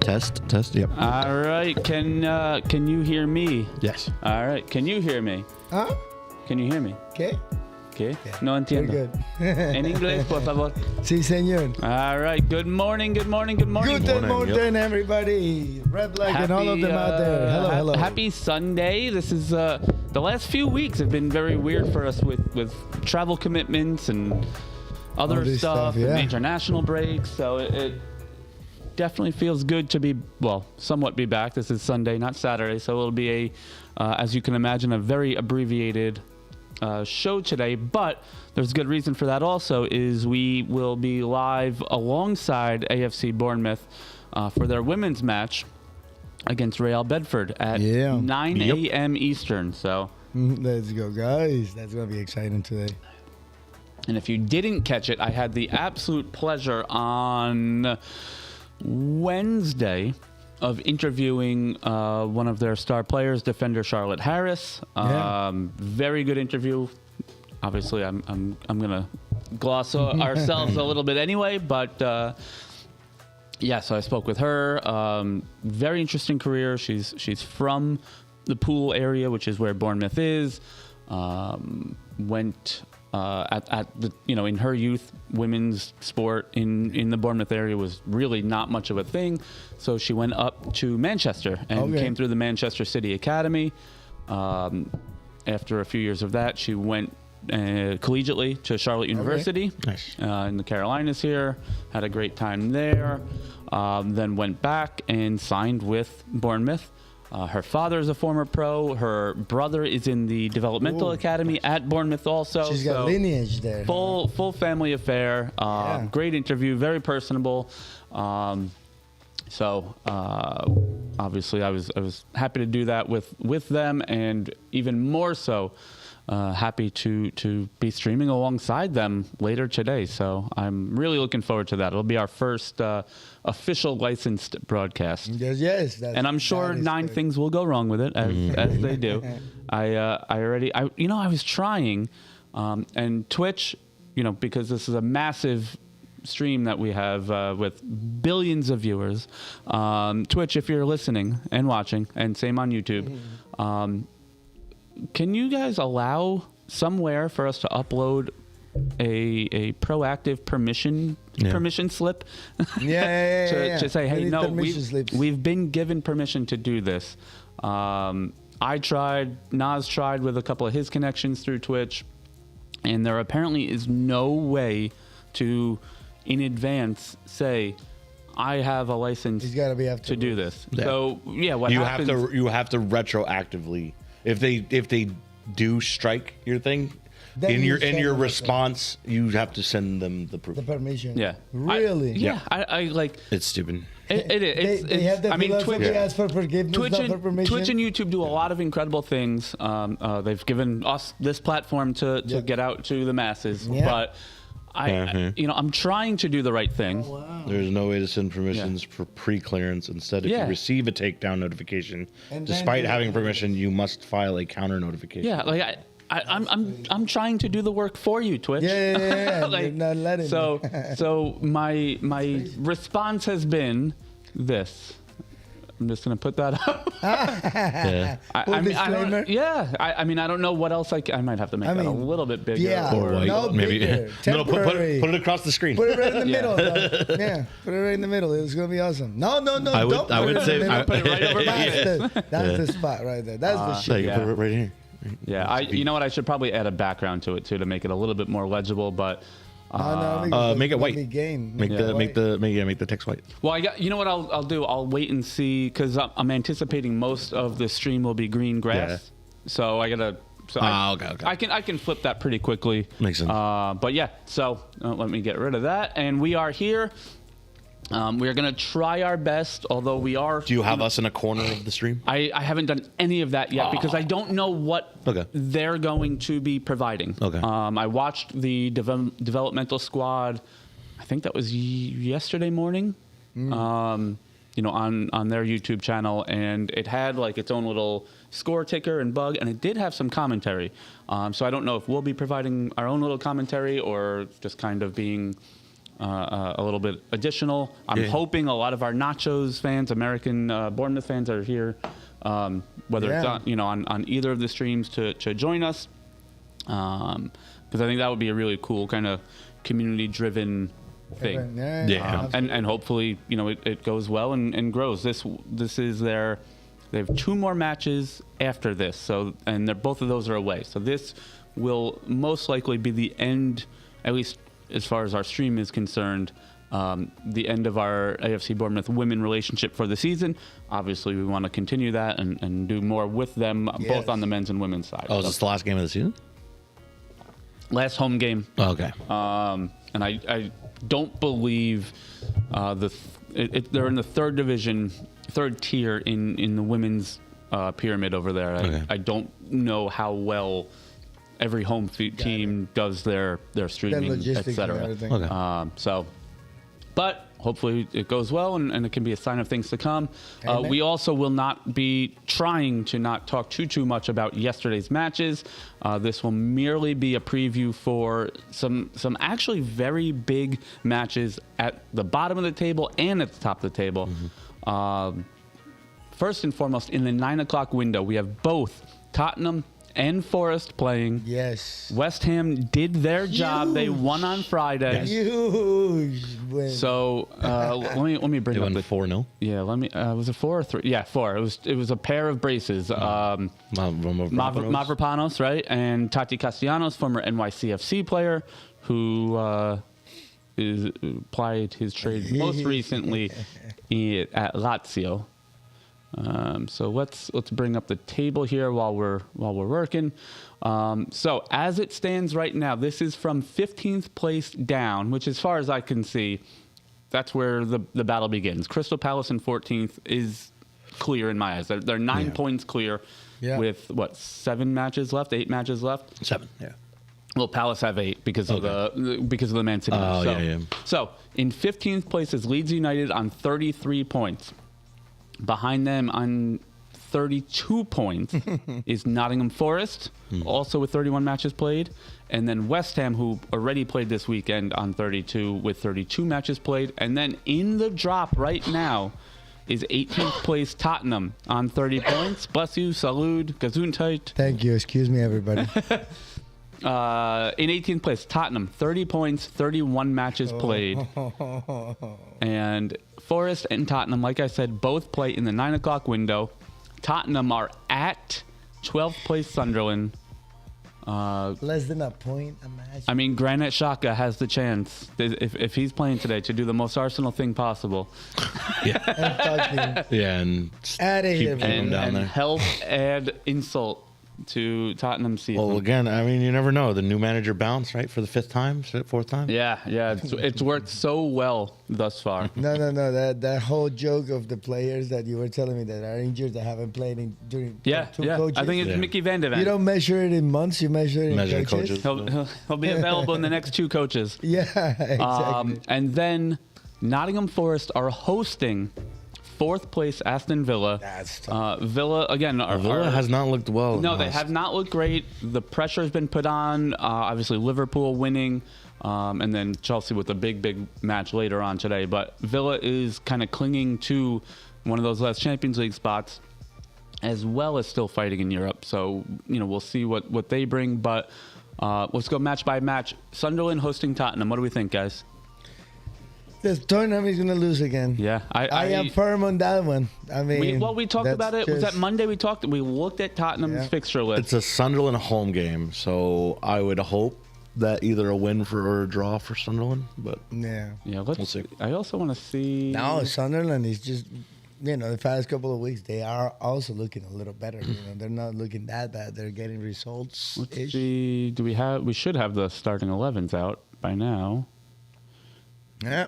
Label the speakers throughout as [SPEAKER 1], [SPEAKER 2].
[SPEAKER 1] Test. Yep.
[SPEAKER 2] All right. Can you hear me?
[SPEAKER 1] Yes.
[SPEAKER 2] All right. Can you hear me?
[SPEAKER 3] Huh?
[SPEAKER 2] Can you hear me?
[SPEAKER 3] ¿Qué?
[SPEAKER 2] ¿Qué?
[SPEAKER 3] Yeah.
[SPEAKER 2] No
[SPEAKER 3] Very
[SPEAKER 2] entiendo.
[SPEAKER 3] good.
[SPEAKER 2] En inglés, por favor.
[SPEAKER 3] Sí, señor.
[SPEAKER 2] All right. Good morning. Good morning.
[SPEAKER 3] Good
[SPEAKER 1] morning,
[SPEAKER 3] morning, everybody. Red Leg and all of them out there. Hello.
[SPEAKER 2] Happy Sunday. This is the last few weeks have been very weird for us with travel commitments and other stuff,
[SPEAKER 3] yeah.
[SPEAKER 2] and international breaks. So it definitely feels good to be, somewhat be back. This is Sunday, not Saturday. So it'll be as you can imagine, a very abbreviated show today. But there's a good reason for that also is we will be live alongside AFC Bournemouth for their women's match against Real Bedford at 9 a.m. Eastern. So
[SPEAKER 3] let's go, guys. That's going to be exciting today.
[SPEAKER 2] And if you didn't catch it, I had the absolute pleasure on Wednesday of interviewing one of their star players, defender Charlotte Harris. Very good interview. Obviously, I'm gonna gloss ourselves a little bit anyway, but so I spoke with her. Very interesting career. She's from the Poole area, which is where Bournemouth is. Went at the in her youth, women's sport in the Bournemouth area was really not much of a thing. So she went up to Manchester and came through the Manchester City Academy. After a few years of that, she went collegiately to Charlotte University in the Carolinas here. Had a great time there. Then went back and signed with Bournemouth. Her father is a former pro. Her brother is in the developmental academy at Bournemouth also.
[SPEAKER 3] She's got lineage there.
[SPEAKER 2] Full family affair. Great interview, very personable. Obviously I was happy to do that with them, and even more so happy to be streaming alongside them later today. So I'm really looking forward to that. It'll be our first official licensed broadcast.
[SPEAKER 3] Yes.
[SPEAKER 2] And I'm sure 9 things will go wrong with it, as they do. I was trying, and Twitch, because this is a massive stream that we have with billions of viewers. Twitch, if you're listening and watching, and same on YouTube, can you guys allow somewhere for us to upload a proactive permission slip? To say, hey, no, we've been given permission to do this. I tried, Nas tried with a couple of his connections through Twitch, and there apparently is no way to, in advance, say, I have a license to do this. Yeah. So what happens?
[SPEAKER 1] You have to retroactively, if they do strike your thing, in your response, you have to send them the proof.
[SPEAKER 3] The permission.
[SPEAKER 2] Yeah.
[SPEAKER 3] Really?
[SPEAKER 2] I like.
[SPEAKER 1] It's stupid.
[SPEAKER 2] It is.
[SPEAKER 3] They have the
[SPEAKER 2] Twitch
[SPEAKER 3] ask for forgiveness,
[SPEAKER 2] Twitch
[SPEAKER 3] not for permission.
[SPEAKER 2] Twitch and YouTube do a lot of incredible things. They've given us this platform to get out to the masses, but. I'm trying to do the right thing.
[SPEAKER 3] Oh, wow.
[SPEAKER 1] There's no way to send permissions for pre-clearance. Instead, if you receive a takedown notification, despite having permission, you must file a counter notification.
[SPEAKER 2] Yeah, like I'm trying to do the work for you, Twitch.
[SPEAKER 3] Yeah.
[SPEAKER 2] Like,
[SPEAKER 3] not letting
[SPEAKER 2] so my response has been this. I'm just gonna put that up.
[SPEAKER 3] I
[SPEAKER 2] don't know what else I might have to make that a little bit bigger.
[SPEAKER 3] Yeah,
[SPEAKER 2] or
[SPEAKER 1] maybe.
[SPEAKER 3] Bigger.
[SPEAKER 1] No, put it across the screen.
[SPEAKER 3] Put it right in the middle. Yeah, put it right in the middle. It was gonna be awesome. No.
[SPEAKER 1] I would say
[SPEAKER 2] put it right over
[SPEAKER 3] that's the spot right there. That's the shit.
[SPEAKER 1] You put it right here.
[SPEAKER 2] Yeah, you know what? I should probably add a background to it too to make it a little bit more legible, but.
[SPEAKER 1] Make it white. Make the text white.
[SPEAKER 2] Well, you know what I'll do? I'll wait and see, because I'm anticipating most of the stream will be green grass. Yeah. So I gotta. So
[SPEAKER 1] okay.
[SPEAKER 2] I can flip that pretty quickly.
[SPEAKER 1] Makes sense.
[SPEAKER 2] But yeah, so let me get rid of that, and we are here. We are going to try our best, although we are...
[SPEAKER 1] Do you have us in a corner of the stream?
[SPEAKER 2] I haven't done any of that yet because I don't know what they're going to be providing.
[SPEAKER 1] Okay.
[SPEAKER 2] I watched the developmental squad, I think that was yesterday morning, on their YouTube channel, and it had like its own little score ticker and bug, and it did have some commentary. So I don't know if we'll be providing our own little commentary or just kind of being... a little bit additional. I'm hoping a lot of our Nachos fans, American Bournemouth fans, are here, whether it's on either of the streams to join us, because I think that would be a really cool kind of community-driven thing. And hopefully it goes well and grows. This is they have 2 more matches after this, and both of those are away. So this will most likely be the end, at least as far as our stream is concerned, the end of our AFC Bournemouth women relationship for the season. Obviously, we want to continue that and do more with them, both on the men's and women's side.
[SPEAKER 1] Oh, is this the last game of the season?
[SPEAKER 2] Last home game.
[SPEAKER 1] Oh, okay.
[SPEAKER 2] And I don't believe they're in the third division, third tier in the women's pyramid over there. I don't know how well every home team does their streaming, etc. But hopefully it goes well and it can be a sign of things to come. We also will not be trying to not talk too much about yesterday's matches. This will merely be a preview for some actually very big matches at the bottom of the table and at the top of the table. First and foremost, in the 9 o'clock window, we have both Tottenham and Forest playing.
[SPEAKER 3] Yes.
[SPEAKER 2] West Ham did their job. They won on Friday.
[SPEAKER 3] Huge win.
[SPEAKER 2] So let me bring up the
[SPEAKER 1] 4-0.
[SPEAKER 2] Yeah, was it 4 or 3? Yeah, 4. It was a pair of braces. Mavropanos, right, and Tati Castellanos, former NYCFC player, who applied his trade most recently at Lazio. So let's bring up the table here while we're working. So as it stands right now, this is from 15th place down, which as far as I can see, that's where the battle begins. Crystal Palace in 14th is clear in my eyes. They're 9 points clear with 7 matches left, 8 matches left.
[SPEAKER 1] 7, yeah.
[SPEAKER 2] Well, Palace have 8 because of the Man City match. So in 15th place is Leeds United on 33 points. Behind them on 32 points is Nottingham Forest, also with 31 matches played. And then West Ham, who already played this weekend, on 32 with 32 matches played. And then in the drop right now is 18th place Tottenham on 30 points. Bless you, salud, gesundheit.
[SPEAKER 3] Thank you. Excuse me, everybody.
[SPEAKER 2] In 18th place, Tottenham, 30 points, 31 matches played. And Forest and Tottenham, like I said, both play in the 9 o'clock window. Tottenham are at 12th place Sunderland.
[SPEAKER 3] Less than a point a match.
[SPEAKER 2] I mean, Granit Xhaka has the chance, if he's playing today, to do the most Arsenal thing possible.
[SPEAKER 1] And
[SPEAKER 3] keep
[SPEAKER 1] him down there.
[SPEAKER 2] Help add insult to Tottenham's season.
[SPEAKER 1] Well, again, I mean, you never know. The new manager bounced, right, for the 5th time, 4th time?
[SPEAKER 2] Yeah. It's worked so well thus far.
[SPEAKER 3] No. That whole joke of the players that you were telling me that are injured that haven't played during two coaches.
[SPEAKER 2] I think it's Mickey Van de Ven.
[SPEAKER 3] You don't measure it in months, you measure it in coaches.
[SPEAKER 2] He'll be available in the next 2 coaches.
[SPEAKER 3] Yeah, exactly.
[SPEAKER 2] And then Nottingham Forest are hosting 4th place Aston Villa.
[SPEAKER 3] That's tough.
[SPEAKER 2] Villa, again,
[SPEAKER 1] Villa has not looked well.
[SPEAKER 2] No, they have not looked great. The pressure has been put on. Obviously, Liverpool winning, and then Chelsea with a big match later on today. But Villa is kind of clinging to one of those last Champions League spots, as well as still fighting in Europe. So, we'll see what they bring. But let's go match by match. Sunderland hosting Tottenham. What do we think, guys?
[SPEAKER 3] The Tottenham is going to lose again.
[SPEAKER 2] Yeah,
[SPEAKER 3] I am firm on that one. I mean,
[SPEAKER 2] we talked about it. Was that Monday? We looked at Tottenham's fixture list.
[SPEAKER 1] It's a Sunderland home game, so I would hope that either a win or a draw for Sunderland. But
[SPEAKER 2] we'll see. I also want to see.
[SPEAKER 3] No, Sunderland is just the past couple of weeks they are also looking a little better. They're not looking that bad. They're getting results.
[SPEAKER 2] Let's see. We should have the starting 11s out by now.
[SPEAKER 3] Yeah.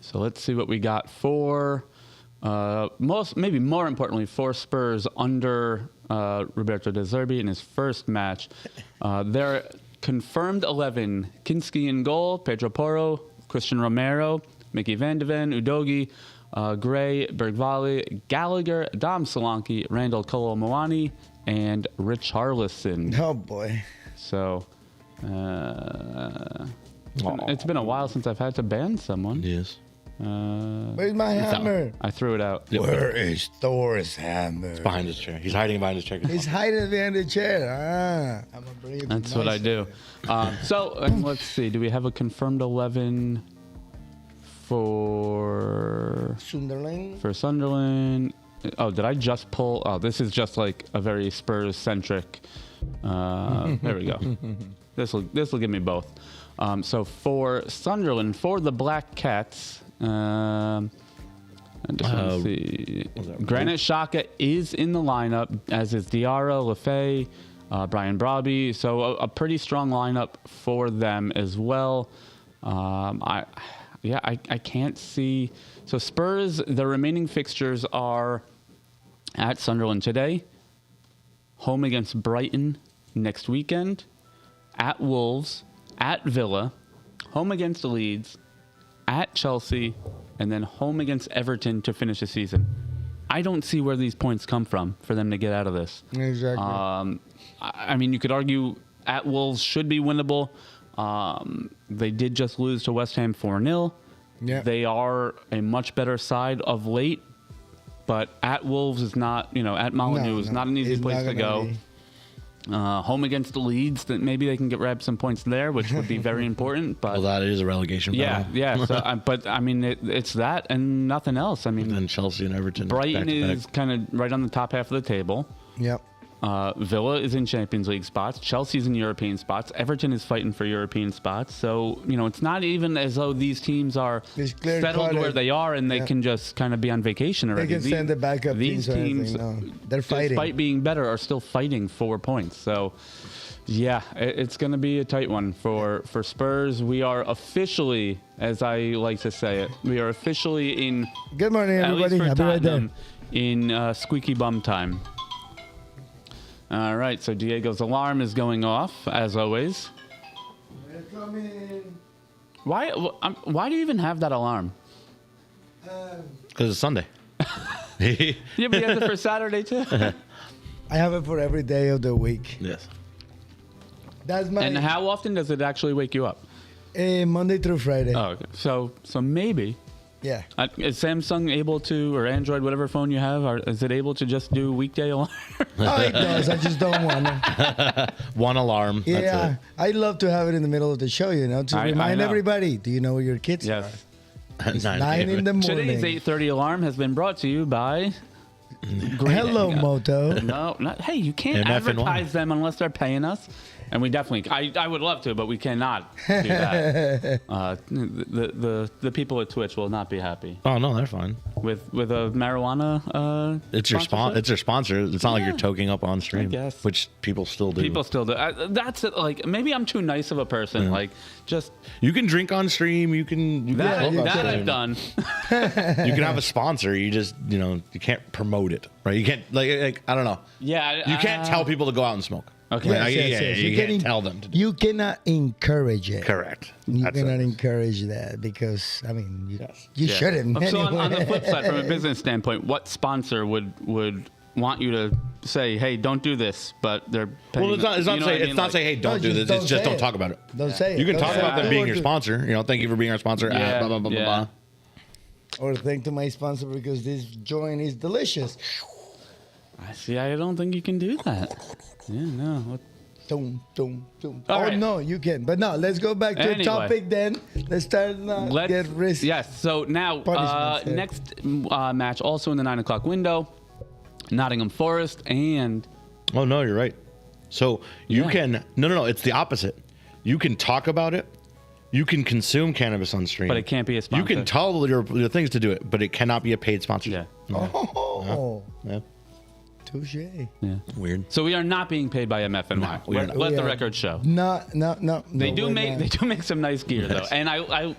[SPEAKER 2] So let's see what we got for maybe more importantly for Spurs under Roberto De Zerbi in his first match. Their confirmed 11: Kinski in goal, Pedro Porro, Christian Romero, Mickey Van de Ven, Udogie, Gray, Bergvall, Gallagher, Dom Solanke, Randall Kolo-Muani, and Richarlison.
[SPEAKER 3] Oh boy!
[SPEAKER 2] So It's been a while since I've had to ban someone.
[SPEAKER 1] Yes.
[SPEAKER 3] Where's my hammer?
[SPEAKER 2] I threw it out.
[SPEAKER 1] Yep.
[SPEAKER 3] Where is Thor's hammer?
[SPEAKER 1] It's behind his chair. He's hiding behind his chair.
[SPEAKER 3] He's hiding behind the chair. I'm gonna bring it.
[SPEAKER 2] That's what I do. Let's see. Do we have a confirmed 11 for Sunderland? Oh, did I just pull? Oh, this is just like a very Spurs centric. There we go. This will give me both. So for Sunderland, for the Black Cats, I just want to see. Granit Xhaka is in the lineup, as is Diarra, Lefay, Brian Brobby. So a pretty strong lineup for them as well. I can't see. So Spurs, the remaining fixtures are at Sunderland today, home against Brighton next weekend, at Wolves, at Villa, home against Leeds, at Chelsea, and then home against Everton to finish the season. I don't see where these points come from for them to get out of this.
[SPEAKER 3] Exactly.
[SPEAKER 2] I mean, you could argue at Wolves should be winnable. They did just lose to West Ham 4-0.
[SPEAKER 3] Yeah.
[SPEAKER 2] They are a much better side of late, but at Wolves is not, at Molineux is not an easy place to go. Home against the Leeds, that maybe they can grab some points there, which would be very important. But
[SPEAKER 1] that is a relegation battle.
[SPEAKER 2] Yeah. So, but I mean, it's that and nothing else. I mean,
[SPEAKER 1] and then Chelsea and Everton.
[SPEAKER 2] Brighton is kind of right on the top half of the table.
[SPEAKER 3] Yep.
[SPEAKER 2] Villa is in Champions League spots. Chelsea's in European spots. Everton is fighting for European spots. So, it's not even as though these teams are settled where they are and they can just kind of be on vacation already.
[SPEAKER 3] They can send the backup
[SPEAKER 2] these teams,
[SPEAKER 3] they're fighting.
[SPEAKER 2] Despite being better, are still fighting for points. So, yeah, it's going to be a tight one for Spurs. We are officially, as I like to say it, we are officially in.
[SPEAKER 3] Good morning, everybody.
[SPEAKER 2] I'll
[SPEAKER 3] be right there.
[SPEAKER 2] In squeaky bum time. All right, so Diego's alarm is going off, as always.
[SPEAKER 3] We're coming.
[SPEAKER 2] Why do you even have that alarm?
[SPEAKER 1] Because it's Sunday.
[SPEAKER 2] Yeah, but you have it for Saturday, too.
[SPEAKER 3] I have it for every day of the week.
[SPEAKER 1] Yes.
[SPEAKER 3] That's my.
[SPEAKER 2] And how often does it actually wake you up?
[SPEAKER 3] Monday through Friday.
[SPEAKER 2] Oh, okay. So maybe.
[SPEAKER 3] Yeah.
[SPEAKER 2] Is Samsung able to, or Android, whatever phone you have, is it able to just do weekday alarm?
[SPEAKER 3] Oh, it does. I just don't want to.
[SPEAKER 1] One alarm.
[SPEAKER 3] Yeah.
[SPEAKER 1] That's it.
[SPEAKER 3] I'd love to have it in the middle of the show, to remind everybody. Do you know where your kids are?
[SPEAKER 2] Yes.
[SPEAKER 3] It's 9 in the morning.
[SPEAKER 2] Today's 8:30 alarm has been brought to you by...
[SPEAKER 3] Hello, Moto.
[SPEAKER 2] No, hey, you can't advertise them unless they're paying us. And we definitely, I would love to, but we cannot do that. The people at Twitch will not be happy.
[SPEAKER 1] Oh no, they're fine.
[SPEAKER 2] With a marijuana.
[SPEAKER 1] It's your It's your sponsor. It's not like you're toking up on stream,
[SPEAKER 2] I guess.
[SPEAKER 1] which people still do.
[SPEAKER 2] People still do. That's it. Like maybe I'm too nice of a person.
[SPEAKER 1] Yeah.
[SPEAKER 2] Like just
[SPEAKER 1] you can drink on stream. You can
[SPEAKER 2] that
[SPEAKER 1] smoke on
[SPEAKER 2] I've
[SPEAKER 1] stream.
[SPEAKER 2] done.
[SPEAKER 1] You can have a sponsor. You just you can't promote it, right? You can't like I don't know.
[SPEAKER 2] Yeah,
[SPEAKER 1] you can't tell people to go out and smoke.
[SPEAKER 2] Okay.
[SPEAKER 3] Yes.
[SPEAKER 1] You can't tell them to do
[SPEAKER 3] You cannot encourage it.
[SPEAKER 1] Correct.
[SPEAKER 3] You
[SPEAKER 1] That's
[SPEAKER 3] cannot
[SPEAKER 1] it.
[SPEAKER 3] encourage that because, you shouldn't.
[SPEAKER 2] So on the
[SPEAKER 3] anyway.
[SPEAKER 2] flip side, from a business standpoint, what sponsor would want you to say, hey, don't do this, but they're paying?
[SPEAKER 1] Well, it's not saying, hey, don't do this. It's just don't talk about it.
[SPEAKER 3] Don't say it.
[SPEAKER 1] You can
[SPEAKER 3] Don't
[SPEAKER 1] talk
[SPEAKER 3] say
[SPEAKER 1] about
[SPEAKER 3] it.
[SPEAKER 1] them being your sponsor. Thank you for being our sponsor.
[SPEAKER 2] Yeah,
[SPEAKER 1] Blah, blah, blah,
[SPEAKER 2] yeah.
[SPEAKER 1] blah, blah.
[SPEAKER 3] Or thank to my sponsor because this joint is delicious.
[SPEAKER 2] I see. I don't think you can do that. Yeah, no. What?
[SPEAKER 3] All
[SPEAKER 2] All right.
[SPEAKER 3] no, you can. But no, let's go back to the
[SPEAKER 2] Anyway.
[SPEAKER 3] topic then. Let's start get risky.
[SPEAKER 2] Yes. So now,
[SPEAKER 3] Punishments there.
[SPEAKER 2] next match, also in the 9 o'clock window, Nottingham Forest and...
[SPEAKER 1] Oh, no, you're right. So you can... No. It's the opposite. You can talk about it. You can consume cannabis on stream.
[SPEAKER 2] But it can't be a sponsor.
[SPEAKER 1] You can tell your things to do it, but it cannot be a paid sponsorship.
[SPEAKER 2] Yeah.
[SPEAKER 3] Oh,
[SPEAKER 1] Yeah.
[SPEAKER 3] touche.
[SPEAKER 2] Yeah.
[SPEAKER 1] Weird.
[SPEAKER 2] So we are not being paid by MFNY.
[SPEAKER 1] No, we are not.
[SPEAKER 2] Let the
[SPEAKER 3] Yeah.
[SPEAKER 2] record show.
[SPEAKER 3] No.
[SPEAKER 2] They do make some nice gear though, and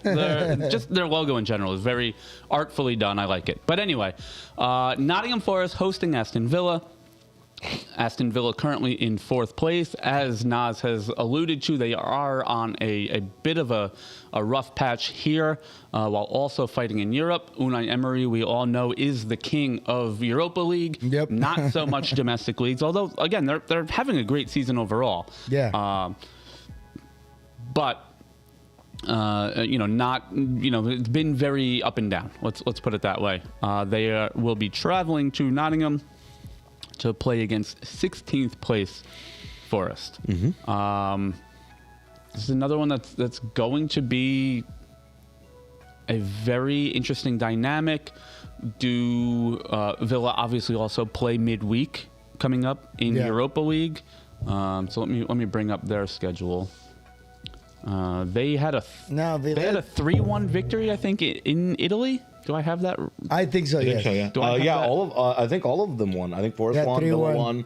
[SPEAKER 2] their logo in general is very artfully done. I like it. But anyway, Nottingham Forest hosting Aston Villa. Aston Villa currently in 4th place. As Nas has alluded to, they are on a bit of a rough patch here, while also fighting in Europe. Unai Emery, we all know, is the king of Europa League.
[SPEAKER 3] Yep.
[SPEAKER 2] Not so much domestic leagues, although, again, they're having a great season overall.
[SPEAKER 3] Yeah.
[SPEAKER 2] But It's been very up and down. Let's put it that way. They will be traveling to Nottingham to play against 16th place Forest. Mm-hmm. This is another one that's going to be a very interesting dynamic. Villa obviously also play midweek coming up in Europa League. So let me bring up their schedule. They had a 3-1 victory, I think, in Italy. Do I have that?
[SPEAKER 3] I think so. Yes.
[SPEAKER 1] Yeah. I think all of them won. I think Forest won. Villa won.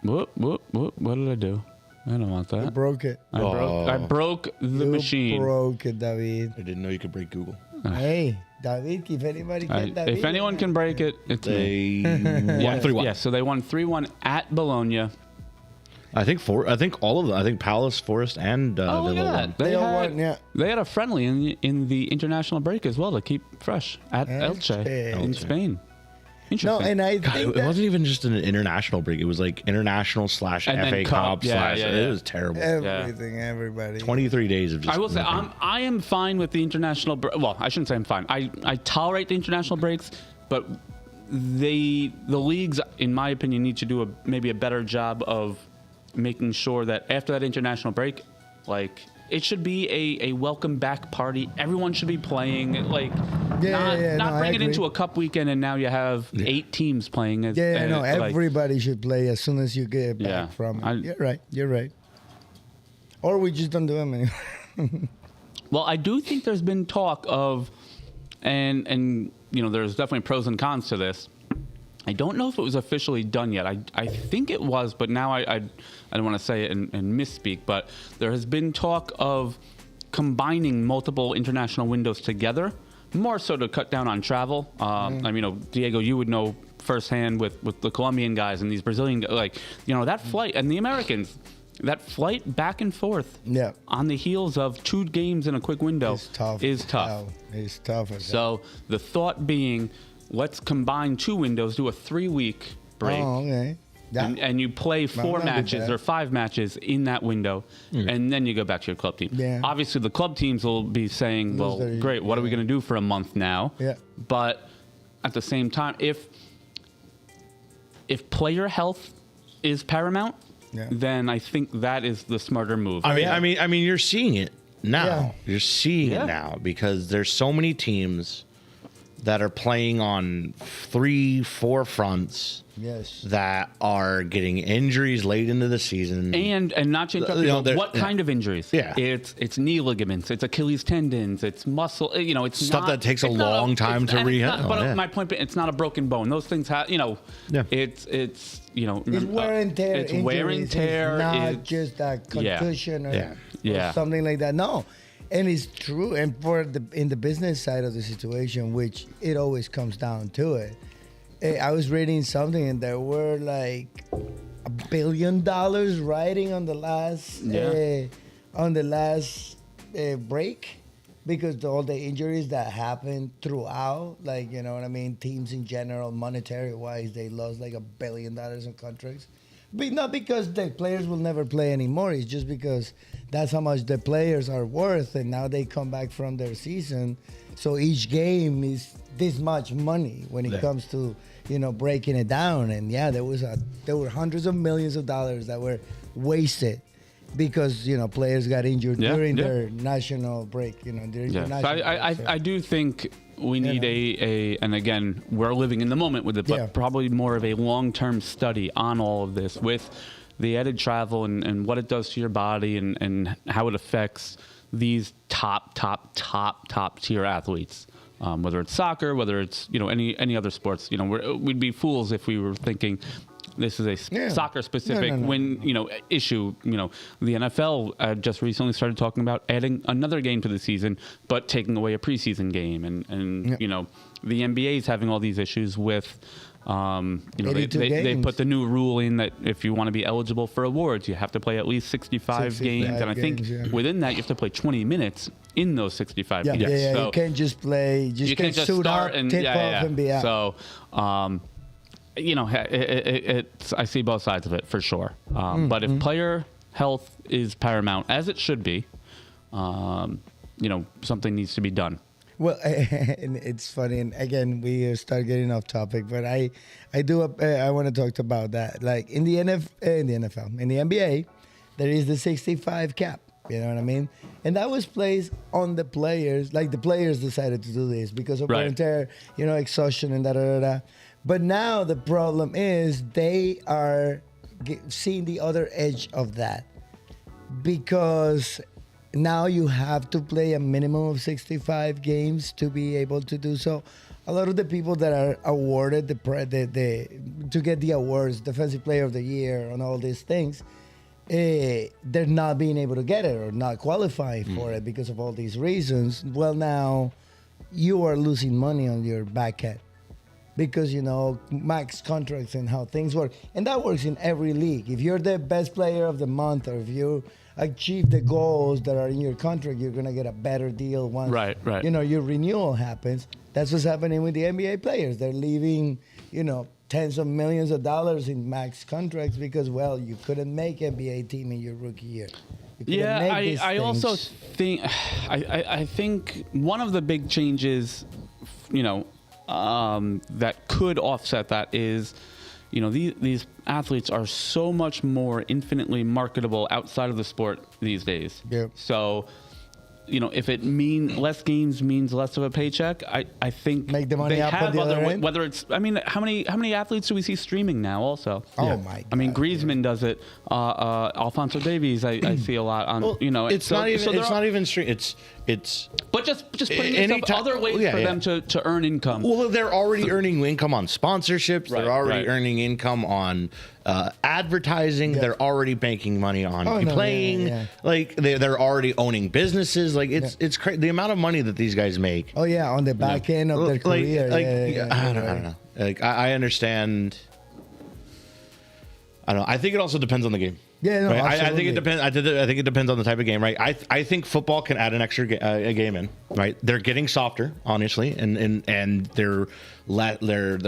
[SPEAKER 2] What did I do? I don't want that.
[SPEAKER 3] You broke it.
[SPEAKER 2] I broke the machine.
[SPEAKER 3] You broke it, David.
[SPEAKER 1] I didn't know you could break Google.
[SPEAKER 3] Hey, David, if anybody can, David.
[SPEAKER 2] If anyone can break it, it's
[SPEAKER 1] me. They won 3-1.
[SPEAKER 2] Yeah, so they won 3-1 at Bologna.
[SPEAKER 1] I think all of them. I think Palace, Forest, and Villa won.
[SPEAKER 3] They all won. Yeah.
[SPEAKER 2] They had a friendly in the international break as well to keep fresh at Elche in Spain. Interesting.
[SPEAKER 3] No, and I think
[SPEAKER 1] it wasn't even just an international break. It was like international / FA Cup / It was terrible.
[SPEAKER 3] Everything, everybody.
[SPEAKER 1] 23 days of just.
[SPEAKER 2] I will say I am fine with the international. Well, I shouldn't say I'm fine. I tolerate the international breaks, but the leagues, in my opinion, need to do maybe a better job of making sure that after that international break, like, it should be a welcome back party. Everyone should be playing. Like, not bring it into a cup weekend and now you have 8 teams playing.
[SPEAKER 3] Everybody should play as soon as you get back from it. You're right. Or we just don't do them anymore.
[SPEAKER 2] Well, I do think there's been talk of, and there's definitely pros and cons to this. I don't know if it was officially done yet. I think it was, but now I don't want to say it and misspeak, but there has been talk of combining multiple international windows together, more so to cut down on travel. Diego, you would know firsthand with the Colombian guys and these Brazilian guys, that flight, and the Americans, that flight back and forth on the heels of 2 games in a quick window is tough.
[SPEAKER 3] It's tough.
[SPEAKER 2] So the thought being, let's combine 2 windows, do a 3-week break.
[SPEAKER 3] Oh, okay.
[SPEAKER 2] And you play 4 matches or 5 matches in that window, and then you go back to your club team. Yeah. Obviously, the club teams will be saying, well, great, what are we going to do for a month now? Yeah. But at the same time, if player health is paramount, then I think that is the smarter move.
[SPEAKER 1] I mean, you're seeing it now. Yeah. You're seeing it now because there's so many teams that are playing on 3-4 fronts that are getting injuries late into the season.
[SPEAKER 2] And not to interrupt, what kind of injuries? Yeah. It's knee ligaments, it's Achilles tendons, it's muscle, it's
[SPEAKER 1] stuff that takes a long time to rehab.
[SPEAKER 2] But my point, it's not a broken bone. Those things have, it's
[SPEAKER 3] wear and tear.
[SPEAKER 2] It's wear and tear.
[SPEAKER 3] It's not just a concussion or something like that. No. And it's true. And in the business side of the situation, which it always comes down to it, I was reading something and there were like $1 billion riding on the last break because all the injuries that happened throughout, like, you know what I mean, teams in general, monetary wise, they lost like $1 billion in contracts. But not because the players will never play anymore. It's just because that's how much the players are worth, and now they come back from their season. So each game is this much money when it comes to, breaking it down. And there were hundreds of millions of dollars that were wasted because players got injured during their national break.
[SPEAKER 2] I do think we need and again, we're living in the moment with it, but probably more of a long-term study on all of this with the added travel and what it does to your body and how it affects these top tier athletes, whether it's soccer, whether it's any other sports. We'd be fools if we were thinking this is a soccer specific issue. The NFL just recently started talking about adding another game to the season, but taking away a preseason game, and the NBA is having all these issues with. They put the new rule in that if you want to be eligible for awards, you have to play at least 65 games, and I think within that you have to play 20 minutes in those 65 games. So
[SPEAKER 3] you can't just play. You can't just start and tip off and be out.
[SPEAKER 2] So. I see both sides of it for sure. But if player health is paramount, as it should be, something needs to be done.
[SPEAKER 3] Well, and it's funny, and again, we start getting off topic, but I want to talk about that. Like in the NFL, in the NBA, there is the 65 cap. You know what I mean? And that was placed on the players. Like the players decided to do this because of wear and tear, exhaustion and da. But now the problem is they are seeing the other edge of that, because now you have to play a minimum of 65 games to be able to do so. A lot of the people that are awarded to get the awards, Defensive Player of the Year, and all these things, they're not being able to get it or not qualifying for it because of all these reasons. Well, now you are losing money on your back end because, max contracts and how things work. And that works in every league. If you're the best player of the month, or if you achieve the goals that are in your contract, you're going to get a better deal once your renewal happens. That's what's happening with the NBA players. They're leaving, tens of millions of dollars in max contracts because, well, you couldn't make NBA team in your rookie year.
[SPEAKER 2] I also think I think one of the big changes, that could offset that is, these athletes are so much more infinitely marketable outside of the sport these days.
[SPEAKER 3] Yep.
[SPEAKER 2] So, if it less games means less of a paycheck, I think
[SPEAKER 3] make the money
[SPEAKER 2] they
[SPEAKER 3] up
[SPEAKER 2] have
[SPEAKER 3] on the other end.
[SPEAKER 2] Whether it's, how many athletes do we see streaming now? Also,
[SPEAKER 3] oh my God.
[SPEAKER 2] Griezmann does it. Alphonso Davies, I see a lot on.
[SPEAKER 1] Well, it's not even stream. It's.
[SPEAKER 2] But just putting yourself other ways for them to earn income.
[SPEAKER 1] Well, they're already earning income on sponsorships. They're already earning income on advertising. Yeah. They're already banking money on playing. Yeah. Like they're already owning businesses. Like it's crazy the amount of money that these guys make.
[SPEAKER 3] Oh yeah, on the back end of their career.
[SPEAKER 1] I don't know. Like I understand. I don't know. I think it also depends on the game.
[SPEAKER 3] Yeah, no,
[SPEAKER 1] right? I think it depends. I think it depends on the type of game, right? I think football can add an extra game in, right? They're getting softer, honestly, and they're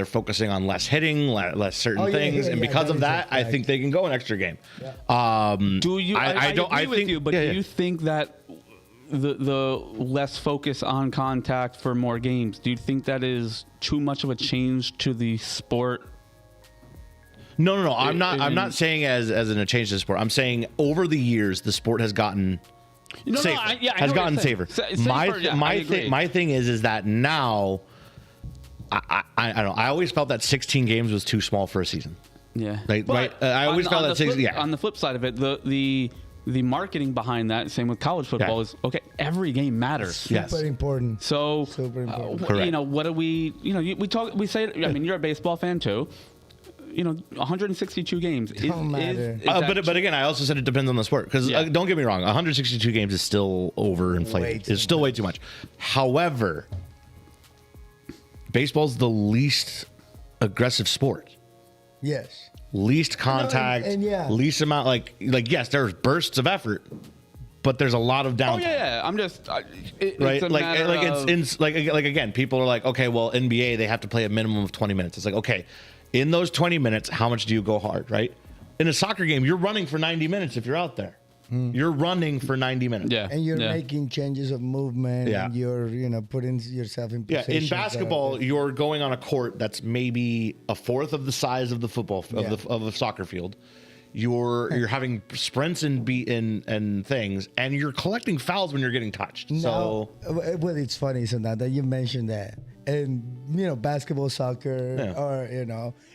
[SPEAKER 1] focusing on less hitting, less certain things, and because of that, I think they can go an extra game.
[SPEAKER 2] Yeah. Do you? I agree with you, but do you think that the less focus on contact for more games? Do you think that is too much of a change to the sport?
[SPEAKER 1] No. I'm not saying as in a change to the sport. I'm saying over the years the sport has gotten safer. Has gotten safer. My thing is that now I don't know. I always felt that 16 games was too small for a season.
[SPEAKER 2] Yeah.
[SPEAKER 1] Right. I always felt that 16. Yeah.
[SPEAKER 2] On the flip side of it, the marketing behind that, same with college football, is okay. Every game matters.
[SPEAKER 3] Super important.
[SPEAKER 2] So
[SPEAKER 3] super important.
[SPEAKER 2] what do we? We say. I mean, you're a baseball fan too. 162 games.
[SPEAKER 3] Don't matter.
[SPEAKER 1] But again, I also said it depends on the sport. Because don't get me wrong, 162 games is still overinflated. It's still way too much. However, baseball's the least aggressive sport.
[SPEAKER 3] Yes.
[SPEAKER 1] Least contact. Least amount. Like yes, there's bursts of effort, but there's a lot of downtime.
[SPEAKER 2] Oh yeah. I'm just
[SPEAKER 1] right. It's again, people are like, okay, well, NBA they have to play a minimum of 20 minutes. It's like, okay. In those 20 minutes, how much do you go hard, right? In a soccer game, you're running for 90 minutes if you're out there. You're running for 90 minutes.
[SPEAKER 2] Yeah.
[SPEAKER 3] And you're making changes of movement.
[SPEAKER 1] Yeah.
[SPEAKER 3] And you're putting yourself in position.
[SPEAKER 1] Yeah. In basketball, you're going on a court that's maybe a fourth of the size of the football of the soccer field. You're having sprints and things, and you're collecting fouls when you're getting touched.
[SPEAKER 3] Well, it's funny, so now that you mentioned that. And basketball, soccer, or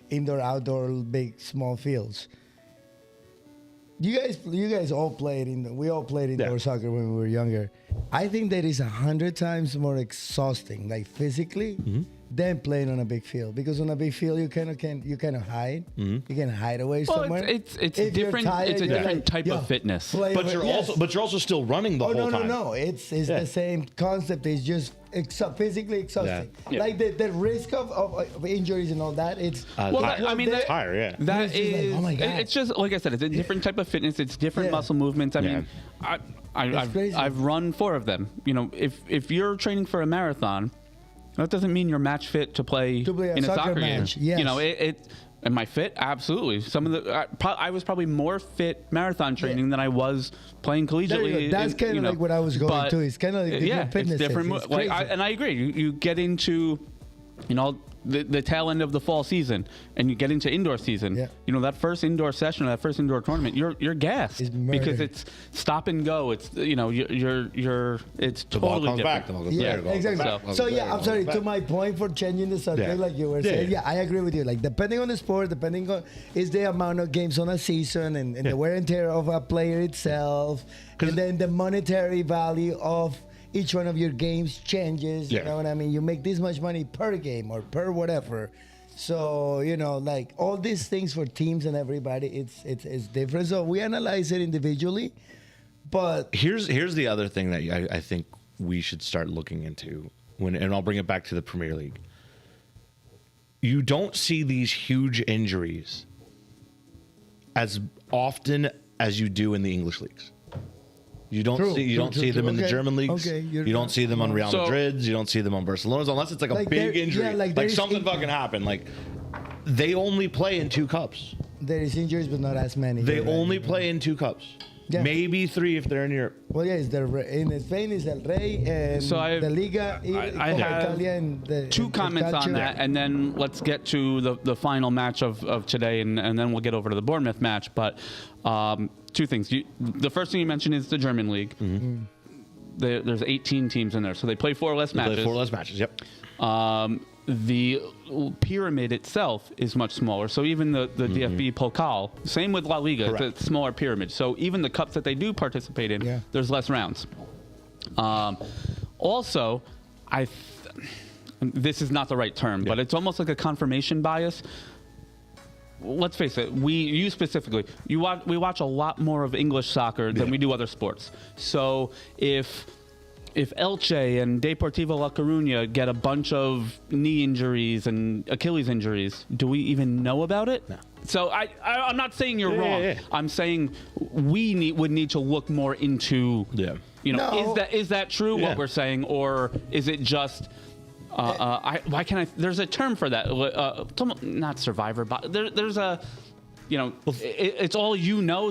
[SPEAKER 3] indoor, outdoor, big, small fields. You guys all played we all played indoor soccer when we were younger. I think that is 100 times more exhausting, like physically, than playing on a big field. Because on a big field, you kind of hide. You can hide away somewhere.
[SPEAKER 2] It's different. It's a different type of fitness.
[SPEAKER 1] But you're also still running the whole time.
[SPEAKER 3] No. It's the same concept. It's just physically exhausting. Yeah. Like the risk of injuries and all that. It's
[SPEAKER 1] that's higher. Yeah.
[SPEAKER 2] That is. Like, oh my God. It's just like I said. It's a different type of fitness. It's different muscle movements. I mean, I've run 4 of them. If you're training for a marathon, that doesn't mean you're match fit to play in a soccer game.
[SPEAKER 3] Yes.
[SPEAKER 2] Am I fit? Absolutely. Some of the I was probably more fit marathon training than I was playing collegiately.
[SPEAKER 3] That's kind of like what I was going to. It's kind of like different fitness.
[SPEAKER 2] It's different. And I agree. You get into, the tail end of the fall season, and you get into indoor season. Yeah. That first indoor session, or that first indoor tournament, you're gassed because it's stop and go. It's it's
[SPEAKER 1] the
[SPEAKER 2] totally
[SPEAKER 1] ball comes
[SPEAKER 2] different.
[SPEAKER 1] back. The ball goes
[SPEAKER 3] there. Exactly. So I'm sorry to my point for changing the subject, like you were saying. Yeah, I agree with you. Like depending on the sport, depending on is the amount of games on a season and the wear and tear of a player itself, and then the monetary value of each one of your games changes. You know what I mean? You make this much money per game or per whatever. So, like all these things for teams and everybody, it's different. So we analyze it individually. But
[SPEAKER 1] here's the other thing that I think we should start looking into, and I'll bring it back to the Premier League. You don't see these huge injuries as often as you do in the English leagues. You don't see them in the German leagues. You don't see them on Real Madrid's. You don't see them on Barcelona's unless it's like a big injury. Yeah, like something fucking happened. Like they only play in 2 cups.
[SPEAKER 3] There is injuries, but not as many.
[SPEAKER 1] They only play in 2 cups. Yeah. Maybe 3 if they're in Europe.
[SPEAKER 3] Well, yeah, in Spain is El Rey and the Liga.
[SPEAKER 2] I have
[SPEAKER 3] the
[SPEAKER 2] 2 comments on that, and then let's get to the final match of today, and then we'll get over to the Bournemouth match. But 2 things. The first thing you mentioned is the German league. Mm-hmm. There's 18 teams in there, so they play 4 less matches.
[SPEAKER 1] Play 4 less matches. Yep.
[SPEAKER 2] The pyramid itself is much smaller. So even the DFB Pokal, same with La Liga,
[SPEAKER 1] Correct.
[SPEAKER 2] It's a smaller pyramid. So even the cups that they do participate in, there's less rounds. Also, this is not the right term, but it's almost like a confirmation bias. Let's face it, you specifically, we watch a lot more of English soccer than we do other sports. So if Elche and Deportivo La Coruña get a bunch of knee injuries and Achilles injuries, do we even know about it?
[SPEAKER 1] No.
[SPEAKER 2] So I'm not saying you're wrong. Yeah. I'm saying we would need to look more into, is that true, what we're saying, or is it just... why can't I? There's a term for that. Not survivor, but there's a. It's all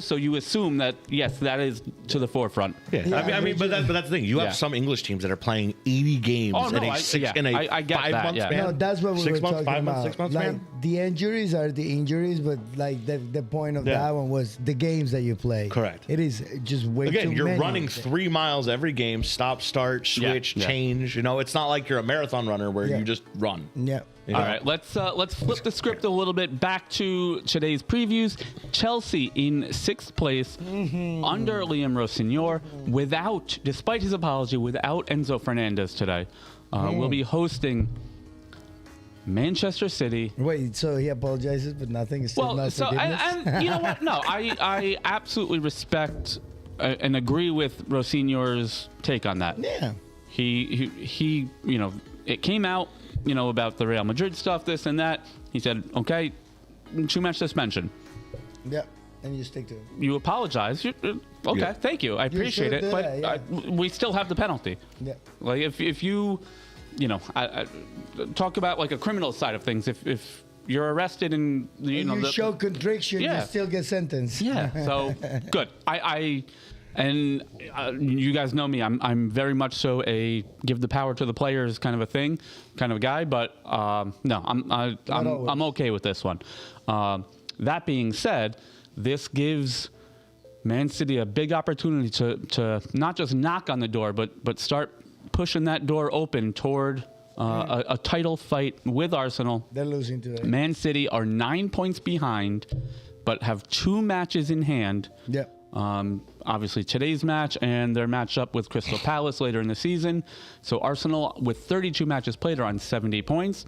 [SPEAKER 2] so you assume that yes, that is to the forefront.
[SPEAKER 1] Yeah, I mean, but that's the thing. You have some English teams that are playing 80 games in a 5-month span.
[SPEAKER 3] No, that's what we were talking
[SPEAKER 1] 5
[SPEAKER 3] about.
[SPEAKER 1] 6 months
[SPEAKER 3] like
[SPEAKER 1] span.
[SPEAKER 3] The injuries are the injuries, but like the point of that one was the games that you play.
[SPEAKER 1] Correct.
[SPEAKER 3] It is just way too many.
[SPEAKER 1] You're running 3 miles every game. Stop, start, switch, change. It's not like you're a marathon runner where you just run.
[SPEAKER 3] Yeah.
[SPEAKER 2] All right, let's flip the script a little bit back to today's previews. Chelsea in 6th place under Liam Rossignol, despite his apology, without Enzo Fernandez today. We'll be hosting Manchester City.
[SPEAKER 3] Wait, so he apologizes, but nothing is still not forgiveness?
[SPEAKER 2] And you know what? No, I absolutely respect and agree with Rossignol's take on that.
[SPEAKER 3] Yeah.
[SPEAKER 2] He it came out, about the Real Madrid stuff, this and that. He said, okay, 2-match suspension.
[SPEAKER 3] Yeah, and you stick to it.
[SPEAKER 2] You apologize. Okay, thank you. I appreciate it. But we still have the penalty. Yeah. Like, if you, I talk about like a criminal side of things. If you're arrested and,
[SPEAKER 3] you show contrition, you still get sentenced.
[SPEAKER 2] Yeah, so good. And you guys know me. I'm very much so a give the power to the players kind of a thing, kind of a guy. But no, I'm okay with this one. That being said, this gives Man City a big opportunity to not just knock on the door, but start pushing that door open toward a title fight with Arsenal.
[SPEAKER 3] They're losing to it.
[SPEAKER 2] Man City are 9 points behind, but have 2 matches in hand.
[SPEAKER 3] Yep.
[SPEAKER 2] Obviously today's match and their matchup with Crystal Palace later in the season. So Arsenal with 32 matches played are on 70 points.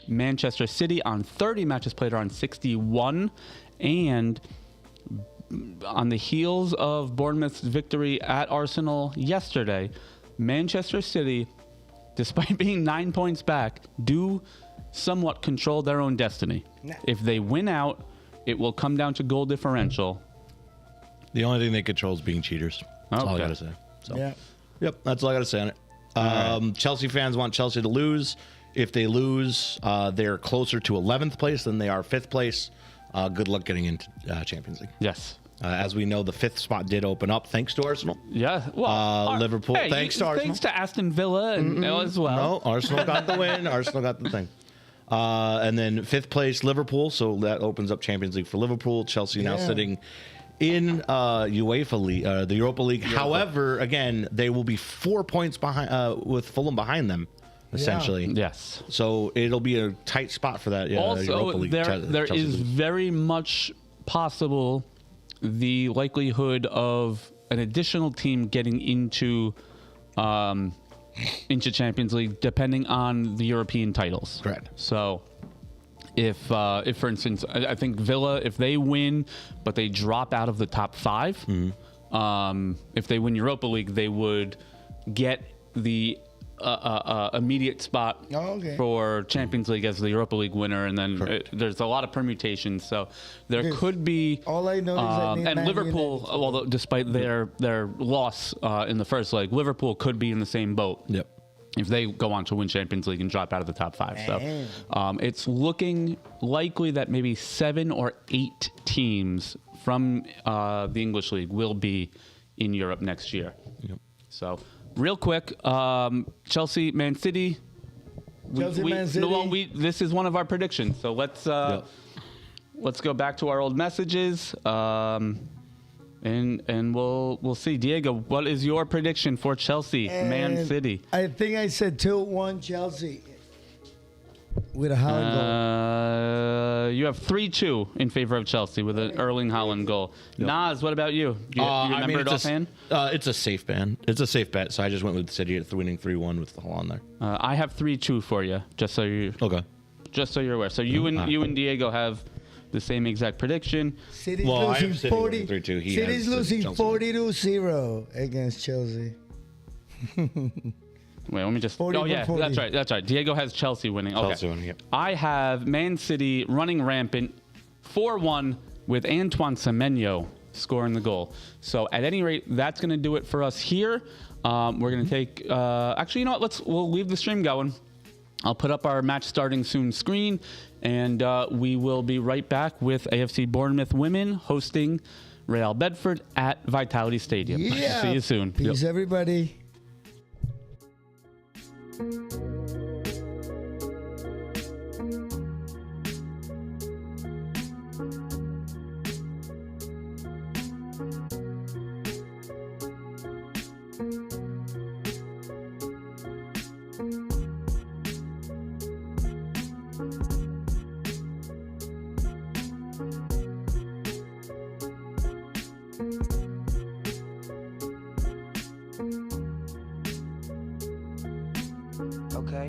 [SPEAKER 2] Manchester City on 30 matches played are on 61. And on the heels of Bournemouth's victory at Arsenal yesterday, Manchester City, despite being 9 points back, do somewhat control their own destiny. If they win out, it will come down to goal differential.
[SPEAKER 1] The only thing they control is being cheaters. That's all I got to say. So, Yep, that's all I got to say on it. Right. Chelsea fans want Chelsea to lose. If they lose, they're closer to 11th place than they are 5th place. Good luck getting into Champions League.
[SPEAKER 2] Yes.
[SPEAKER 1] As we know, the 5th spot did open up thanks to Arsenal.
[SPEAKER 2] Yeah. Well,
[SPEAKER 1] Liverpool. Thanks to Arsenal.
[SPEAKER 2] Thanks to Aston Villa and as well.
[SPEAKER 1] No, Arsenal got the win. Arsenal got the thing. And then 5th place, Liverpool. So that opens up Champions League for Liverpool. Chelsea now sitting in UEFA League, the Europa League. However, again, they will be 4 points behind with Fulham behind them, essentially.
[SPEAKER 2] Yes.
[SPEAKER 1] So it'll be a tight spot for that Europa
[SPEAKER 2] Also,
[SPEAKER 1] League.
[SPEAKER 2] there is very much possible the likelihood of an additional team getting into Champions League, depending on the European titles.
[SPEAKER 1] Correct.
[SPEAKER 2] So, if for instance, I think Villa, if they win, but they drop out of the top 5, if they win Europa League, they would get the immediate spot for Champions League as the Europa League winner, and then there's a lot of permutations. So there could be.
[SPEAKER 3] All I know is
[SPEAKER 2] and Liverpool, although despite their loss in the first leg, Liverpool could be in the same boat.
[SPEAKER 1] Yep.
[SPEAKER 2] If they go on to win Champions League and drop out of the top 5. So it's looking likely that maybe 7 or 8 teams from the English League will be in Europe next year.
[SPEAKER 1] Yep.
[SPEAKER 2] So real quick, Chelsea, Man City.
[SPEAKER 3] Man City.
[SPEAKER 2] Well, this is one of our predictions. So let's go back to our old messages. And we'll see. Diego, what is your prediction for Chelsea, Man City?
[SPEAKER 3] I think I said 2-1 Chelsea with a Haaland goal.
[SPEAKER 2] You have 3-2 in favor of Chelsea with an Erling Haaland goal. Yep. Nas, what about you? You remember it offhand?
[SPEAKER 1] It's a safe bet. It's a safe bet. So I just went with City at winning 3-1 with the Haaland there.
[SPEAKER 2] I have 3-2 for you, just so you're aware. So you and Diego have the same exact prediction.
[SPEAKER 3] City's losing 40. City's losing 40-0 against Chelsea.
[SPEAKER 2] Wait, let me just. Oh yeah, 40. That's right. Diego has Chelsea winning. Okay.
[SPEAKER 1] Chelsea winning. Yep.
[SPEAKER 2] I have Man City running rampant, 4-1 with Antoine Semenyo scoring the goal. So at any rate, that's going to do it for us here. We're going to take. Actually, you know what? We'll leave the stream going. I'll put up our match starting soon screen, and we will be right back with AFC Bournemouth women hosting Real Bedford at Vitality Stadium.
[SPEAKER 3] Yeah.
[SPEAKER 2] See you soon.
[SPEAKER 3] Peace, everybody.
[SPEAKER 4] Okay.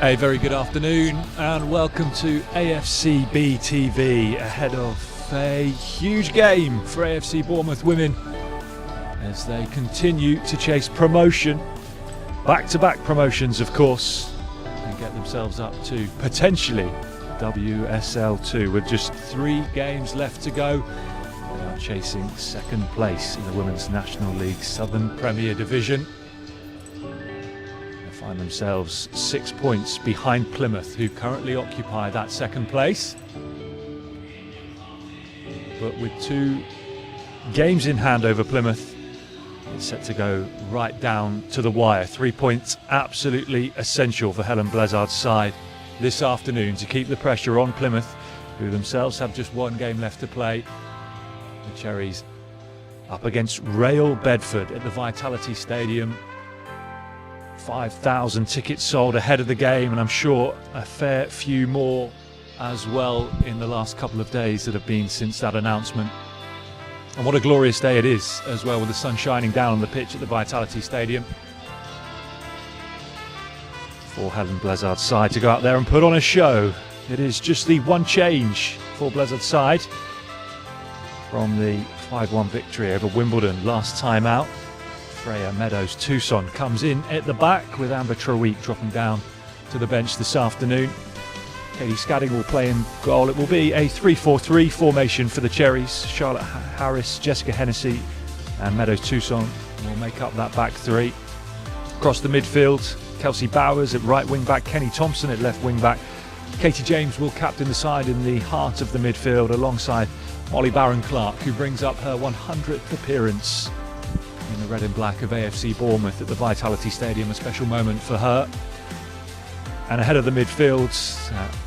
[SPEAKER 4] A very good afternoon and welcome to AFC BTV ahead of a huge game for AFC Bournemouth women as they continue to chase promotion, back-to-back promotions of course, and get themselves up to potentially WSL2 with just 3 games left to go. They are chasing second place in the Women's National League Southern Premier Division. They find themselves 6 points behind Plymouth, who currently occupy that second place. But with 2 games in hand over Plymouth, it's set to go right down to the wire. 3 points absolutely essential for Helen Blezard's side this afternoon to keep the pressure on Plymouth, who themselves have just 1 game left to play. The Cherries up against Real Bedford at the Vitality Stadium. 5,000 tickets sold ahead of the game, and I'm sure a fair few more as well in the last couple of days that have been since that announcement. And what a glorious day it is as well, with the sun shining down on the pitch at the Vitality Stadium. For Helen Blezard's side to go out there and put on a show. It is just the one change for Blezard's side from the 5-1 victory over Wimbledon last time out. Freya Meadows-Tucson comes in at the back with Amber Traweek dropping down to the bench this afternoon. Katie Scadding will play in goal. It will be a 3-4-3 formation for the Cherries. Charlotte Harris, Jessica Hennessy and Meadows-Tucson will make up that back 3. Across the midfield, Kelsey Bowers at right wing back, Kenny Thompson at left wing back. Katie James will captain the side in the heart of the midfield alongside Molly Barron-Clark, who brings up her 100th appearance in the red and black of AFC Bournemouth at the Vitality Stadium. A special moment for her. And ahead of the midfield,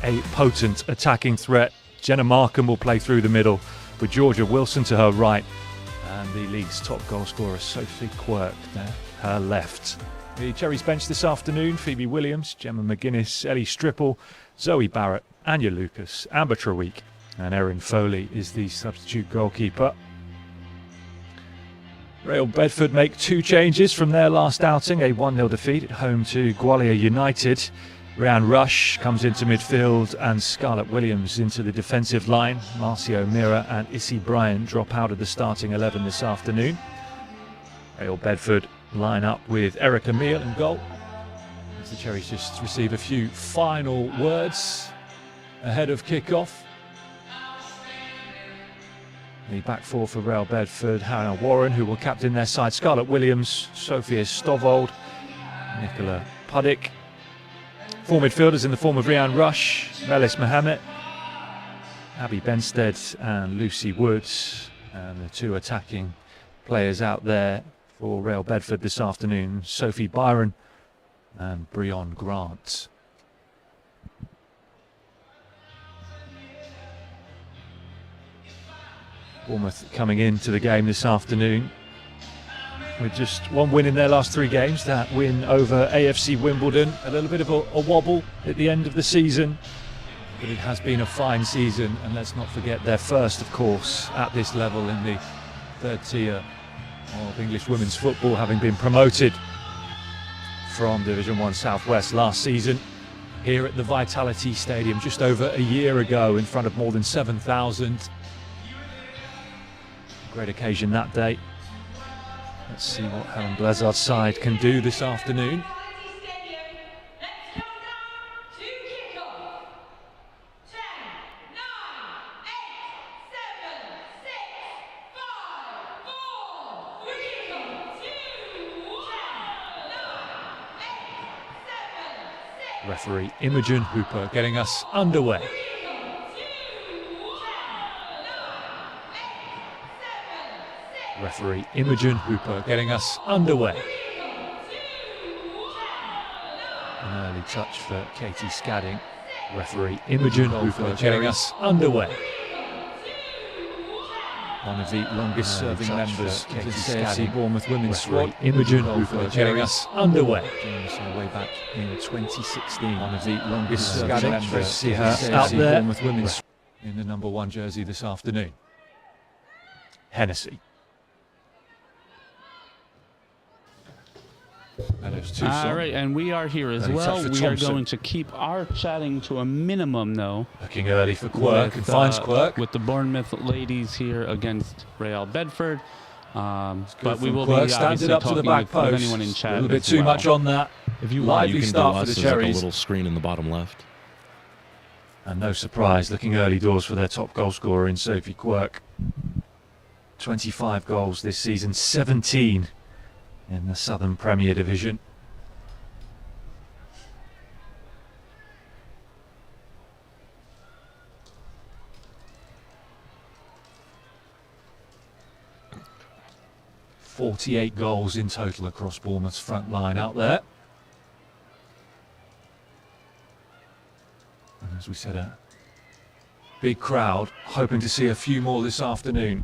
[SPEAKER 4] a potent attacking threat. Jenna Markham will play through the middle with Georgia Wilson to her right and the league's top goal scorer Sophie Quirk there, her left. The Cherries bench this afternoon: Phoebe Williams, Gemma McGuinness, Ellie Stripple, Zoe Barrett, Anya Lucas, Amber Traweek and Erin Foley is the substitute goalkeeper. Real Bedford make 2 changes from their last outing, a 1-0 defeat at home to Gwalior United. Rhiann Rush comes into midfield and Scarlett Williams into the defensive line. Marcia O'Meara and Issy Bryan drop out of the starting 11 this afternoon. Real Bedford line up with Erica Meal in goal, as the Cherries just receive a few final words ahead of kick-off. The back 4 for Real Bedford: Hannah Warren, who will captain their side, Scarlett Williams, Sophia Stovold, Nicola Puddick. 4 midfielders in the form of Rhiann Rush, Melis Mohammed, Abby Benstead and Lucy Woods. And the 2 attacking players out there for Real Bedford this afternoon: Sophie Byron and Breon Grant. Bournemouth coming into the game this afternoon with just 1 win in their last 3 games. That win over AFC Wimbledon, a little bit of a wobble at the end of the season, but it has been a fine season. And let's not forget their first, of course, at this level in the 3rd tier of English women's football, having been promoted from Division 1 Southwest last season here at the Vitality Stadium just over a year ago in front of more than 7,000. Great occasion that day. Let's see what Helen Blezard's side can do this afternoon. Referee Imogen Hooper getting us underway. Referee Imogen Hooper getting us underway. An early touch for Katie Scadding. Referee Imogen Hooper getting us underway. One of the longest serving members of the AFC Bournemouth women's squad, Imogen Hooper getting us underway. Joining way back in 2016. One of the longest serving members. See her out there. Bournemouth women's in the number 1 jersey this afternoon. Hennessy.
[SPEAKER 2] All right, and we are here as well. We are going to keep our chatting to a minimum, though.
[SPEAKER 4] Looking early for Quirk, and finds Quirk.
[SPEAKER 2] With the Bournemouth ladies here against Real Bedford. But we will
[SPEAKER 4] Quirk
[SPEAKER 2] be
[SPEAKER 4] obviously
[SPEAKER 2] up
[SPEAKER 4] talking to the back post.
[SPEAKER 2] With anyone in chat.
[SPEAKER 4] A little bit too much on that.
[SPEAKER 1] If you want, you can
[SPEAKER 4] start
[SPEAKER 1] do
[SPEAKER 4] for
[SPEAKER 1] us
[SPEAKER 4] the
[SPEAKER 1] as
[SPEAKER 4] Cherries.
[SPEAKER 1] like a little screen in the bottom left.
[SPEAKER 4] And no surprise, looking early doors for their top goal scorer in Sophie Quirk. 25 goals this season, 17 in the Southern Premier Division. .48 goals in total across Bournemouth's front line out there. And as we said, a big crowd, hoping to see a few more this afternoon.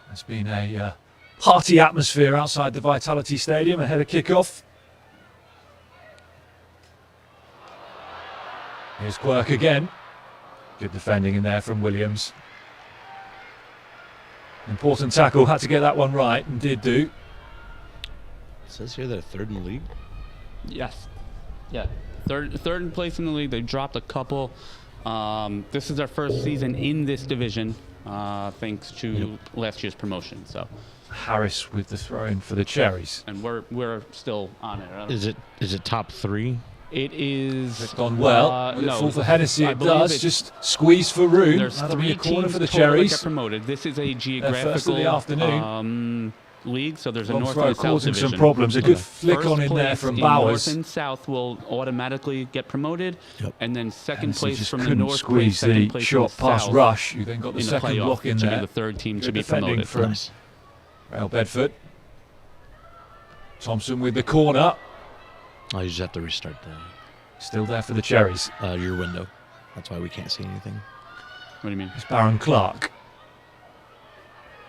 [SPEAKER 4] There's been a hearty atmosphere outside the Vitality Stadium ahead of kick-off. Here's Quirk again. Good defending in there from Williams. Important tackle, had to get that one right, and did do.
[SPEAKER 1] It says here they're third in the league.
[SPEAKER 2] Yes. Yeah. Third place in the league. They dropped a couple. This is their first season in this division, thanks to last year's promotion. So
[SPEAKER 4] Harris with the throw-in for the Cherries.
[SPEAKER 2] And we're still on it.
[SPEAKER 1] Is it top three?
[SPEAKER 2] It is.
[SPEAKER 4] It's gone well. Will it fall for Hennessy? It does. Just squeeze for room.
[SPEAKER 2] There's
[SPEAKER 4] That'll
[SPEAKER 2] three
[SPEAKER 4] be a corner
[SPEAKER 2] teams
[SPEAKER 4] for the
[SPEAKER 2] total that
[SPEAKER 4] Cherries.
[SPEAKER 2] get promoted. This is a geographical
[SPEAKER 4] first of the afternoon.
[SPEAKER 2] League, so there's a
[SPEAKER 4] Long
[SPEAKER 2] north
[SPEAKER 4] throw
[SPEAKER 2] and south
[SPEAKER 4] causing
[SPEAKER 2] division.
[SPEAKER 4] some problems. A good flick
[SPEAKER 2] First
[SPEAKER 4] on in there
[SPEAKER 2] place
[SPEAKER 4] from
[SPEAKER 2] in
[SPEAKER 4] Bowers.
[SPEAKER 2] North and south will automatically get promoted, and then second
[SPEAKER 4] Hennessy
[SPEAKER 2] place
[SPEAKER 4] just
[SPEAKER 2] from the
[SPEAKER 4] couldn't
[SPEAKER 2] north
[SPEAKER 4] squeeze
[SPEAKER 2] second
[SPEAKER 4] the
[SPEAKER 2] place
[SPEAKER 4] shot
[SPEAKER 2] from the
[SPEAKER 4] past
[SPEAKER 2] south
[SPEAKER 4] Rush, who then got the
[SPEAKER 2] in
[SPEAKER 4] second
[SPEAKER 2] playoff,
[SPEAKER 4] block in
[SPEAKER 2] which will
[SPEAKER 4] there.
[SPEAKER 2] be the third team
[SPEAKER 4] Good
[SPEAKER 2] to be
[SPEAKER 4] defending
[SPEAKER 2] promoted.
[SPEAKER 4] from Real Bedford. Thompson with the corner.
[SPEAKER 1] Oh, you just have to restart
[SPEAKER 4] Still there for the Cherries.
[SPEAKER 1] your window. That's why we can't see anything.
[SPEAKER 2] What do you mean?
[SPEAKER 4] It's Baron Clark.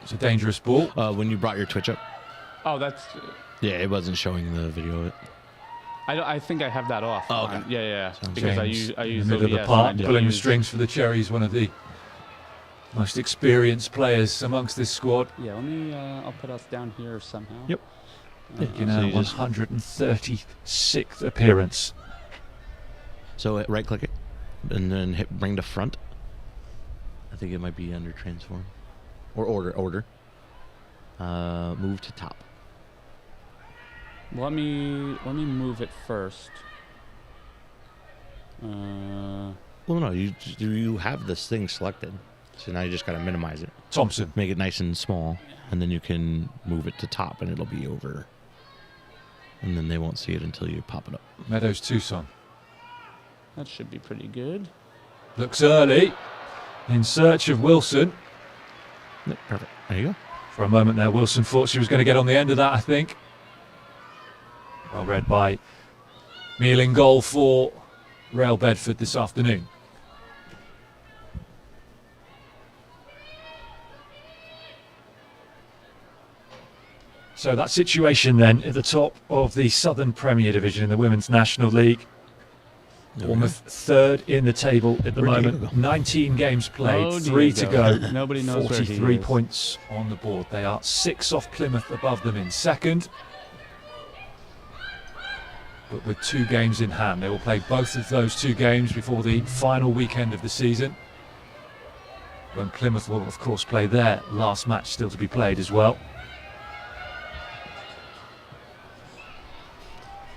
[SPEAKER 4] It's a dangerous ball.
[SPEAKER 1] When you brought your Twitch up.
[SPEAKER 2] Oh, that's.
[SPEAKER 1] Yeah, it wasn't showing the video of it.
[SPEAKER 2] I think I have that off.
[SPEAKER 1] Oh, okay.
[SPEAKER 2] Yeah.
[SPEAKER 1] Sounds
[SPEAKER 2] Because
[SPEAKER 4] James
[SPEAKER 2] I use
[SPEAKER 4] in the middle of the
[SPEAKER 2] OBS
[SPEAKER 4] park,
[SPEAKER 2] and I
[SPEAKER 4] pulling the
[SPEAKER 2] use-
[SPEAKER 4] strings for the Cherries, one of the most experienced players amongst this squad.
[SPEAKER 2] Yeah, let me. I'll put us down here somehow.
[SPEAKER 1] Yep.
[SPEAKER 4] Making
[SPEAKER 1] So
[SPEAKER 4] our
[SPEAKER 1] you just-
[SPEAKER 4] 136th appearance.
[SPEAKER 1] So right click it, and then hit bring to front. I think it might be under transform, or order. Move to top.
[SPEAKER 2] Let me move it first.
[SPEAKER 1] Well, no, you have this thing selected, so now you just gotta minimize it.
[SPEAKER 4] Thompson.
[SPEAKER 1] Make it nice and small, and then you can move it to top, and it'll be over. And then they won't see it until you pop it up.
[SPEAKER 4] Meadows Tucson.
[SPEAKER 2] That should be pretty good.
[SPEAKER 4] Looks early. In search of Wilson.
[SPEAKER 1] Yep, perfect. There you go.
[SPEAKER 4] For a moment there, Wilson thought she was going to get on the end of that, I think. Well read by Meal in goal for Real Bedford this afternoon. So that situation then at the top of the Southern Premier Division in the Women's National League. Bournemouth third in the table at the moment. 19 games played, 3 to go.
[SPEAKER 2] Nobody knows where he
[SPEAKER 4] 43
[SPEAKER 2] is.
[SPEAKER 4] points on the board. They are 6 off Plymouth above them in second. But with 2 games in hand, they will play both of those 2 games before the final weekend of the season, when Plymouth will of course play their last match still to be played as well.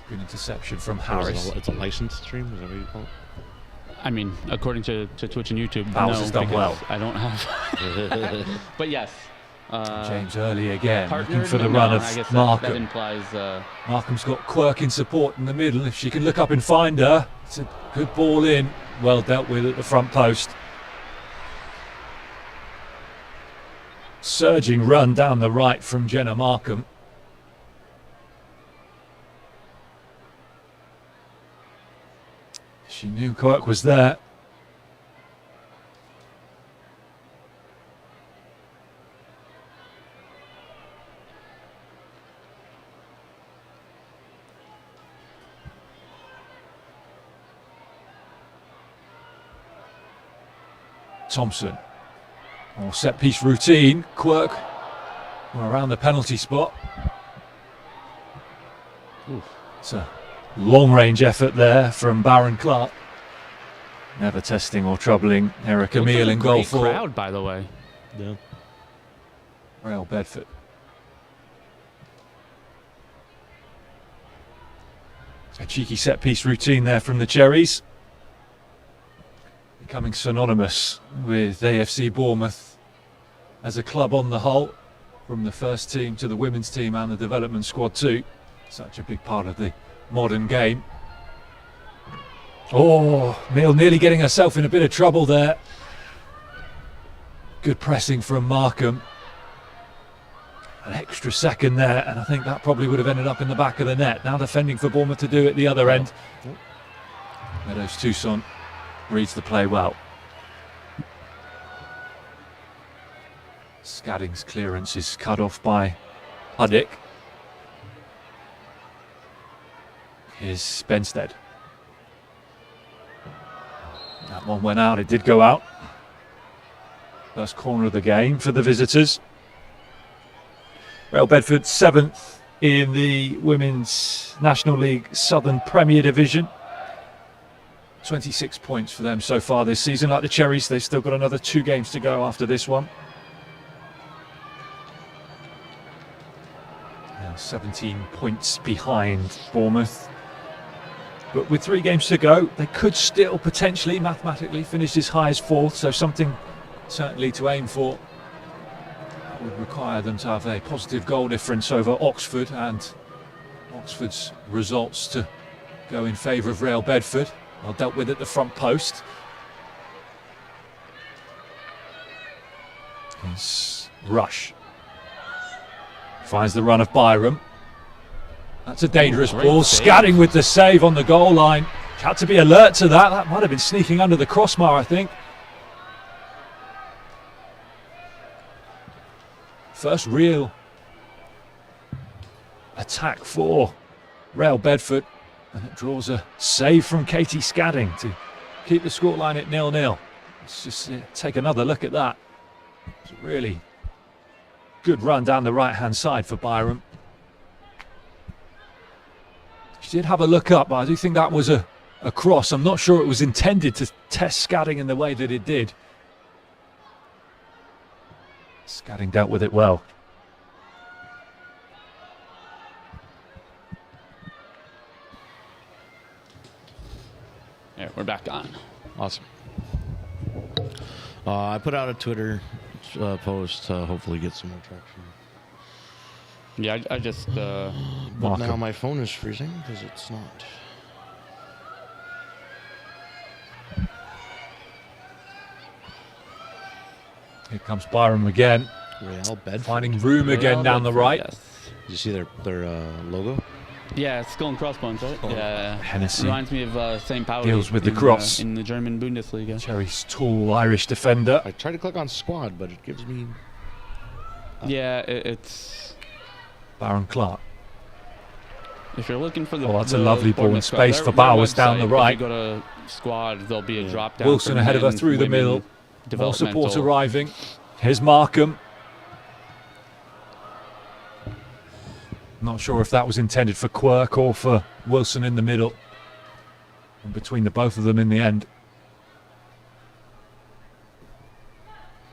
[SPEAKER 4] Good interception from Harris.
[SPEAKER 1] It's a licensed stream, is that what you call it?
[SPEAKER 2] I mean, according to Twitch and YouTube,
[SPEAKER 4] Bowles
[SPEAKER 2] no,
[SPEAKER 4] has done
[SPEAKER 2] because
[SPEAKER 4] well.
[SPEAKER 2] I don't have. But yes.
[SPEAKER 4] James early again, looking
[SPEAKER 2] Partnered?
[SPEAKER 4] for the
[SPEAKER 2] No,
[SPEAKER 4] run
[SPEAKER 2] I
[SPEAKER 4] of
[SPEAKER 2] guess that
[SPEAKER 4] Markham.
[SPEAKER 2] implies.
[SPEAKER 4] Markham's got Quirk in support in the middle. If she can look up and find her, it's a good ball in. Well dealt with at the front post. Surging run down the right from Jenna Markham. She knew Quirk was there. Thompson. Or set piece routine. Quirk around the penalty spot. It's a long-range effort there from Baron Clark. Never testing or troubling Eric Emile in goal for.
[SPEAKER 2] Crowd, by the way.
[SPEAKER 1] Yeah.
[SPEAKER 4] Real Bedford. A cheeky set-piece routine there from the Cherries. Becoming synonymous with AFC Bournemouth as a club on the whole, from the first team to the women's team and the development squad too. Such a big part of the modern game. Oh, Neil nearly getting herself in a bit of trouble there. Good pressing from Markham. An extra second there, and I think that probably would have ended up in the back of the net. Now defending for Bournemouth to do at the other end. Meadows Toussaint reads the play well. Scadding's clearance is cut off by Huddick. Here's Spenstead. That one went out, it did go out. First corner of the game for the visitors. Real Bedford 7th in the Women's National League Southern Premier Division. 26 points for them so far this season. Like the Cherries, they've still got another 2 games to go after this one. Now 17 points behind Bournemouth. But with 3 games to go, they could still potentially, mathematically, finish as high as 4th. So something certainly to aim for. That would require them to have a positive goal difference over Oxford, and Oxford's results to go in favour of Real Bedford. Well dealt with at the front post. It's Rush. Finds the run of Byram. That's a dangerous ball. Scadding with the save on the goal line. Had to be alert to that. That might have been sneaking under the crossbar, I think. First real attack for Real Bedford. And it draws a save from Katie Scadding to keep the scoreline at 0-0. Let's just take another look at that. It's a really good run down the right-hand side for Byram. She did have a look up, but I do think that was a cross. I'm not sure it was intended to test Scadding in the way that it did. Scadding dealt with it well.
[SPEAKER 2] Yeah, we're back on.
[SPEAKER 1] Awesome. I put out a Twitter post to hopefully get some more traction.
[SPEAKER 2] Yeah, I just...
[SPEAKER 1] but now my phone is freezing because it's not.
[SPEAKER 4] Here comes Byram again.
[SPEAKER 1] Real Bedford.
[SPEAKER 4] Finding room again down the right.
[SPEAKER 2] Yes.
[SPEAKER 1] Did you see their logo?
[SPEAKER 2] Yeah, it's skull and crossbones, right? Yeah.
[SPEAKER 4] Hennessy
[SPEAKER 2] Reminds me of St. Pauli.
[SPEAKER 4] deals with the cross.
[SPEAKER 2] In the German Bundesliga.
[SPEAKER 4] Cherry's tall Irish defender.
[SPEAKER 1] I tried to click on squad, but it gives me...
[SPEAKER 2] Yeah, it's...
[SPEAKER 4] Baron Clark.
[SPEAKER 2] If you're looking for the...
[SPEAKER 4] Oh, that's a lovely ball in space for Bowers down the right.
[SPEAKER 2] If you go to squad, there'll be a drop down.
[SPEAKER 4] Wilson ahead of her through the middle. More support arriving. Here's Markham. Not sure if that was intended for Quirk or for Wilson in the middle. And between the both of them in the end.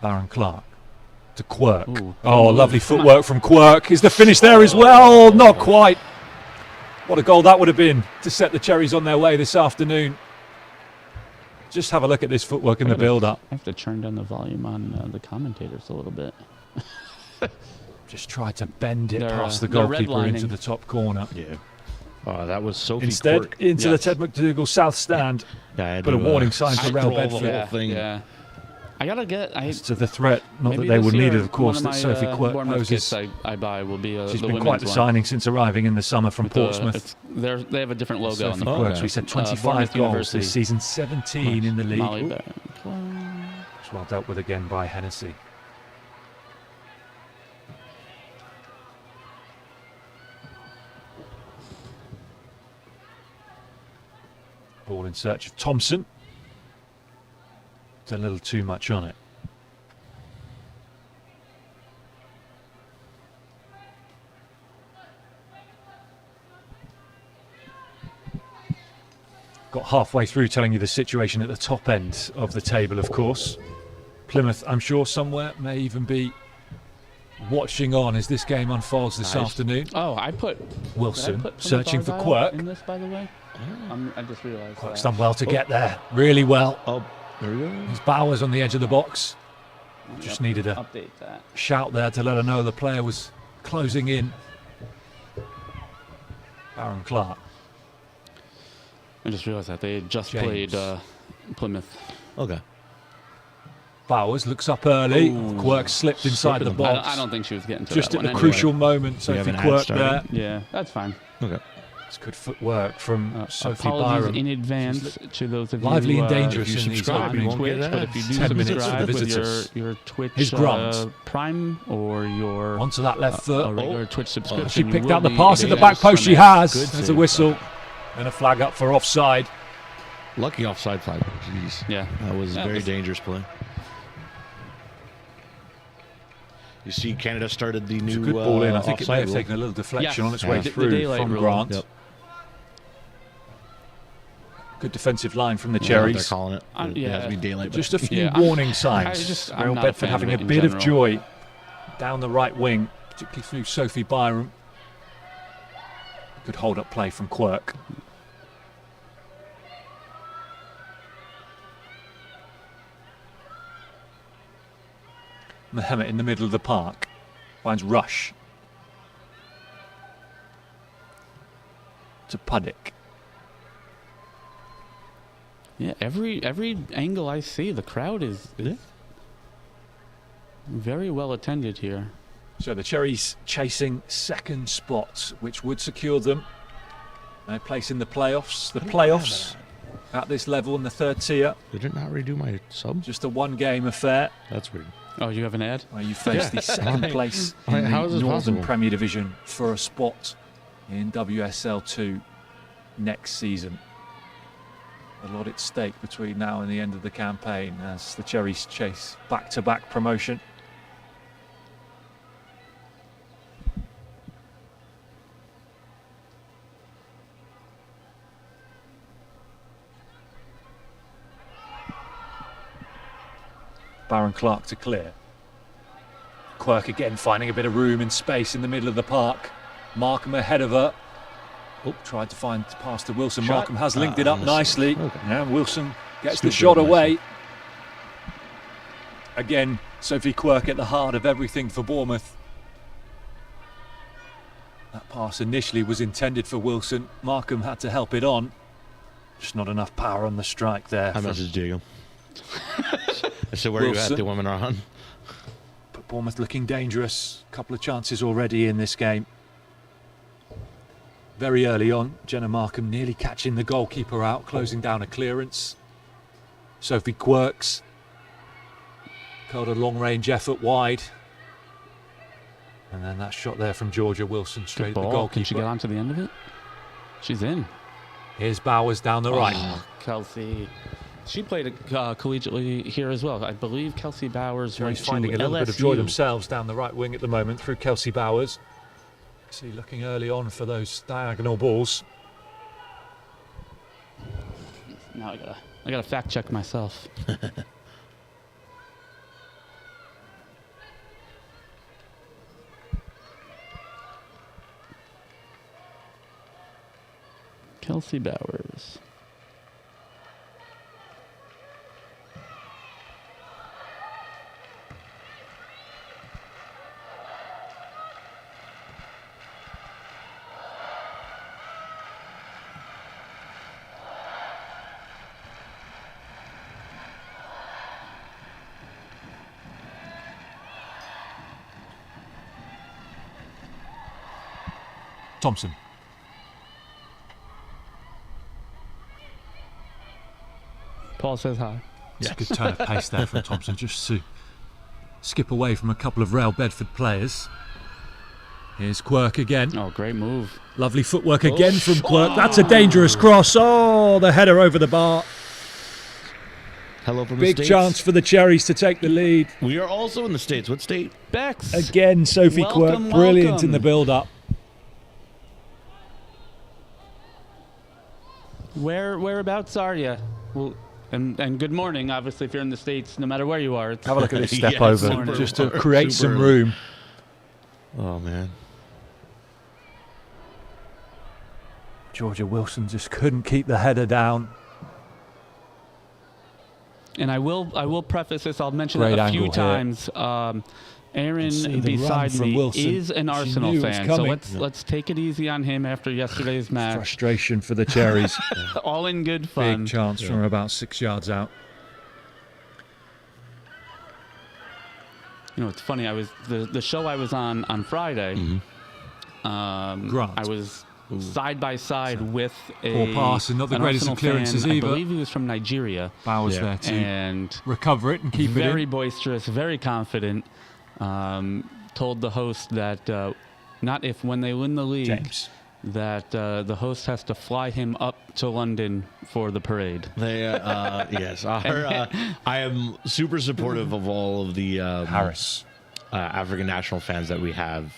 [SPEAKER 4] Baron Clark to Quirk.
[SPEAKER 2] Ooh,
[SPEAKER 4] lovely footwork from Quirk. Is the finish there as well? Not quite. What a goal that would have been to set the Cherries on their way this afternoon. Just have a look at this footwork in the build-up.
[SPEAKER 2] I have to turn down the volume on the commentators a little bit.
[SPEAKER 4] Just tried to bend it past the goalkeeper into the top corner.
[SPEAKER 1] Yeah. That was Sophie
[SPEAKER 4] Instead,
[SPEAKER 1] Quirk.
[SPEAKER 4] into the Ted McDougall south stand.
[SPEAKER 1] Yeah,
[SPEAKER 4] but a warning sign for Real Bedford.
[SPEAKER 2] Yeah. I gotta get...
[SPEAKER 4] As to the threat, not that they would need it, of course, that Sophie Quirk poses.
[SPEAKER 2] I buy will be
[SPEAKER 4] She's
[SPEAKER 2] the
[SPEAKER 4] been quite the signing since arriving in the summer from Portsmouth.
[SPEAKER 2] They have a different logo
[SPEAKER 4] Sophie
[SPEAKER 2] on the
[SPEAKER 4] Quirks, we said 25 goals this season, 17 in the league.
[SPEAKER 2] Molly
[SPEAKER 4] It's well dealt with again by Hennessy. Ball in search of Thompson. It's a little too much on it. halfway through telling you the situation at the top end of the table, of course. Plymouth, I'm sure, somewhere may even be watching on as this game unfolds this afternoon.
[SPEAKER 2] Oh, I put
[SPEAKER 4] Wilson searching for Quirk.
[SPEAKER 2] In this, by the way. I just realized
[SPEAKER 4] Quirk's done well to get there, really well.
[SPEAKER 1] Oh, there we go.
[SPEAKER 4] There's Bowers on the edge of the box. Just needed a
[SPEAKER 2] update that.
[SPEAKER 4] shout there to let her know the player was closing in. Baron Clark.
[SPEAKER 2] I just realized that they had just
[SPEAKER 4] James.
[SPEAKER 2] played Plymouth.
[SPEAKER 1] Okay.
[SPEAKER 4] Bowers looks up early.
[SPEAKER 2] Ooh.
[SPEAKER 4] Quirk slipped inside the box.
[SPEAKER 2] I don't think she was getting to
[SPEAKER 4] Just
[SPEAKER 2] that
[SPEAKER 4] at the
[SPEAKER 2] one
[SPEAKER 4] crucial moment, Sophie
[SPEAKER 1] haven't had
[SPEAKER 4] Quirk
[SPEAKER 1] started.
[SPEAKER 4] there.
[SPEAKER 2] Yeah, that's fine.
[SPEAKER 1] Okay.
[SPEAKER 4] It's good footwork from Sophie
[SPEAKER 2] Apologies
[SPEAKER 4] Byram.
[SPEAKER 2] in advance to those of you
[SPEAKER 4] lively and
[SPEAKER 2] who,
[SPEAKER 4] dangerous
[SPEAKER 1] if you
[SPEAKER 4] in these
[SPEAKER 1] subscribe, you
[SPEAKER 2] on
[SPEAKER 1] won't
[SPEAKER 2] Twitch,
[SPEAKER 1] get
[SPEAKER 2] but
[SPEAKER 1] ads.
[SPEAKER 2] if you do
[SPEAKER 4] 10 minutes for
[SPEAKER 2] subscribe
[SPEAKER 4] the
[SPEAKER 2] with
[SPEAKER 4] visitors.
[SPEAKER 2] your Twitch
[SPEAKER 4] His grunt.
[SPEAKER 2] Prime or your
[SPEAKER 4] Onto that left foot.
[SPEAKER 2] regular Twitch subscription,
[SPEAKER 4] She
[SPEAKER 2] you
[SPEAKER 4] picked
[SPEAKER 2] will
[SPEAKER 4] out the
[SPEAKER 2] be
[SPEAKER 4] pass at the
[SPEAKER 2] able
[SPEAKER 4] back
[SPEAKER 2] to
[SPEAKER 4] post. She
[SPEAKER 2] stream it.
[SPEAKER 4] has.
[SPEAKER 1] Good
[SPEAKER 4] There's a
[SPEAKER 1] save.
[SPEAKER 4] whistle and a flag up for offside.
[SPEAKER 1] Lucky offside flag. Jeez.
[SPEAKER 2] Yeah.
[SPEAKER 1] That was a
[SPEAKER 2] Yeah,
[SPEAKER 1] very
[SPEAKER 2] this-
[SPEAKER 1] dangerous play. You see, Canada started the
[SPEAKER 4] It's a
[SPEAKER 1] new
[SPEAKER 4] good ball in. I think it may
[SPEAKER 1] offside
[SPEAKER 4] have
[SPEAKER 1] rule.
[SPEAKER 4] taken a little deflection
[SPEAKER 2] Yes.
[SPEAKER 4] on its
[SPEAKER 2] Yeah.
[SPEAKER 4] way
[SPEAKER 2] The
[SPEAKER 4] through
[SPEAKER 2] daylight
[SPEAKER 4] from
[SPEAKER 2] rule.
[SPEAKER 4] Grant.
[SPEAKER 1] Yep.
[SPEAKER 4] Good defensive line from the
[SPEAKER 1] I don't know what they're
[SPEAKER 4] Cherries.
[SPEAKER 1] calling it. It
[SPEAKER 2] yeah.
[SPEAKER 1] has to be daylight.
[SPEAKER 4] Just a few
[SPEAKER 2] Yeah,
[SPEAKER 4] warning signs.
[SPEAKER 2] I'm
[SPEAKER 4] Real
[SPEAKER 2] not a
[SPEAKER 4] Bedford
[SPEAKER 2] fan of
[SPEAKER 4] having
[SPEAKER 2] it
[SPEAKER 4] a
[SPEAKER 2] in
[SPEAKER 4] bit of
[SPEAKER 2] general.
[SPEAKER 4] joy down the right wing, particularly through Sophie Byram. Good hold-up play from Quirk. Mohammed in the middle of the park finds Rush to Puddick.
[SPEAKER 2] Yeah, every angle I see, the crowd is very well attended here.
[SPEAKER 4] So the Cherries chasing second spots, which would secure them a place in the playoffs. The playoffs at this level in the third tier,
[SPEAKER 1] Did it not redo my sub?
[SPEAKER 4] just a one-game affair
[SPEAKER 1] That's weird.
[SPEAKER 2] Oh, you have an ad?
[SPEAKER 4] where you face the second place
[SPEAKER 1] How
[SPEAKER 4] in
[SPEAKER 1] is
[SPEAKER 4] the
[SPEAKER 1] this
[SPEAKER 4] Northern
[SPEAKER 1] possible?
[SPEAKER 4] Premier Division for a spot in WSL2 next season. A lot at stake between now and the end of the campaign as the Cherries chase back-to-back promotion. Baron Clark to clear. Quirk again finding a bit of room and space in the middle of the park. Markham ahead of her. Oh, tried to find pass to Wilson.
[SPEAKER 1] Shot.
[SPEAKER 4] Markham has linked it up nicely.
[SPEAKER 1] Okay.
[SPEAKER 4] Yeah, Wilson gets the
[SPEAKER 1] Scooped
[SPEAKER 4] shot
[SPEAKER 1] it up
[SPEAKER 4] away.
[SPEAKER 1] nicely.
[SPEAKER 4] Again, Sophie Quirk at the heart of everything for Bournemouth. That pass initially was intended for Wilson. Markham had to help it on. Just not enough power on the strike there.
[SPEAKER 1] How
[SPEAKER 4] from-
[SPEAKER 1] much is Diego? I said, where are you
[SPEAKER 4] Wilson.
[SPEAKER 1] at? The women are on.
[SPEAKER 4] But Bournemouth looking dangerous. A couple of chances already in this game. Very early on, Jenna Markham nearly catching the goalkeeper out, closing down a clearance. Sophie Quirks curled a long-range effort wide. And then that shot there from Georgia Wilson straight
[SPEAKER 2] Good
[SPEAKER 4] at the
[SPEAKER 2] ball. Can she get
[SPEAKER 4] goalkeeper.
[SPEAKER 2] onto the end of it? She's in.
[SPEAKER 4] Here's Bowers down the right.
[SPEAKER 2] Oh, Kelsey. She played collegiately here as well. I believe Kelsey Bowers went
[SPEAKER 4] Cherries
[SPEAKER 2] to
[SPEAKER 4] finding a little bit of joy
[SPEAKER 2] LSU.
[SPEAKER 4] themselves down the right wing at the moment through Kelsey Bowers. See, looking early on for those diagonal balls.
[SPEAKER 2] Now I gotta fact check myself. Kelsey Bowers.
[SPEAKER 4] Thompson.
[SPEAKER 2] Paul says hi.
[SPEAKER 4] It's a good turn of pace there from Thompson, just to skip away from a couple of Real Bedford players. Here's Quirk again.
[SPEAKER 2] Oh, great move.
[SPEAKER 4] Lovely footwork again from Quirk. That's a dangerous cross. Oh, the header over the bar.
[SPEAKER 1] Hello from the
[SPEAKER 4] Big
[SPEAKER 1] States.
[SPEAKER 4] chance for the Cherries to take the lead.
[SPEAKER 1] We are also in the States. What state?
[SPEAKER 2] Bex.
[SPEAKER 4] Again, Sophie
[SPEAKER 2] Welcome,
[SPEAKER 4] Quirk, brilliant
[SPEAKER 2] welcome.
[SPEAKER 4] in the build-up.
[SPEAKER 2] Whereabouts are you? Well, and good morning, obviously, if you're in the States, no matter where you are.
[SPEAKER 4] Have a look at this step over, just to create some room.
[SPEAKER 1] Oh, man.
[SPEAKER 4] Georgia Wilson just couldn't keep the header down.
[SPEAKER 2] And I will preface this. I'll mention it a few times. Aaron beside me
[SPEAKER 4] Wilson.
[SPEAKER 2] is an Arsenal fan, so let's take it easy on him after yesterday's match.
[SPEAKER 4] Frustration for the Cherries.
[SPEAKER 2] All in good fun.
[SPEAKER 4] Big chance from about 6 yards out.
[SPEAKER 2] You know, it's funny. I was the show I was on Friday.
[SPEAKER 4] Grant.
[SPEAKER 2] I was side by side with
[SPEAKER 4] poor pass, not the greatest
[SPEAKER 2] Arsenal
[SPEAKER 4] of clearances
[SPEAKER 2] fan.
[SPEAKER 4] either.
[SPEAKER 2] I believe he was from Nigeria.
[SPEAKER 4] Bowers there to
[SPEAKER 2] and
[SPEAKER 4] recover it and keep it in.
[SPEAKER 2] Very boisterous, very confident. Told the host that not if, when they win the league,
[SPEAKER 4] James.
[SPEAKER 2] that the host has to fly him up to London for the parade.
[SPEAKER 1] They, yes, I am super supportive of all of the
[SPEAKER 4] Harris
[SPEAKER 1] African national fans that we have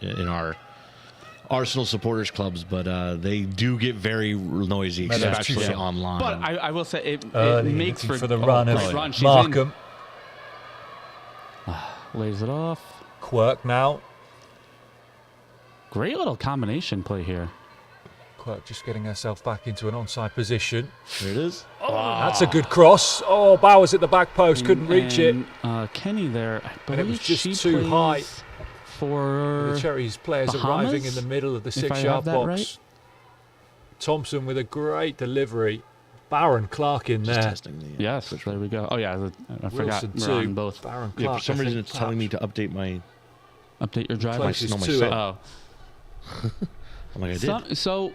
[SPEAKER 1] in our Arsenal supporters clubs, but they do get very noisy, especially online.
[SPEAKER 2] But I will say it makes
[SPEAKER 4] for the run of Markham.
[SPEAKER 2] Lays it off.
[SPEAKER 4] Quirk now.
[SPEAKER 2] Great little combination play here.
[SPEAKER 4] Quirk just getting herself back into an onside position.
[SPEAKER 1] There it is.
[SPEAKER 4] Oh, that's a good cross. Oh, Bowers at the back post, couldn't reach it.
[SPEAKER 2] Kenny there, I believe
[SPEAKER 4] and it was just too high
[SPEAKER 2] for
[SPEAKER 4] the Cherries players
[SPEAKER 2] Bahamas?
[SPEAKER 4] arriving in the middle of the 6-yard box.
[SPEAKER 2] Right?
[SPEAKER 4] Thompson with a great delivery. Baron Clark in there.
[SPEAKER 2] Yes, there we go. Oh yeah, I forgot we're on both.
[SPEAKER 4] Baron Clark,
[SPEAKER 1] for some reason it's telling me to update
[SPEAKER 2] your drive.
[SPEAKER 1] Oh. I'm like, I did.
[SPEAKER 2] So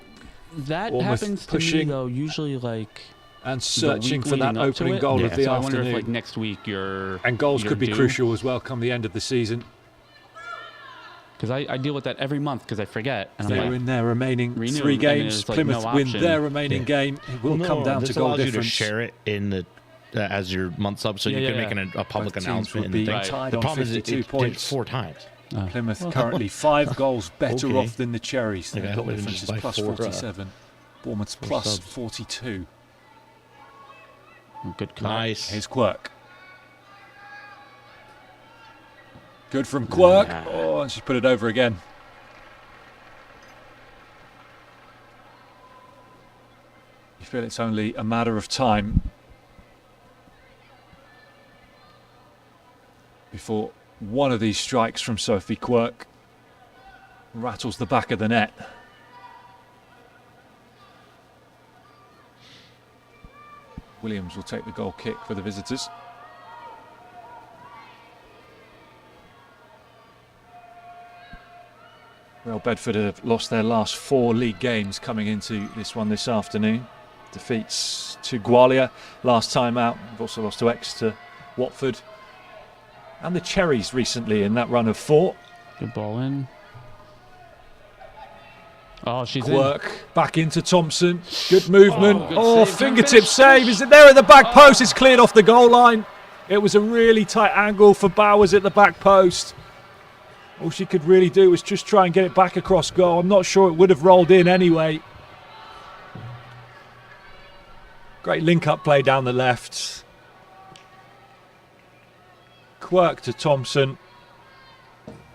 [SPEAKER 2] that
[SPEAKER 4] Bournemouth
[SPEAKER 2] happens to
[SPEAKER 4] pushing
[SPEAKER 2] me though. Usually, like
[SPEAKER 4] and searching for that opening goal of the
[SPEAKER 2] afternoon. I wonder if, like, next week
[SPEAKER 4] and goals could be crucial as well come the end of the season.
[SPEAKER 2] Because I deal with that every month because I forget. And
[SPEAKER 4] they're in their remaining 3 games. Plymouth win their remaining game. It will come down to goal difference.
[SPEAKER 1] You to share it in the as your month's up, so you can make a public announcement.
[SPEAKER 4] The
[SPEAKER 1] problem is it did it 4 times.
[SPEAKER 4] Plymouth currently 5 goals better off than the Cherries. Their goal difference is plus 47. Bournemouth's plus 42.
[SPEAKER 2] Good cut.
[SPEAKER 1] Nice.
[SPEAKER 4] Here's Quirk. Good from Quirk. Oh, and she's put it over again. You feel it's only a matter of time before one of these strikes from Sophie Quirk rattles the back of the net. Williams will take the goal kick for the visitors. Well, Bedford have lost their last 4 league games coming into this one this afternoon. Defeats to Gwalia last time out. They've also lost to Exeter, Watford, and the Cherries recently in that run of 4.
[SPEAKER 2] Good ball in. Oh, she's
[SPEAKER 4] Quirk back into Thompson. Good movement.
[SPEAKER 2] Good
[SPEAKER 4] save. Fingertip save. Is it there at the back post? It's cleared off the goal line. It was a really tight angle for Bowers at the back post. All she could really do was just try and get it back across goal. I'm not sure it would have rolled in anyway. Great link-up play down the left. Quirk to Thompson.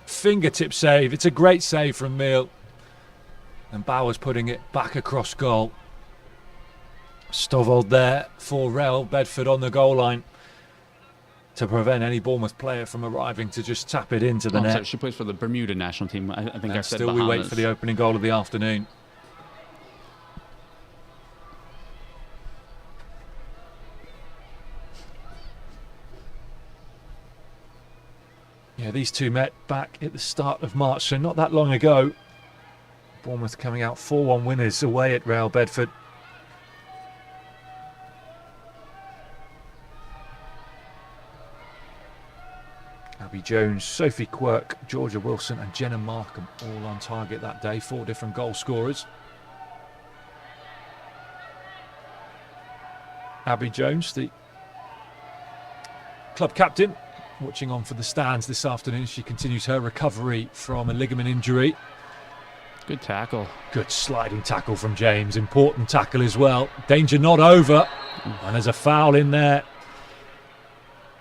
[SPEAKER 4] Fingertip save. It's a great save from Meal. And Bowers putting it back across goal. Stovald there for Rel. Bedford on the goal line to prevent any Bournemouth player from arriving to just tap it into the net.
[SPEAKER 2] So she plays for the Bermuda national team. I think I said
[SPEAKER 4] still
[SPEAKER 2] Bahamas.
[SPEAKER 4] We wait for the opening goal of the afternoon. Yeah, these two met back at the start of March, so not that long ago. Bournemouth coming out 4-1 winners away at Real Bedford. Abby Jones, Sophie Quirk, Georgia Wilson and Jenna Markham all on target that day. 4 different goal scorers. Abby Jones, the club captain, watching on for the stands this afternoon. She continues her recovery from a ligament injury.
[SPEAKER 2] Good tackle.
[SPEAKER 4] Good sliding tackle from James. Important tackle as well. Danger not over. And there's a foul in there.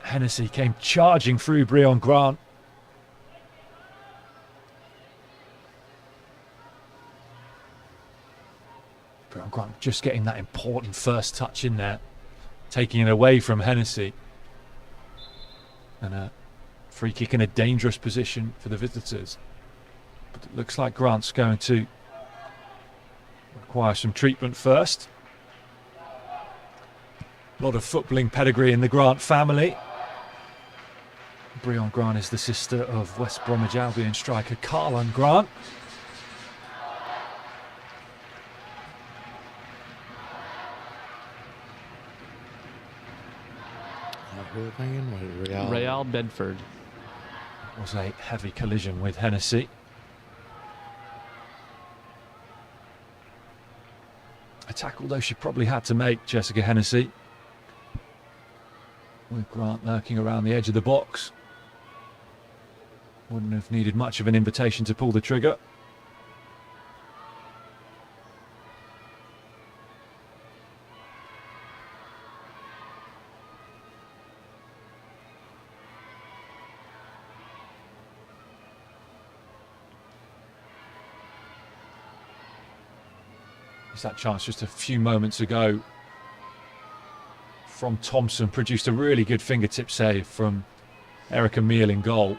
[SPEAKER 4] Hennessy came charging through Breon Grant. Breon Grant just getting that important first touch in there. Taking it away from Hennessy. And a free kick in a dangerous position for the visitors. But it looks like Grant's going to require some treatment first. A lot of footballing pedigree in the Grant family. Breon Grant is the sister of West Bromwich Albion striker Carlon Grant.
[SPEAKER 2] Real Bedford.
[SPEAKER 4] It was a heavy collision with Hennessy. A tackle though she probably had to make, Jessica Hennessy. With Grant lurking around the edge of the box. Wouldn't have needed much of an invitation to pull the trigger. That chance just a few moments ago from Thompson produced a really good fingertip save from Erica Meal in goal.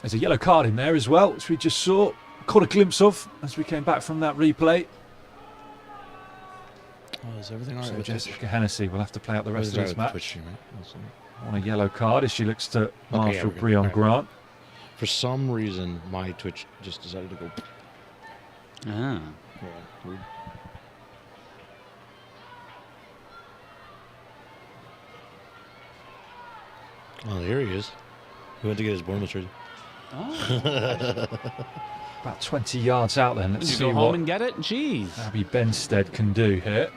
[SPEAKER 4] There's a yellow card in there as well, which we just caught a glimpse of as we came back from that replay.
[SPEAKER 1] Oh, is everything all right?
[SPEAKER 4] So Jessica Hennessy will have to play out the rest of this match on a yellow card as she looks to marshal Breon Grant.
[SPEAKER 1] For some reason, my Twitch just decided to go.
[SPEAKER 2] Ah.
[SPEAKER 1] Yeah, weird. Oh, here he is. He went to get his Bournemouth jersey.
[SPEAKER 2] Oh.
[SPEAKER 4] About 20 yards out then. Let's
[SPEAKER 2] Did
[SPEAKER 4] see
[SPEAKER 2] you go
[SPEAKER 4] what
[SPEAKER 2] home and get it? Jeez.
[SPEAKER 4] Abby Benstead can do here.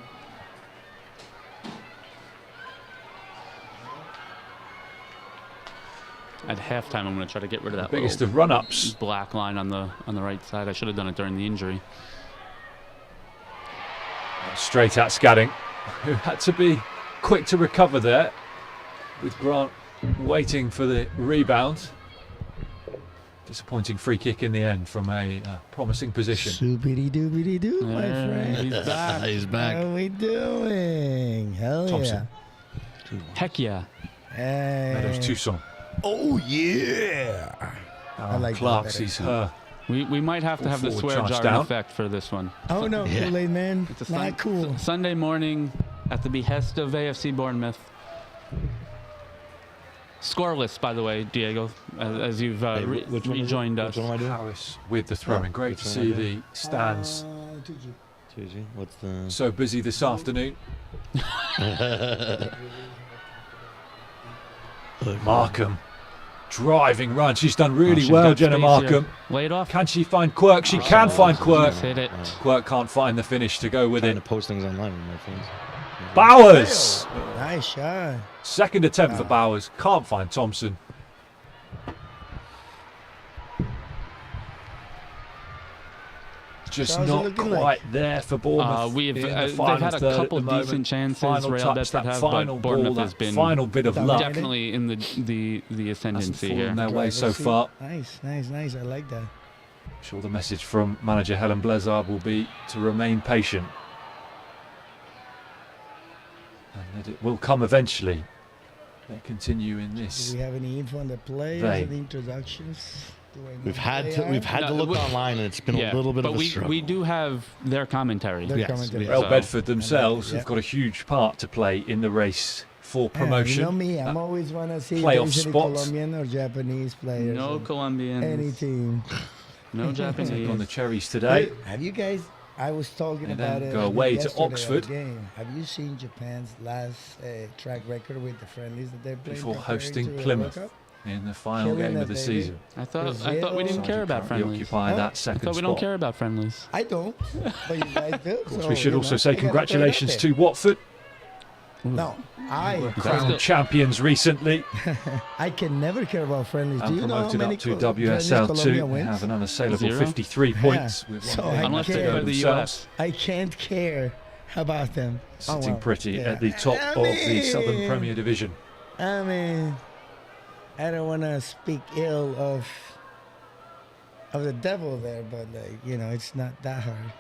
[SPEAKER 2] At halftime, I'm going to try to get rid of that
[SPEAKER 4] biggest of run-ups.
[SPEAKER 2] Black line on the right side. I should have done it during the injury.
[SPEAKER 4] Straight at Scadding, who had to be quick to recover there, with Grant waiting for the rebound. Disappointing free kick in the end from a promising position.
[SPEAKER 3] Soupity-doobity-doo, my friend.
[SPEAKER 2] He's back.
[SPEAKER 1] He's back.
[SPEAKER 3] How are we doing? Hell
[SPEAKER 4] Thompson.
[SPEAKER 3] yeah.
[SPEAKER 2] Heck yeah.
[SPEAKER 3] Hey.
[SPEAKER 4] Meadows Tucson.
[SPEAKER 3] Oh, yeah. I like
[SPEAKER 4] Clark
[SPEAKER 3] that
[SPEAKER 4] sees her.
[SPEAKER 2] We might have to have the swear jar
[SPEAKER 4] down.
[SPEAKER 2] effect for this one.
[SPEAKER 3] Oh, no.
[SPEAKER 1] Yeah.
[SPEAKER 3] Kool-Aid, man.
[SPEAKER 2] It's a
[SPEAKER 3] Not cool.
[SPEAKER 2] Sunday morning at the behest of AFC Bournemouth. Scoreless, by the way, Diego, as you've rejoined us.
[SPEAKER 1] Which one am I doing?
[SPEAKER 4] Harris with the throwing. Great to see the stands
[SPEAKER 1] Tuesday. What's the...
[SPEAKER 4] so busy this afternoon. Markham. Driving run. She's done really well, Jenna Markham.
[SPEAKER 2] Lay it off.
[SPEAKER 4] Can she find Quirk? She can find Quirk.
[SPEAKER 2] Hit it.
[SPEAKER 4] Quirk can't find the finish to go with
[SPEAKER 1] Trying
[SPEAKER 4] it.
[SPEAKER 1] to post things online on my phones.
[SPEAKER 4] Bowers.
[SPEAKER 3] Nice shot.
[SPEAKER 4] Second attempt for Bowers. Can't find Thompson. Just
[SPEAKER 3] How's it
[SPEAKER 4] not
[SPEAKER 3] looking
[SPEAKER 4] quite
[SPEAKER 3] like?
[SPEAKER 4] there for Bournemouth.
[SPEAKER 2] They've
[SPEAKER 4] in the
[SPEAKER 2] had a
[SPEAKER 4] third
[SPEAKER 2] couple
[SPEAKER 4] at the moment.
[SPEAKER 2] decent chances.
[SPEAKER 4] Final
[SPEAKER 2] Real
[SPEAKER 4] touch,
[SPEAKER 2] Bedford
[SPEAKER 4] that
[SPEAKER 2] have,
[SPEAKER 4] final
[SPEAKER 2] but Bournemouth
[SPEAKER 4] ball,
[SPEAKER 2] has
[SPEAKER 4] that
[SPEAKER 2] been
[SPEAKER 4] final bit of luck.
[SPEAKER 2] definitely in the ascendancy
[SPEAKER 4] Hasn't
[SPEAKER 2] here.
[SPEAKER 4] fallen their way so far.
[SPEAKER 3] Nice. I like that.
[SPEAKER 4] I'm sure the message from manager Helen Blezard will be to remain patient. And that it will come eventually. They continue in this.
[SPEAKER 3] Do we have any info on the players and the introductions?
[SPEAKER 1] We've had to look online, and it's been a little bit of a struggle.
[SPEAKER 2] We do have their commentary.
[SPEAKER 4] Well, Bedford themselves have got a huge part to play in the race for promotion.
[SPEAKER 3] You know me, I'm always want to see
[SPEAKER 4] playoff
[SPEAKER 3] if there's any
[SPEAKER 4] spots.
[SPEAKER 3] Colombian or Japanese players.
[SPEAKER 2] No Colombians.
[SPEAKER 3] Any team.
[SPEAKER 2] No Japanese.
[SPEAKER 4] On the Cherries today.
[SPEAKER 3] Have you guys? I was talking
[SPEAKER 4] And
[SPEAKER 3] about
[SPEAKER 4] then
[SPEAKER 3] it.
[SPEAKER 4] go away to
[SPEAKER 3] yesterday
[SPEAKER 4] Oxford.
[SPEAKER 3] Game. Have you seen Japan's last track record with the friendlies that they're playing
[SPEAKER 4] Before
[SPEAKER 3] compared
[SPEAKER 4] hosting
[SPEAKER 3] to the
[SPEAKER 4] Plymouth
[SPEAKER 3] World Cup?
[SPEAKER 4] in the final
[SPEAKER 3] Killing
[SPEAKER 4] game
[SPEAKER 3] it,
[SPEAKER 4] of the
[SPEAKER 3] baby.
[SPEAKER 4] season.
[SPEAKER 2] I thought we didn't
[SPEAKER 3] Brazil.
[SPEAKER 2] care about friendlies.
[SPEAKER 4] Occupy that
[SPEAKER 2] I
[SPEAKER 4] second
[SPEAKER 2] thought we
[SPEAKER 4] spot.
[SPEAKER 2] don't care about friendlies.
[SPEAKER 3] I don't, but you guys do.
[SPEAKER 4] Of course,
[SPEAKER 3] so,
[SPEAKER 4] we should
[SPEAKER 3] you
[SPEAKER 4] also
[SPEAKER 3] know,
[SPEAKER 4] say
[SPEAKER 3] you gotta throw it out
[SPEAKER 4] congratulations
[SPEAKER 3] there.
[SPEAKER 4] to Watford.
[SPEAKER 3] No,
[SPEAKER 4] crowned champions recently.
[SPEAKER 3] I can never care about friendlies.
[SPEAKER 4] And
[SPEAKER 3] Do you know how
[SPEAKER 4] promoted
[SPEAKER 3] many
[SPEAKER 4] up to WSL2. They have an unassailable 53 points. With
[SPEAKER 3] so
[SPEAKER 2] unless they go to the US.
[SPEAKER 3] I can't care about them.
[SPEAKER 4] Sitting pretty at the top of the Southern Premier Division.
[SPEAKER 3] I mean, I don't want to speak ill of the devil there, but like, you know, it's not that hard.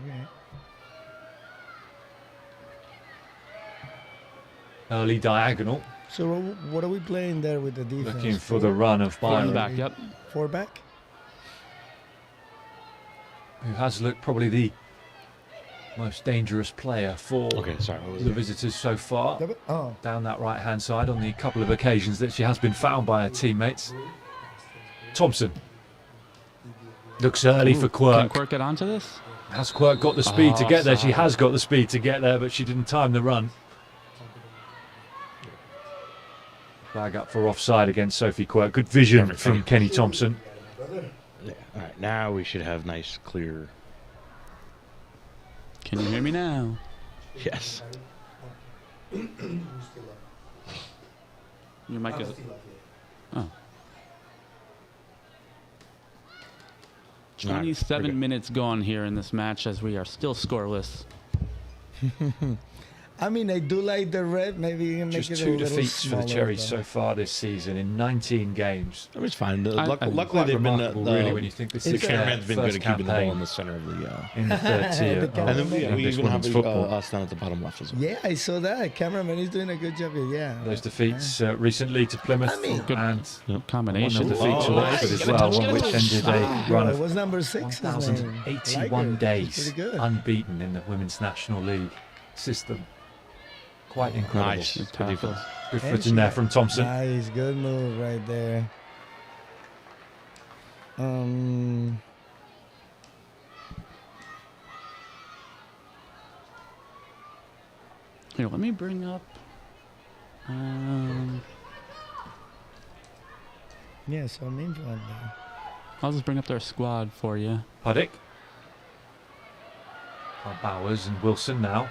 [SPEAKER 3] Okay.
[SPEAKER 4] Early diagonal.
[SPEAKER 3] So what are we playing there with the defense?
[SPEAKER 4] Looking for the run of Byron.
[SPEAKER 2] Back, yep.
[SPEAKER 3] 4 back?
[SPEAKER 4] Who has looked probably the most dangerous player for the visitors so far. Down that right-hand side on the couple of occasions that she has been fouled by her teammates. Thompson. Looks early for Quirk.
[SPEAKER 2] Can Quirk get onto this?
[SPEAKER 4] Has Quirk got the speed to get there? She has got the speed to get there, but she didn't time the run. Flag up for offside against Sophie Quirk. Good vision from Kenny Thompson.
[SPEAKER 1] Yeah. All right, now we should have nice, clear.
[SPEAKER 2] Can you hear me now?
[SPEAKER 1] Yes.
[SPEAKER 2] Your mic is. Oh. 27 minutes gone here in this match as we are still scoreless.
[SPEAKER 3] I mean, I do like the red. Maybe you can make
[SPEAKER 4] just
[SPEAKER 3] it
[SPEAKER 4] 2
[SPEAKER 3] a little
[SPEAKER 4] defeats for the Cherries
[SPEAKER 3] though.
[SPEAKER 4] so far this season in 19 games.
[SPEAKER 1] It was fine. Luckily, they've been
[SPEAKER 4] really when you think this is
[SPEAKER 1] cameraman's been good at keeping the ball in the center of the
[SPEAKER 4] in the third tier.
[SPEAKER 1] And then we even have us down at the bottom left as well.
[SPEAKER 3] Yeah, I saw that. Cameraman is doing a good job here. Yeah.
[SPEAKER 4] Those defeats recently to Plymouth
[SPEAKER 2] good
[SPEAKER 4] and
[SPEAKER 2] combination.
[SPEAKER 4] One defeat to Watford as well, one which ended a run
[SPEAKER 3] It
[SPEAKER 4] of
[SPEAKER 3] was number 6.
[SPEAKER 4] 1,081 days unbeaten in the Women's National League system. Quite incredible.
[SPEAKER 1] Nice.
[SPEAKER 4] Good foot in there from Thompson.
[SPEAKER 3] Nice, good move right there.
[SPEAKER 2] Here, let me bring up.
[SPEAKER 3] Yeah, so mean one there.
[SPEAKER 2] I'll just bring up their squad for you.
[SPEAKER 4] Puddick. Bowers and Wilson now.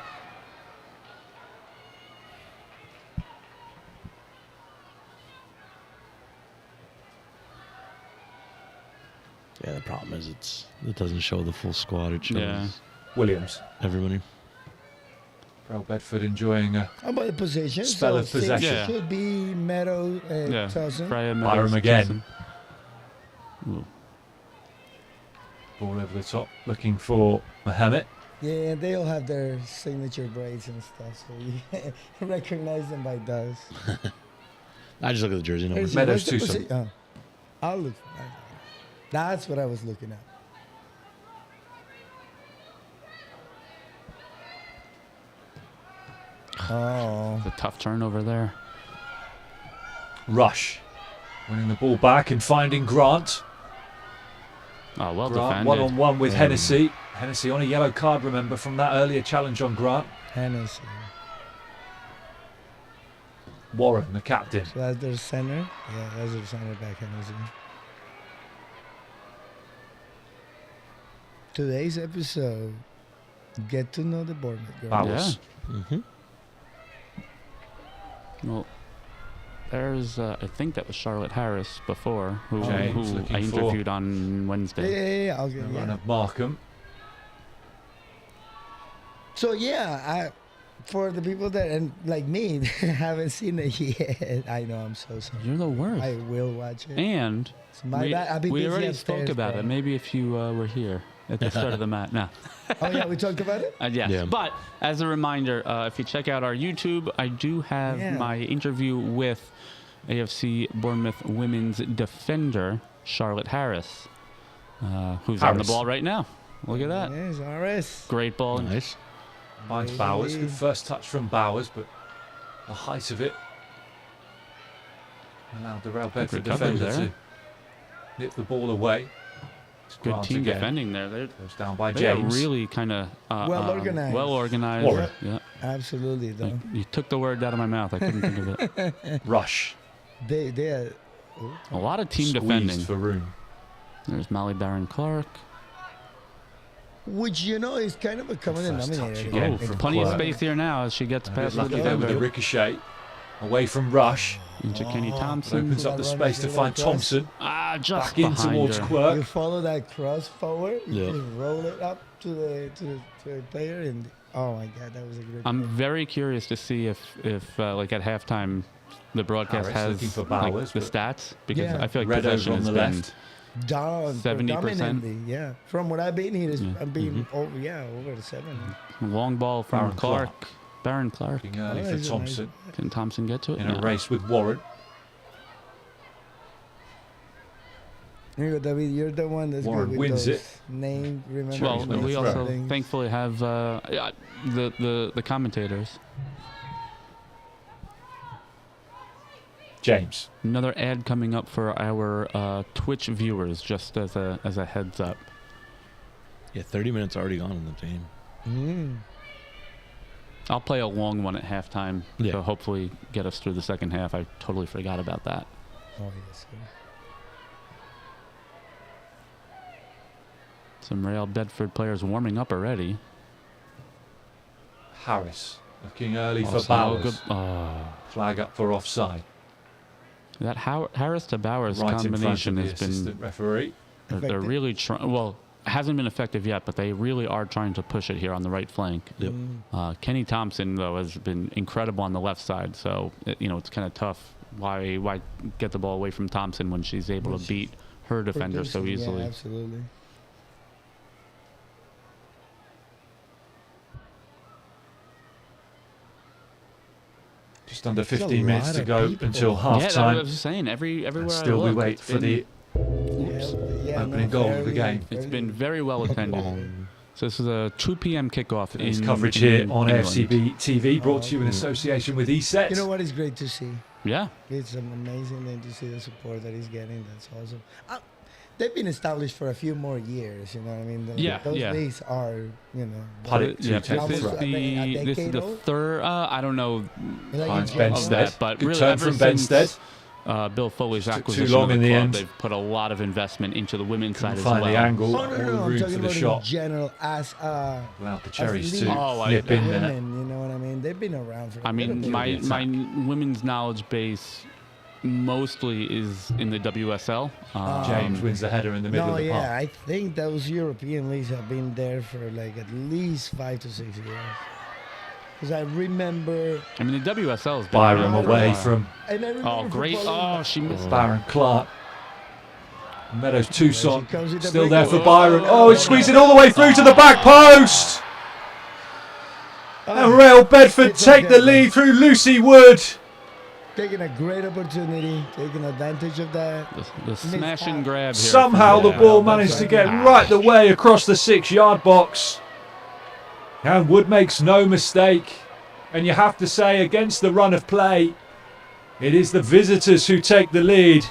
[SPEAKER 1] Yeah, the problem is it doesn't show the full squad. It shows
[SPEAKER 4] Williams.
[SPEAKER 1] Everybody.
[SPEAKER 4] Real Bedford enjoying a
[SPEAKER 3] How about the position?
[SPEAKER 4] spell of possession.
[SPEAKER 3] It should be Meadow, Thompson.
[SPEAKER 4] Byram again. Ball over the top, looking for Mohammed.
[SPEAKER 3] Yeah, they all have their signature braids and stuff, so you recognize them by those.
[SPEAKER 1] I just look at the jersey. No,
[SPEAKER 4] Meadows Tucson.
[SPEAKER 3] I'll look. That's what I was looking at. Oh.
[SPEAKER 2] It's a tough turnover there.
[SPEAKER 4] Rush. Winning the ball back and finding Grant.
[SPEAKER 2] Oh, well
[SPEAKER 4] Grant
[SPEAKER 2] defended.
[SPEAKER 4] one-on-one with Hennessy. Hennessy on a yellow card, remember, from that earlier challenge on Grant.
[SPEAKER 3] Hennessy.
[SPEAKER 4] Warren, the captain.
[SPEAKER 3] So that's their center? Yeah, that's their center back, Hennessy. Today's episode, get to know the Bournemouth girl.
[SPEAKER 4] Bowers.
[SPEAKER 2] Yeah. Well, there's, I think that was Charlotte Harris before, who I interviewed on Wednesday.
[SPEAKER 3] Yeah. I'll get
[SPEAKER 4] Run of Markham.
[SPEAKER 3] So, yeah, for the people that, and like me, haven't seen it yet, I know I'm so sorry.
[SPEAKER 2] You're the worst.
[SPEAKER 3] I will watch it.
[SPEAKER 2] And we already spoke about it. Maybe if you were here at the start of the match. No.
[SPEAKER 3] Oh, yeah, we talked about it?
[SPEAKER 2] Yes. Yeah. But as a reminder, if you check out our YouTube, I do have my interview with AFC Bournemouth women's defender, Charlotte Harris, who's on the ball right now. Look at that.
[SPEAKER 3] Yes, Harris.
[SPEAKER 2] Great ball.
[SPEAKER 1] Nice.
[SPEAKER 4] Finds Bowers. Good first touch from Bowers, but the height of it allowed the Real Bedford defender to nip the ball away.
[SPEAKER 2] Good team defending there. They're
[SPEAKER 4] goes down by James.
[SPEAKER 2] Really kind of
[SPEAKER 3] well organized.
[SPEAKER 2] Well organized.
[SPEAKER 4] Warren.
[SPEAKER 2] Yeah.
[SPEAKER 3] Absolutely, though.
[SPEAKER 2] You took the word out of my mouth. I couldn't think of it.
[SPEAKER 4] Rush.
[SPEAKER 3] They are
[SPEAKER 2] a lot of team
[SPEAKER 4] Squeezed
[SPEAKER 2] defending
[SPEAKER 4] for room.
[SPEAKER 2] There's Molly Barron Clark.
[SPEAKER 3] Which, is kind of a common denominator.
[SPEAKER 4] Again,
[SPEAKER 2] plenty of space here now as she gets past the
[SPEAKER 4] lucky there with the
[SPEAKER 2] defender.
[SPEAKER 4] ricochet. Away from Rush.
[SPEAKER 2] Into Kenny Thompson.
[SPEAKER 4] Opens up the space to find Thompson.
[SPEAKER 2] Just
[SPEAKER 4] Back in
[SPEAKER 2] behind
[SPEAKER 4] towards
[SPEAKER 2] her.
[SPEAKER 4] Quirk.
[SPEAKER 3] You follow that cross forward, you
[SPEAKER 1] Yeah.
[SPEAKER 3] just roll it up to the player, and oh my God, that was a great.
[SPEAKER 2] I'm very curious to see if like at halftime, the broadcast
[SPEAKER 4] Harris looking
[SPEAKER 2] has
[SPEAKER 4] for
[SPEAKER 2] like,
[SPEAKER 4] Bowers,
[SPEAKER 2] the
[SPEAKER 4] but
[SPEAKER 2] stats because
[SPEAKER 3] Yeah.
[SPEAKER 2] I feel like
[SPEAKER 4] Red
[SPEAKER 2] possession
[SPEAKER 4] over on
[SPEAKER 2] has
[SPEAKER 4] the
[SPEAKER 2] been
[SPEAKER 4] left.
[SPEAKER 3] Down
[SPEAKER 2] 70%.
[SPEAKER 3] predominantly, yeah. From what I've been here, I've been
[SPEAKER 4] Mm-hmm.
[SPEAKER 3] over the 7.
[SPEAKER 2] long ball from
[SPEAKER 4] Baron Clark.
[SPEAKER 2] Baron Clark.
[SPEAKER 4] Looking early
[SPEAKER 3] Oh,
[SPEAKER 4] for
[SPEAKER 3] he's a
[SPEAKER 4] Thompson
[SPEAKER 2] Can Thompson get to it?
[SPEAKER 4] in a
[SPEAKER 2] No.
[SPEAKER 4] race with Warren.
[SPEAKER 3] David, you're the one that's
[SPEAKER 4] Warren
[SPEAKER 3] good with
[SPEAKER 4] wins
[SPEAKER 3] those
[SPEAKER 4] it.
[SPEAKER 3] name. Remember?
[SPEAKER 2] Well,
[SPEAKER 4] Cherries
[SPEAKER 2] we
[SPEAKER 4] throw.
[SPEAKER 2] also
[SPEAKER 3] things.
[SPEAKER 2] thankfully have the commentators.
[SPEAKER 4] James.
[SPEAKER 2] Another ad coming up for our Twitch viewers, just as a heads up.
[SPEAKER 1] Yeah, 30 minutes already gone in the game.
[SPEAKER 2] I'll play a long one at halftime
[SPEAKER 1] Yeah.
[SPEAKER 2] to hopefully get us through the second half. I totally forgot about that.
[SPEAKER 3] Oh yes.
[SPEAKER 2] Some Real Bedford players warming up already.
[SPEAKER 4] Harris. Looking early for
[SPEAKER 2] Also,
[SPEAKER 4] Bowers.
[SPEAKER 2] good-
[SPEAKER 4] Flag up for offside.
[SPEAKER 2] that Harris to Bowers
[SPEAKER 4] Right in front of
[SPEAKER 2] combination
[SPEAKER 4] the
[SPEAKER 2] has been.
[SPEAKER 4] assistant referee.
[SPEAKER 2] They're
[SPEAKER 3] Effective.
[SPEAKER 2] really trying. Well, it hasn't been effective yet, but they really are trying to push it here on the right flank.
[SPEAKER 1] Yep.
[SPEAKER 2] Kenny Thompson though has been incredible on the left side, so it's kind of tough. Why get the ball away from Thompson when she's able to beat her defender so easily?
[SPEAKER 3] Yeah, absolutely.
[SPEAKER 4] Just under
[SPEAKER 3] There's a
[SPEAKER 4] 15 minutes
[SPEAKER 3] lot
[SPEAKER 4] to
[SPEAKER 3] of
[SPEAKER 4] go
[SPEAKER 3] people.
[SPEAKER 4] until
[SPEAKER 2] Yeah,
[SPEAKER 4] half
[SPEAKER 2] that's what I
[SPEAKER 4] time.
[SPEAKER 2] was just saying. Everywhere
[SPEAKER 4] And
[SPEAKER 2] I
[SPEAKER 4] still we
[SPEAKER 2] look,
[SPEAKER 4] wait
[SPEAKER 2] it's
[SPEAKER 4] for
[SPEAKER 2] been-
[SPEAKER 4] the opening goal of the game.
[SPEAKER 2] It's been very well attended. So this is a 2 p.m. kickoff
[SPEAKER 4] Today's
[SPEAKER 2] in
[SPEAKER 4] coverage here
[SPEAKER 2] in
[SPEAKER 4] on
[SPEAKER 2] England.
[SPEAKER 4] AFCB TV, brought to you in association with ESET.
[SPEAKER 3] You know what is great to see?
[SPEAKER 2] Yeah,
[SPEAKER 3] It's an amazing thing to see the support that he's getting. That's awesome. They've been established for a few more years. You know what I mean?
[SPEAKER 2] Yeah,
[SPEAKER 3] Those
[SPEAKER 2] yeah.
[SPEAKER 3] leagues are,
[SPEAKER 4] Put it to
[SPEAKER 2] yeah.
[SPEAKER 4] take
[SPEAKER 2] This is
[SPEAKER 3] almost a
[SPEAKER 2] the
[SPEAKER 3] decade
[SPEAKER 2] the
[SPEAKER 3] old?
[SPEAKER 2] third. I don't know
[SPEAKER 3] like
[SPEAKER 4] Finds
[SPEAKER 3] in general.
[SPEAKER 2] of
[SPEAKER 4] Benstead.
[SPEAKER 2] that, but
[SPEAKER 4] Good
[SPEAKER 2] really
[SPEAKER 4] turn
[SPEAKER 2] ever
[SPEAKER 4] from
[SPEAKER 2] since
[SPEAKER 4] Benstead.
[SPEAKER 2] Bill Foley's
[SPEAKER 4] Took too
[SPEAKER 2] acquisition
[SPEAKER 4] long
[SPEAKER 2] of the
[SPEAKER 4] in the
[SPEAKER 2] club,
[SPEAKER 4] end.
[SPEAKER 2] they've put a lot of investment into the women's
[SPEAKER 4] Couldn't
[SPEAKER 2] side as
[SPEAKER 4] find
[SPEAKER 2] well.
[SPEAKER 4] the angle,
[SPEAKER 3] Oh,
[SPEAKER 4] all
[SPEAKER 3] no,
[SPEAKER 4] the
[SPEAKER 3] I'm
[SPEAKER 4] room
[SPEAKER 3] talking
[SPEAKER 4] for the
[SPEAKER 3] about
[SPEAKER 4] shot.
[SPEAKER 3] in general as
[SPEAKER 4] Allowed the Cherries
[SPEAKER 3] as
[SPEAKER 4] to
[SPEAKER 3] league.
[SPEAKER 2] Oh,
[SPEAKER 4] nip in there.
[SPEAKER 3] women, you know what I mean? They've been around for.
[SPEAKER 2] I mean, my
[SPEAKER 4] attack.
[SPEAKER 2] women's knowledge base mostly is in the WSL.
[SPEAKER 4] James wins the header in the middle
[SPEAKER 3] No,
[SPEAKER 4] of the
[SPEAKER 3] yeah,
[SPEAKER 4] park.
[SPEAKER 3] I think those European leagues have been there for like at least 5 to 6 years. Because I remember.
[SPEAKER 2] I mean, the WSL has been
[SPEAKER 4] Byram
[SPEAKER 2] around for a
[SPEAKER 4] away
[SPEAKER 2] while.
[SPEAKER 4] from
[SPEAKER 3] And I remember
[SPEAKER 2] Oh, great!
[SPEAKER 3] footballing-
[SPEAKER 2] Oh, she missed.
[SPEAKER 4] Baron Clark. Meadows Tucson
[SPEAKER 3] There she comes with the
[SPEAKER 4] still
[SPEAKER 3] big
[SPEAKER 4] there
[SPEAKER 3] one.
[SPEAKER 4] for Byron. Oh, it's squeezing all the way through to the back post. And Real Bedford
[SPEAKER 3] It's
[SPEAKER 4] take the
[SPEAKER 3] okay.
[SPEAKER 4] lead through Lucy Wood.
[SPEAKER 3] Taking a great opportunity, taking advantage of that.
[SPEAKER 2] The smash and grab here.
[SPEAKER 4] Somehow the
[SPEAKER 2] Yeah.
[SPEAKER 4] ball managed to get right the way across the 6-yard box. And Wood makes no mistake. And you have to say, against the run of play, it is the visitors who take the lead.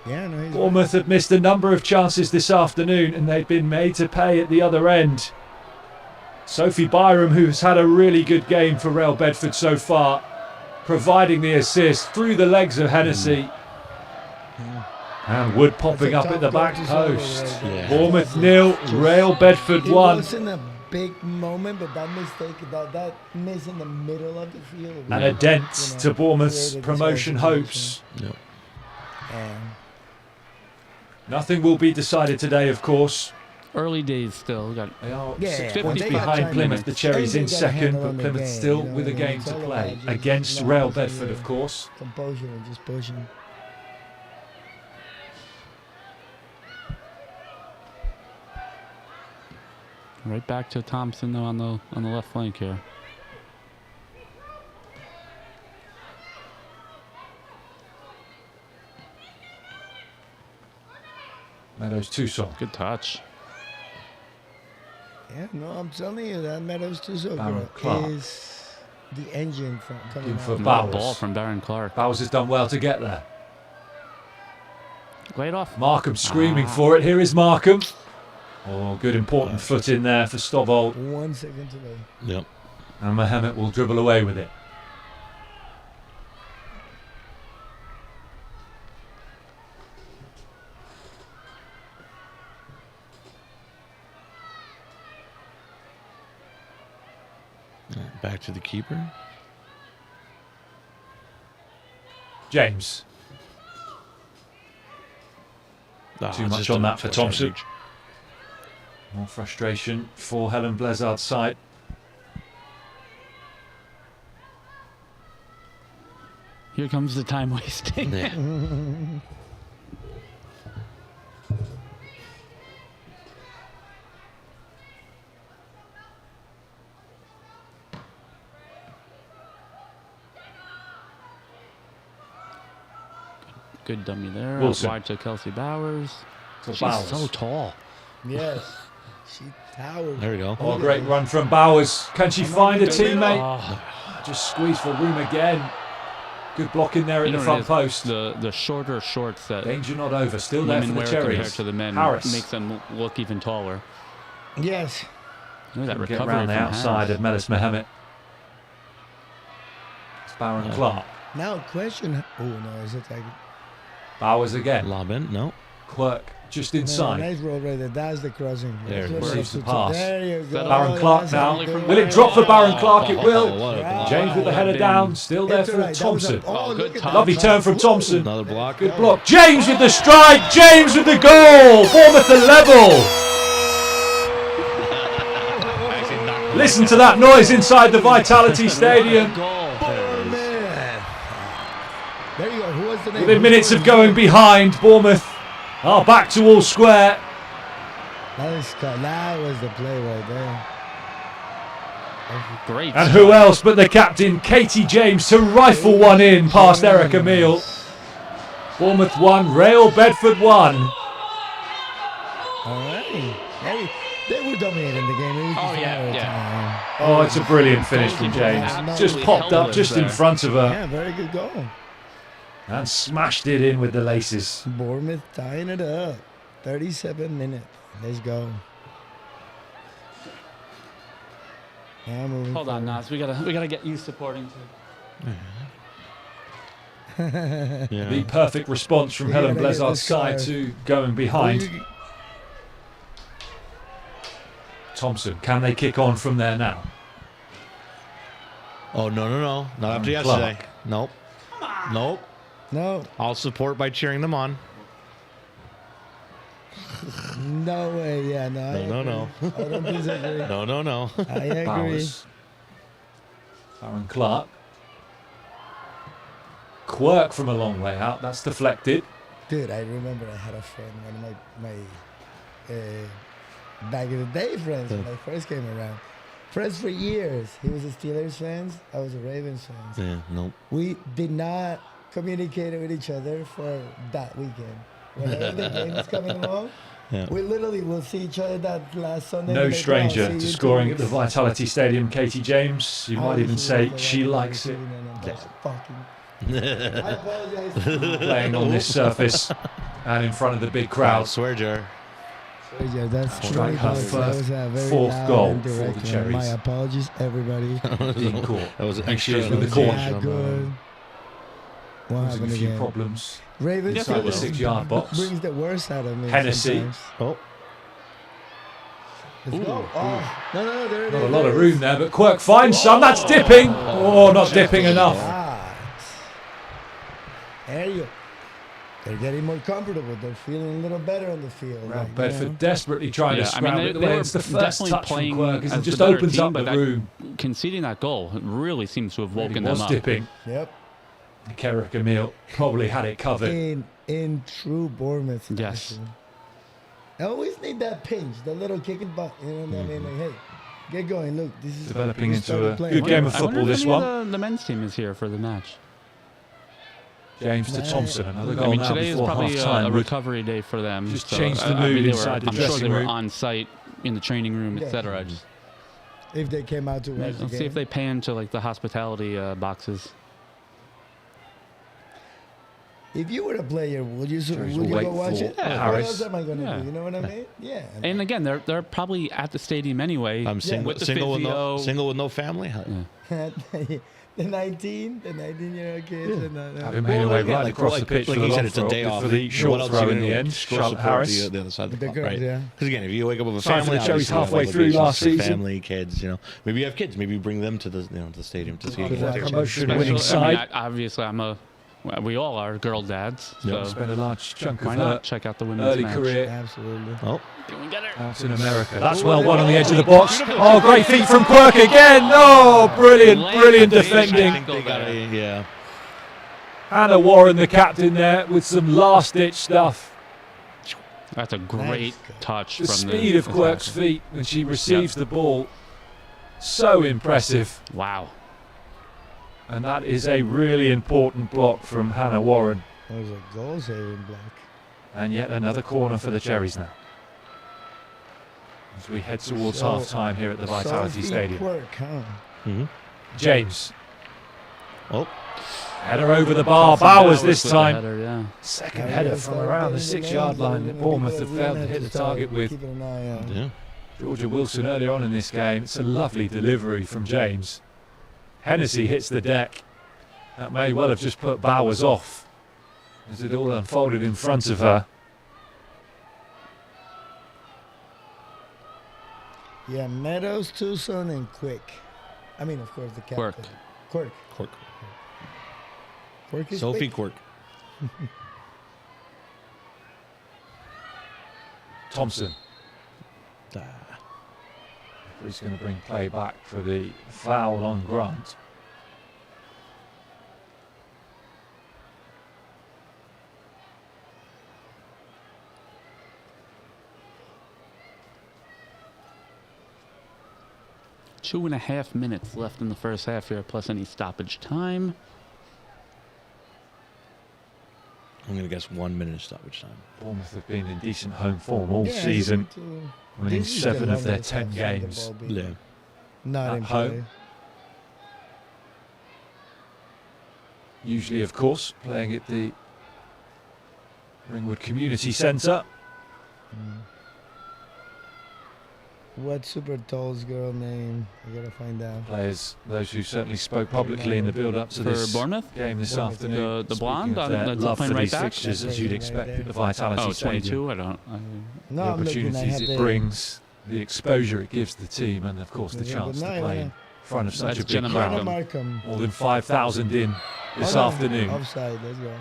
[SPEAKER 3] Yeah, no, he's
[SPEAKER 4] Bournemouth have missed a number of chances this afternoon, and they've been made to pay at the other end. Sophie Byram, who's had a really good game for Real Bedford so far, providing the assist through the legs of Hennessy. And Wood popping up at the back post.
[SPEAKER 1] Yeah.
[SPEAKER 4] Bournemouth 0, Real Bedford
[SPEAKER 3] It
[SPEAKER 4] 1.
[SPEAKER 3] wasn't a big moment, but that mistake, that miss in the middle of the field.
[SPEAKER 4] And a dent
[SPEAKER 3] you know,
[SPEAKER 4] to Bournemouth's
[SPEAKER 3] created this
[SPEAKER 4] promotion
[SPEAKER 3] whole
[SPEAKER 4] hopes.
[SPEAKER 1] Yep.
[SPEAKER 3] And
[SPEAKER 4] Nothing will be decided today, of course.
[SPEAKER 2] Early days still. We got
[SPEAKER 4] They are
[SPEAKER 3] Yeah,
[SPEAKER 4] 6
[SPEAKER 2] well,
[SPEAKER 4] points
[SPEAKER 2] they got
[SPEAKER 4] behind
[SPEAKER 2] time
[SPEAKER 4] Plymouth.
[SPEAKER 2] limits.
[SPEAKER 4] The Cherries in
[SPEAKER 3] They got a
[SPEAKER 4] second,
[SPEAKER 3] handle
[SPEAKER 4] but
[SPEAKER 3] on the
[SPEAKER 4] Plymouth
[SPEAKER 3] game,
[SPEAKER 4] still
[SPEAKER 3] you know
[SPEAKER 4] with a
[SPEAKER 3] what I mean?
[SPEAKER 4] game
[SPEAKER 3] It's
[SPEAKER 4] to
[SPEAKER 3] all
[SPEAKER 4] play
[SPEAKER 3] about just
[SPEAKER 4] against
[SPEAKER 3] not
[SPEAKER 4] Real
[SPEAKER 3] losing
[SPEAKER 4] Bedford,
[SPEAKER 3] your
[SPEAKER 4] of course.
[SPEAKER 3] composure and just pushing.
[SPEAKER 2] right back to Thompson though on the left flank here.
[SPEAKER 4] Meadows Tucson.
[SPEAKER 2] Good touch.
[SPEAKER 3] Yeah, no, I'm telling you that Meadows Tuzo
[SPEAKER 4] Baron Clark.
[SPEAKER 3] is the engine from coming
[SPEAKER 4] Looking for
[SPEAKER 3] out.
[SPEAKER 2] Good
[SPEAKER 4] Bowers.
[SPEAKER 2] ball from Baron Clark.
[SPEAKER 4] Bowers has done well to get there.
[SPEAKER 2] Laid off.
[SPEAKER 4] Markham screaming for it. Here is Markham. Oh, good important foot in there for Stovall.
[SPEAKER 3] 1 second to go.
[SPEAKER 1] Yep.
[SPEAKER 4] And Mohamed will dribble away with it.
[SPEAKER 1] Back to the keeper.
[SPEAKER 4] James. Too much on that for Thompson. More frustration for Helen Blezard's side.
[SPEAKER 2] Here comes the time wasting.
[SPEAKER 1] Yeah.
[SPEAKER 2] Good dummy there.
[SPEAKER 4] Wilson.
[SPEAKER 2] Wide to Kelsey Bowers.
[SPEAKER 4] So
[SPEAKER 2] She's
[SPEAKER 4] Bowers.
[SPEAKER 2] so tall.
[SPEAKER 3] Yes. She towers.
[SPEAKER 1] There we go.
[SPEAKER 4] Oh, great run from Bowers. Can she find a teammate? Just squeeze for room again. Good block in there at the front post.
[SPEAKER 2] The shorter shorts that
[SPEAKER 4] Danger not over. Still there for
[SPEAKER 2] women
[SPEAKER 4] the
[SPEAKER 2] wear
[SPEAKER 4] Cherries.
[SPEAKER 2] compared to the men
[SPEAKER 4] Harris.
[SPEAKER 2] makes them look even taller.
[SPEAKER 3] Yes.
[SPEAKER 2] Look at that
[SPEAKER 4] Get
[SPEAKER 2] recovery
[SPEAKER 4] around the
[SPEAKER 2] from
[SPEAKER 4] outside
[SPEAKER 2] Harris.
[SPEAKER 4] of Melis Mohammed. It's Barron Clark.
[SPEAKER 3] Now question. Oh no, is it like
[SPEAKER 4] Bowers again.
[SPEAKER 1] Lob in. No.
[SPEAKER 4] Quirk just
[SPEAKER 3] no,
[SPEAKER 4] inside.
[SPEAKER 3] nice roll right there. That's the crossing.
[SPEAKER 1] There it
[SPEAKER 3] That's
[SPEAKER 1] is.
[SPEAKER 3] what
[SPEAKER 4] Receives the
[SPEAKER 3] it's-
[SPEAKER 4] pass.
[SPEAKER 3] There you go.
[SPEAKER 4] Baron Clark
[SPEAKER 3] That's
[SPEAKER 4] now.
[SPEAKER 3] a good
[SPEAKER 4] Will it
[SPEAKER 3] one.
[SPEAKER 4] drop for Baron Clark? It will.
[SPEAKER 1] What a block.
[SPEAKER 4] James with the header down. Still there
[SPEAKER 3] It's
[SPEAKER 4] for
[SPEAKER 3] all right. That was
[SPEAKER 4] Thompson.
[SPEAKER 3] a-
[SPEAKER 2] Oh, good
[SPEAKER 3] look at
[SPEAKER 2] top.
[SPEAKER 3] that.
[SPEAKER 4] Lovely turn from Thompson.
[SPEAKER 1] Another block.
[SPEAKER 4] Good block. James with the strike. James with the goal. Bournemouth the level. Listen to that noise inside the Vitality Stadium.
[SPEAKER 3] There you go. Who was the name?
[SPEAKER 4] Within minutes of going behind, Bournemouth are back to all square.
[SPEAKER 3] That was the play right there.
[SPEAKER 2] Great.
[SPEAKER 4] And who else but the captain, Katie James, to rifle one in past Eric Emile. Bournemouth 1, Real Bedford 1.
[SPEAKER 3] All right. They were dominating the game. It was just a matter of time.
[SPEAKER 4] Oh, it's a brilliant finish from James. Just popped up just in front of her
[SPEAKER 3] Yeah, very good goal.
[SPEAKER 4] and smashed it in with the laces.
[SPEAKER 3] Bournemouth tying it up. 37 minutes. Let's go. Yeah, moving
[SPEAKER 2] Hold on,
[SPEAKER 3] forward.
[SPEAKER 2] Nas. We gotta get you supporting too.
[SPEAKER 1] Yeah.
[SPEAKER 4] The perfect response from
[SPEAKER 3] We
[SPEAKER 4] Helen
[SPEAKER 3] gotta get
[SPEAKER 4] Blezard's
[SPEAKER 3] this
[SPEAKER 4] side
[SPEAKER 3] guy.
[SPEAKER 4] to going behind. Thompson, can they kick on from there now?
[SPEAKER 1] Oh no! Not after
[SPEAKER 4] Clark.
[SPEAKER 1] yesterday. Nope. Nope.
[SPEAKER 3] No,
[SPEAKER 1] I'll support by cheering them on.
[SPEAKER 3] no way. Yeah, no.
[SPEAKER 1] No.
[SPEAKER 3] I don't disagree.
[SPEAKER 1] No.
[SPEAKER 3] I agree.
[SPEAKER 4] Bowers. Baron Clark. Quirk from a long way out. That's deflected.
[SPEAKER 3] Dude, I remember I had a friend, one of my back in the day friends when I first came around. Friends for years. He was a Steelers fan. I was a Ravens fan.
[SPEAKER 1] Yeah. Nope.
[SPEAKER 3] We did not communicate with each other for that weekend. Whenever the game is coming along,
[SPEAKER 1] Yeah.
[SPEAKER 3] we literally will see each other that last Sunday.
[SPEAKER 4] No
[SPEAKER 3] Like,
[SPEAKER 4] stranger
[SPEAKER 3] "Oh, see
[SPEAKER 4] to
[SPEAKER 3] you in 2
[SPEAKER 4] scoring at the
[SPEAKER 3] weeks."
[SPEAKER 4] Vitality Stadium, Katie James. You might even say she likes it.
[SPEAKER 3] I apologize.
[SPEAKER 4] Playing on this surface and in front of the big
[SPEAKER 1] I
[SPEAKER 4] crowd.
[SPEAKER 1] swear, Jer.
[SPEAKER 3] Yeah, that's
[SPEAKER 4] Strike her
[SPEAKER 3] that
[SPEAKER 4] first,
[SPEAKER 3] was a very
[SPEAKER 4] fourth
[SPEAKER 3] loud
[SPEAKER 4] goal
[SPEAKER 3] and
[SPEAKER 4] for the
[SPEAKER 3] direct one.
[SPEAKER 4] Cherries.
[SPEAKER 3] My apologies, everybody.
[SPEAKER 4] Being caught.
[SPEAKER 1] That was
[SPEAKER 4] Extras
[SPEAKER 1] extra
[SPEAKER 4] with the corner.
[SPEAKER 3] Yeah, good. What
[SPEAKER 4] Causing a
[SPEAKER 3] happened
[SPEAKER 4] few
[SPEAKER 3] again?
[SPEAKER 4] problems.
[SPEAKER 3] Ravens
[SPEAKER 4] Inside the 6-yard box.
[SPEAKER 3] brings the worst out of me.
[SPEAKER 4] Hennessy.
[SPEAKER 3] sometimes.
[SPEAKER 1] Oh.
[SPEAKER 3] Let's go. Oh, no, there it
[SPEAKER 4] Not a
[SPEAKER 3] is.
[SPEAKER 4] lot of room there, but Quirk finds some. That's dipping. Oh, not dipping enough.
[SPEAKER 3] Ah. There you go. They're getting more comfortable. They're feeling a little better on the field.
[SPEAKER 4] Well,
[SPEAKER 3] like,
[SPEAKER 4] Bedford
[SPEAKER 3] you know.
[SPEAKER 4] desperately trying to scramble it away. It's the first
[SPEAKER 2] definitely
[SPEAKER 4] touch from
[SPEAKER 2] playing
[SPEAKER 4] Quirk as it
[SPEAKER 2] as
[SPEAKER 4] just
[SPEAKER 2] the better
[SPEAKER 4] opens
[SPEAKER 2] team,
[SPEAKER 4] up the
[SPEAKER 2] but that
[SPEAKER 4] room.
[SPEAKER 2] conceding that goal really seems to have
[SPEAKER 4] Really
[SPEAKER 2] woken them
[SPEAKER 4] was
[SPEAKER 2] up.
[SPEAKER 4] dipping.
[SPEAKER 3] Yep.
[SPEAKER 4] Kerrick Emile probably had it covered.
[SPEAKER 3] In true Bournemouth
[SPEAKER 2] Yes.
[SPEAKER 3] fashion. I always need that pinch, the little kicking butt. You know what I mean? Like, hey, get going. Look, this is
[SPEAKER 4] Developing
[SPEAKER 3] we
[SPEAKER 4] into
[SPEAKER 3] started
[SPEAKER 4] a
[SPEAKER 3] playing.
[SPEAKER 4] good game of
[SPEAKER 2] I wonder
[SPEAKER 4] football,
[SPEAKER 2] if
[SPEAKER 4] this
[SPEAKER 2] any of
[SPEAKER 4] one.
[SPEAKER 2] The men's team is here for the match.
[SPEAKER 4] James to Thompson, another
[SPEAKER 2] I
[SPEAKER 4] goal
[SPEAKER 2] mean,
[SPEAKER 4] now
[SPEAKER 2] today is
[SPEAKER 4] before
[SPEAKER 2] probably
[SPEAKER 4] half-time.
[SPEAKER 2] a
[SPEAKER 4] would
[SPEAKER 2] recovery day for them.
[SPEAKER 4] just
[SPEAKER 2] so
[SPEAKER 4] change the
[SPEAKER 2] I mean,
[SPEAKER 4] mood
[SPEAKER 2] they
[SPEAKER 4] inside the
[SPEAKER 2] I'm sure
[SPEAKER 4] dressing
[SPEAKER 2] they were
[SPEAKER 4] room.
[SPEAKER 2] on site in the training room,
[SPEAKER 3] Yeah.
[SPEAKER 2] etc. Just
[SPEAKER 3] If they came out to watch the
[SPEAKER 2] let's
[SPEAKER 3] game.
[SPEAKER 2] see if they pay into like the hospitality boxes.
[SPEAKER 3] If you were a player, would you
[SPEAKER 4] Cherries
[SPEAKER 3] go
[SPEAKER 4] will
[SPEAKER 3] watch
[SPEAKER 4] wait
[SPEAKER 3] it?
[SPEAKER 4] for
[SPEAKER 3] What
[SPEAKER 4] Harris.
[SPEAKER 3] else am I going to
[SPEAKER 2] Yeah.
[SPEAKER 3] do? You know what I mean? Yeah.
[SPEAKER 2] And again, they're probably at the stadium anyway.
[SPEAKER 1] I'm single.
[SPEAKER 2] With the
[SPEAKER 1] Single with
[SPEAKER 2] physio.
[SPEAKER 1] no family. Huh?
[SPEAKER 3] The 19-year-old kids.
[SPEAKER 4] Yeah. Having made away right across the pitch
[SPEAKER 1] like
[SPEAKER 4] for the
[SPEAKER 1] you said,
[SPEAKER 4] long
[SPEAKER 1] it's a
[SPEAKER 4] throw,
[SPEAKER 1] day off.
[SPEAKER 4] for the short throw in the end. Charlotte Harris.
[SPEAKER 1] The other side of the
[SPEAKER 3] The
[SPEAKER 1] ball,
[SPEAKER 3] girls,
[SPEAKER 1] right?
[SPEAKER 3] yeah.
[SPEAKER 1] Because again, if you wake up with a
[SPEAKER 4] Signed for
[SPEAKER 1] family,
[SPEAKER 4] the Cherries
[SPEAKER 1] obviously you have
[SPEAKER 4] halfway through
[SPEAKER 1] obligations
[SPEAKER 4] last
[SPEAKER 1] for
[SPEAKER 4] season.
[SPEAKER 1] family, kids, maybe you have kids, maybe you bring them to the stadium to see a game.
[SPEAKER 4] Promotion-winning side.
[SPEAKER 2] Obviously, we all are girl dads. So
[SPEAKER 4] Spent a large chunk
[SPEAKER 2] why
[SPEAKER 4] of
[SPEAKER 2] not
[SPEAKER 4] her
[SPEAKER 2] check out the women's
[SPEAKER 4] early
[SPEAKER 2] match?
[SPEAKER 4] career
[SPEAKER 3] Absolutely.
[SPEAKER 1] Oh,
[SPEAKER 4] out in America. That's well won on the edge of the box. Oh, great feet from Quirk again. Oh, brilliant defending.
[SPEAKER 1] Yeah.
[SPEAKER 4] Hannah Warren, the captain there, with some last-ditch stuff.
[SPEAKER 2] That's a great touch.
[SPEAKER 4] The
[SPEAKER 2] from
[SPEAKER 4] speed of Quirk's feet when she receives the ball, so impressive.
[SPEAKER 2] Wow.
[SPEAKER 4] And that is a really important block from Hannah Warren.
[SPEAKER 3] That was a goal-saving block.
[SPEAKER 4] And yet another corner for the Cherries now. As we head towards half-time here at the Vitality Stadium.
[SPEAKER 3] Quirk, huh?
[SPEAKER 1] Mm-hmm.
[SPEAKER 4] James.
[SPEAKER 1] Oh.
[SPEAKER 4] Header over the bar. Bowers this time.
[SPEAKER 2] Header, yeah.
[SPEAKER 4] Second header from around the 6-yard line that Bournemouth have failed to hit the target with.
[SPEAKER 3] Keeping an eye out.
[SPEAKER 1] Yeah.
[SPEAKER 4] Georgia Wilson earlier on in this game. It's a lovely delivery from James. Hennessy hits the deck. That may well have just put Bowers off as it all unfolded in front of her.
[SPEAKER 3] Yeah, Meadows, Tucson, and Quick. I mean, of course, the captain. Quirk. Quirk is
[SPEAKER 1] Sophie
[SPEAKER 3] quick.
[SPEAKER 1] Quirk.
[SPEAKER 4] Thompson. He's going to bring play back for the foul on Grant.
[SPEAKER 2] Two and a half minutes left in the first half here, plus any stoppage time.
[SPEAKER 1] I'm going to guess 1 minute of stoppage time.
[SPEAKER 4] Bournemouth have been in decent home form all season, winning 7 of their 10 games.
[SPEAKER 1] Yeah.
[SPEAKER 3] Not
[SPEAKER 4] at
[SPEAKER 3] in
[SPEAKER 4] home.
[SPEAKER 3] play.
[SPEAKER 4] Usually, of course, playing at the Ringwood Community Centre.
[SPEAKER 3] What's Super Tall's girl name? I gotta find out.
[SPEAKER 4] Players, those who certainly spoke publicly in the build-up to this
[SPEAKER 2] Bournemouth?
[SPEAKER 4] game this
[SPEAKER 3] Bournemouth,
[SPEAKER 4] afternoon.
[SPEAKER 2] The blonde
[SPEAKER 4] Speaking of their
[SPEAKER 2] that's
[SPEAKER 4] love
[SPEAKER 2] playing
[SPEAKER 4] for
[SPEAKER 2] right
[SPEAKER 4] these
[SPEAKER 2] back?
[SPEAKER 4] fixtures, as you'd
[SPEAKER 3] Right
[SPEAKER 4] expect
[SPEAKER 3] there.
[SPEAKER 4] at the Vitality
[SPEAKER 2] Oh,
[SPEAKER 4] Stadium.
[SPEAKER 2] 22? I don't.
[SPEAKER 4] The
[SPEAKER 3] No, I'm looking. I
[SPEAKER 4] opportunities
[SPEAKER 3] have
[SPEAKER 4] it
[SPEAKER 3] the
[SPEAKER 4] brings, the exposure it gives the team, and of course the
[SPEAKER 3] Yeah,
[SPEAKER 4] chance
[SPEAKER 3] but
[SPEAKER 4] to
[SPEAKER 3] no,
[SPEAKER 4] play
[SPEAKER 3] no.
[SPEAKER 4] in front of such
[SPEAKER 2] That's
[SPEAKER 4] a big
[SPEAKER 2] Jenna
[SPEAKER 4] crowd.
[SPEAKER 2] Markham.
[SPEAKER 4] More than 5,000 in this
[SPEAKER 3] Oh, no.
[SPEAKER 4] afternoon.
[SPEAKER 3] Offside. Let's go.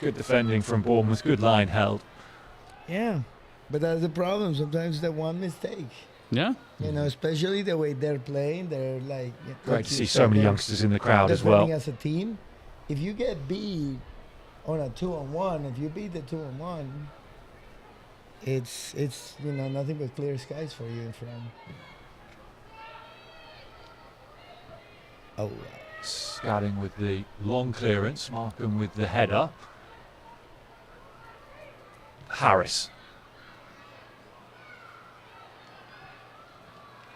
[SPEAKER 4] Good defending from Bournemouth, good line held.
[SPEAKER 3] Yeah, but that's the problem. Sometimes the one mistake.
[SPEAKER 2] Yeah.
[SPEAKER 3] You know, especially the way they're playing. They're like.
[SPEAKER 4] Great to see so many youngsters in the crowd as
[SPEAKER 3] defending
[SPEAKER 4] well.
[SPEAKER 3] as a team, if you get beat on a 2-on-1, if you beat the 2-on-1, it's nothing but clear skies for you in front. Oh,
[SPEAKER 4] Scouting with the long clearance, Markham with the header. Harris.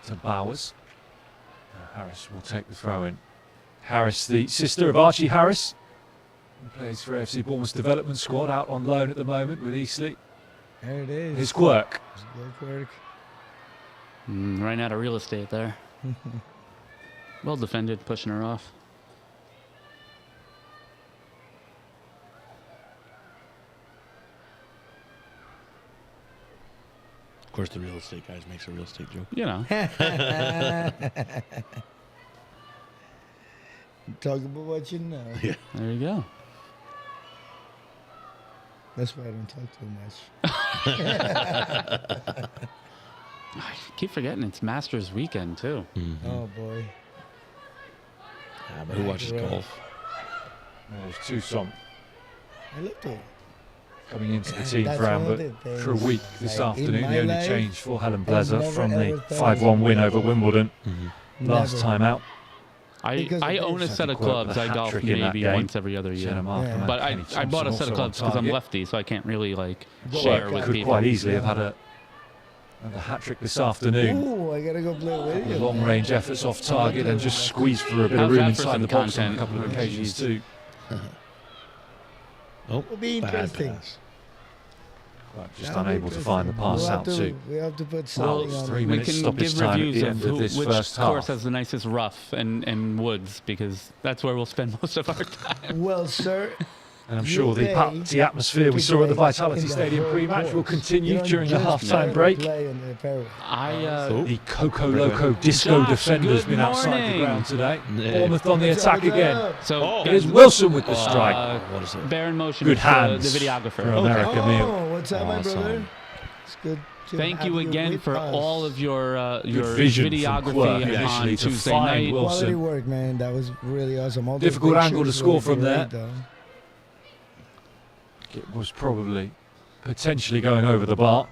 [SPEAKER 4] To Bowers. Harris will take the throw in. Harris, the sister of Archie Harris, who plays for AFC Bournemouth's development squad, out on loan at the moment with Eastleigh.
[SPEAKER 3] there it is.
[SPEAKER 4] His Quirk.
[SPEAKER 3] Good work.
[SPEAKER 2] Right out of real estate there. Well defended, pushing her off.
[SPEAKER 1] Of course, the real estate guys makes a real estate joke.
[SPEAKER 2] You know.
[SPEAKER 3] Talk about what you know.
[SPEAKER 1] Yeah.
[SPEAKER 2] There you go.
[SPEAKER 3] That's why I don't talk too much.
[SPEAKER 2] I keep forgetting it's Masters weekend too.
[SPEAKER 1] Mm-hmm.
[SPEAKER 3] Oh boy.
[SPEAKER 1] Yeah, but who watches golf?
[SPEAKER 4] There's Tucson
[SPEAKER 3] I looked at it.
[SPEAKER 4] coming into the
[SPEAKER 3] Yeah,
[SPEAKER 4] team
[SPEAKER 3] that's
[SPEAKER 4] for
[SPEAKER 3] one of
[SPEAKER 4] Ambert
[SPEAKER 3] the
[SPEAKER 4] for a
[SPEAKER 3] things,
[SPEAKER 4] week this
[SPEAKER 3] like, in
[SPEAKER 4] afternoon.
[SPEAKER 3] my
[SPEAKER 4] The only
[SPEAKER 3] life,
[SPEAKER 4] change for Helen
[SPEAKER 3] I've
[SPEAKER 4] Blazer
[SPEAKER 3] never,
[SPEAKER 4] from the
[SPEAKER 3] ever thought
[SPEAKER 4] 5-1 win over Wimbledon last
[SPEAKER 3] Never.
[SPEAKER 4] time out.
[SPEAKER 3] Because
[SPEAKER 2] I
[SPEAKER 3] of
[SPEAKER 2] own a
[SPEAKER 3] this.
[SPEAKER 2] set of
[SPEAKER 4] Quirk with
[SPEAKER 2] clubs.
[SPEAKER 4] a
[SPEAKER 2] I
[SPEAKER 4] hat
[SPEAKER 2] golf
[SPEAKER 4] trick in that
[SPEAKER 2] maybe
[SPEAKER 4] game.
[SPEAKER 2] once every other year.
[SPEAKER 4] Jenna Markham
[SPEAKER 3] Yeah.
[SPEAKER 4] and
[SPEAKER 2] But
[SPEAKER 4] Kenny
[SPEAKER 2] I bought a
[SPEAKER 4] Thompson
[SPEAKER 2] set of
[SPEAKER 4] also
[SPEAKER 2] clubs
[SPEAKER 4] on
[SPEAKER 2] because I'm
[SPEAKER 4] target.
[SPEAKER 2] lefty, so I can't really like
[SPEAKER 3] Go
[SPEAKER 2] share
[SPEAKER 3] back
[SPEAKER 2] with
[SPEAKER 3] up.
[SPEAKER 4] Could
[SPEAKER 2] people.
[SPEAKER 4] quite easily have had a hat trick this afternoon.
[SPEAKER 3] Ooh, I gotta go play with you.
[SPEAKER 4] Long range efforts off target and just squeezed for a bit of
[SPEAKER 2] How's
[SPEAKER 4] room
[SPEAKER 2] that for
[SPEAKER 4] inside
[SPEAKER 2] some
[SPEAKER 4] the box on a
[SPEAKER 2] content?
[SPEAKER 4] couple of
[SPEAKER 2] Oh,
[SPEAKER 4] occasions
[SPEAKER 2] jeez.
[SPEAKER 4] too.
[SPEAKER 1] Oh,
[SPEAKER 3] It'll be
[SPEAKER 1] bad
[SPEAKER 3] interesting.
[SPEAKER 1] pass.
[SPEAKER 4] But just unable to find the pass out to.
[SPEAKER 3] We have to put something on
[SPEAKER 4] 3
[SPEAKER 2] We
[SPEAKER 4] minutes
[SPEAKER 2] can
[SPEAKER 4] stoppage
[SPEAKER 2] give
[SPEAKER 4] time at
[SPEAKER 2] reviews
[SPEAKER 4] the
[SPEAKER 2] of
[SPEAKER 4] end of this
[SPEAKER 2] which
[SPEAKER 4] first
[SPEAKER 2] course
[SPEAKER 4] half.
[SPEAKER 2] has the nicest rough and woods, because that's where we'll spend most of our time.
[SPEAKER 3] Well, sir,
[SPEAKER 4] And I'm sure the atmosphere we saw at the Vitality Stadium pre-match will continue during the half-time break. The Coco Loco Disco
[SPEAKER 2] Josh,
[SPEAKER 4] defender's
[SPEAKER 2] good
[SPEAKER 4] been outside the
[SPEAKER 2] morning.
[SPEAKER 4] ground today.
[SPEAKER 1] Yeah.
[SPEAKER 4] Bournemouth on the attack again.
[SPEAKER 2] So
[SPEAKER 4] It is Wilson with the strike.
[SPEAKER 1] What is it?
[SPEAKER 2] bear in motion
[SPEAKER 4] Good
[SPEAKER 2] is
[SPEAKER 4] hands
[SPEAKER 2] the
[SPEAKER 4] for
[SPEAKER 2] videographer.
[SPEAKER 4] America Meal.
[SPEAKER 3] Oh, what's up, my brother? It's good to
[SPEAKER 2] Thank
[SPEAKER 3] have
[SPEAKER 2] you again
[SPEAKER 3] with
[SPEAKER 2] for
[SPEAKER 3] us.
[SPEAKER 2] all of your
[SPEAKER 4] vision from
[SPEAKER 2] videography
[SPEAKER 4] Quirk
[SPEAKER 2] on
[SPEAKER 4] initially to
[SPEAKER 2] Tuesday
[SPEAKER 4] find
[SPEAKER 2] night.
[SPEAKER 4] Wilson.
[SPEAKER 3] Quality work, man. That was really awesome. All the
[SPEAKER 4] Difficult angle to
[SPEAKER 3] pictures
[SPEAKER 4] score
[SPEAKER 3] were
[SPEAKER 4] from there.
[SPEAKER 3] great, though.
[SPEAKER 4] It was probably potentially going over the bar,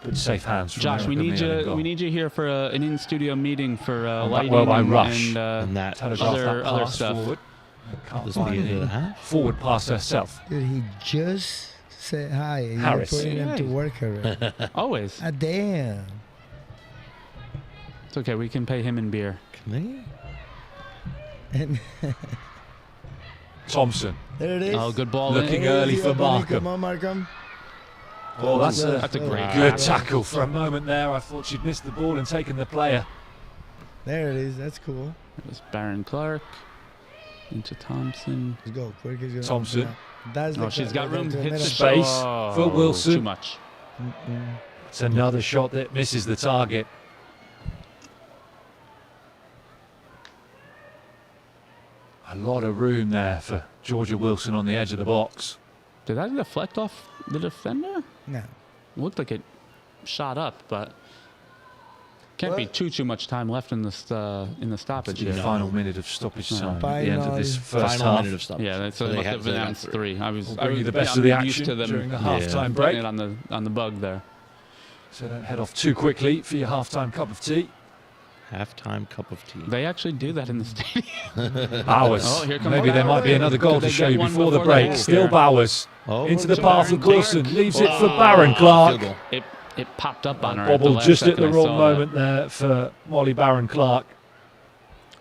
[SPEAKER 4] but safe hands from
[SPEAKER 2] Josh, we
[SPEAKER 4] America
[SPEAKER 2] need
[SPEAKER 4] Meal in
[SPEAKER 2] you.
[SPEAKER 4] goal.
[SPEAKER 2] We need you here for an in-studio meeting for lighting
[SPEAKER 4] well by Rush.
[SPEAKER 2] and
[SPEAKER 1] that
[SPEAKER 4] Telegraph that
[SPEAKER 2] other
[SPEAKER 4] pass
[SPEAKER 2] stuff.
[SPEAKER 4] forward. Can't
[SPEAKER 1] Doesn't
[SPEAKER 4] find
[SPEAKER 1] need
[SPEAKER 4] the
[SPEAKER 1] it, huh?
[SPEAKER 4] forward pass herself.
[SPEAKER 3] Dude, he just said hi. And
[SPEAKER 4] Harris.
[SPEAKER 3] You're putting him to
[SPEAKER 2] Hey.
[SPEAKER 3] work already.
[SPEAKER 2] Always.
[SPEAKER 3] Ah, damn.
[SPEAKER 2] It's okay. We can pay him in beer.
[SPEAKER 1] Can
[SPEAKER 3] And
[SPEAKER 4] Thompson.
[SPEAKER 3] there it is.
[SPEAKER 2] Oh, good ball.
[SPEAKER 4] Looking
[SPEAKER 2] in.
[SPEAKER 4] early for
[SPEAKER 3] Buddy.
[SPEAKER 4] Markham.
[SPEAKER 3] Come on, Markham.
[SPEAKER 4] Oh, that's
[SPEAKER 2] That's a great
[SPEAKER 4] good
[SPEAKER 2] tackle.
[SPEAKER 4] tackle for a moment there. I thought she'd missed the ball and taken the player.
[SPEAKER 3] There it is. That's cool.
[SPEAKER 2] It was Baron Clark into Thompson.
[SPEAKER 3] Let's go. Quick as you
[SPEAKER 4] Thompson.
[SPEAKER 3] That's
[SPEAKER 2] Oh, she's got room. Hit the
[SPEAKER 4] Space
[SPEAKER 2] shot.
[SPEAKER 4] for Wilson.
[SPEAKER 2] Too much.
[SPEAKER 4] It's another shot that misses the target. A lot of room there for Georgia Wilson on the edge of the box.
[SPEAKER 2] Did that deflect off the defender?
[SPEAKER 3] No.
[SPEAKER 2] Looked like it shot up, but can't be
[SPEAKER 3] What?
[SPEAKER 2] too much time left in the stoppage
[SPEAKER 4] The
[SPEAKER 2] here.
[SPEAKER 4] final minute of stoppage time at the end of this
[SPEAKER 3] Final
[SPEAKER 4] first
[SPEAKER 1] Final
[SPEAKER 4] half.
[SPEAKER 1] minute of stuff.
[SPEAKER 2] Yeah, that's
[SPEAKER 1] So
[SPEAKER 2] they
[SPEAKER 1] they
[SPEAKER 2] must
[SPEAKER 1] had-
[SPEAKER 2] have
[SPEAKER 1] so they got
[SPEAKER 2] announced
[SPEAKER 1] through.
[SPEAKER 2] three. I was
[SPEAKER 4] We'll bring you the best
[SPEAKER 2] I'm
[SPEAKER 4] of the
[SPEAKER 2] used
[SPEAKER 4] action
[SPEAKER 2] to them
[SPEAKER 4] during the
[SPEAKER 1] Yeah.
[SPEAKER 4] half-time
[SPEAKER 2] putting
[SPEAKER 4] break.
[SPEAKER 2] it on the bug there.
[SPEAKER 4] So don't head off too quickly for your half-time cup of tea.
[SPEAKER 1] Halftime cup of tea.
[SPEAKER 2] They actually do that in the stadium.
[SPEAKER 4] Bowers.
[SPEAKER 2] Oh, here comes
[SPEAKER 4] Maybe there might be another goal
[SPEAKER 2] Could
[SPEAKER 4] to
[SPEAKER 2] they
[SPEAKER 4] show
[SPEAKER 2] get
[SPEAKER 4] you
[SPEAKER 2] one
[SPEAKER 4] before the
[SPEAKER 2] before the
[SPEAKER 4] break.
[SPEAKER 2] half
[SPEAKER 4] Still
[SPEAKER 2] there?
[SPEAKER 4] Bowers
[SPEAKER 1] Oh,
[SPEAKER 4] into the
[SPEAKER 1] so
[SPEAKER 4] path
[SPEAKER 1] Baron
[SPEAKER 4] of Wilson.
[SPEAKER 1] Clark.
[SPEAKER 4] Leaves it for
[SPEAKER 1] Oh,
[SPEAKER 4] Baron Clark.
[SPEAKER 1] field goal.
[SPEAKER 2] It popped up on her. at the
[SPEAKER 4] Bobbled
[SPEAKER 2] last
[SPEAKER 4] just at
[SPEAKER 2] second,
[SPEAKER 4] the
[SPEAKER 2] I
[SPEAKER 4] wrong
[SPEAKER 2] saw that.
[SPEAKER 4] moment there for Molly Baron Clark.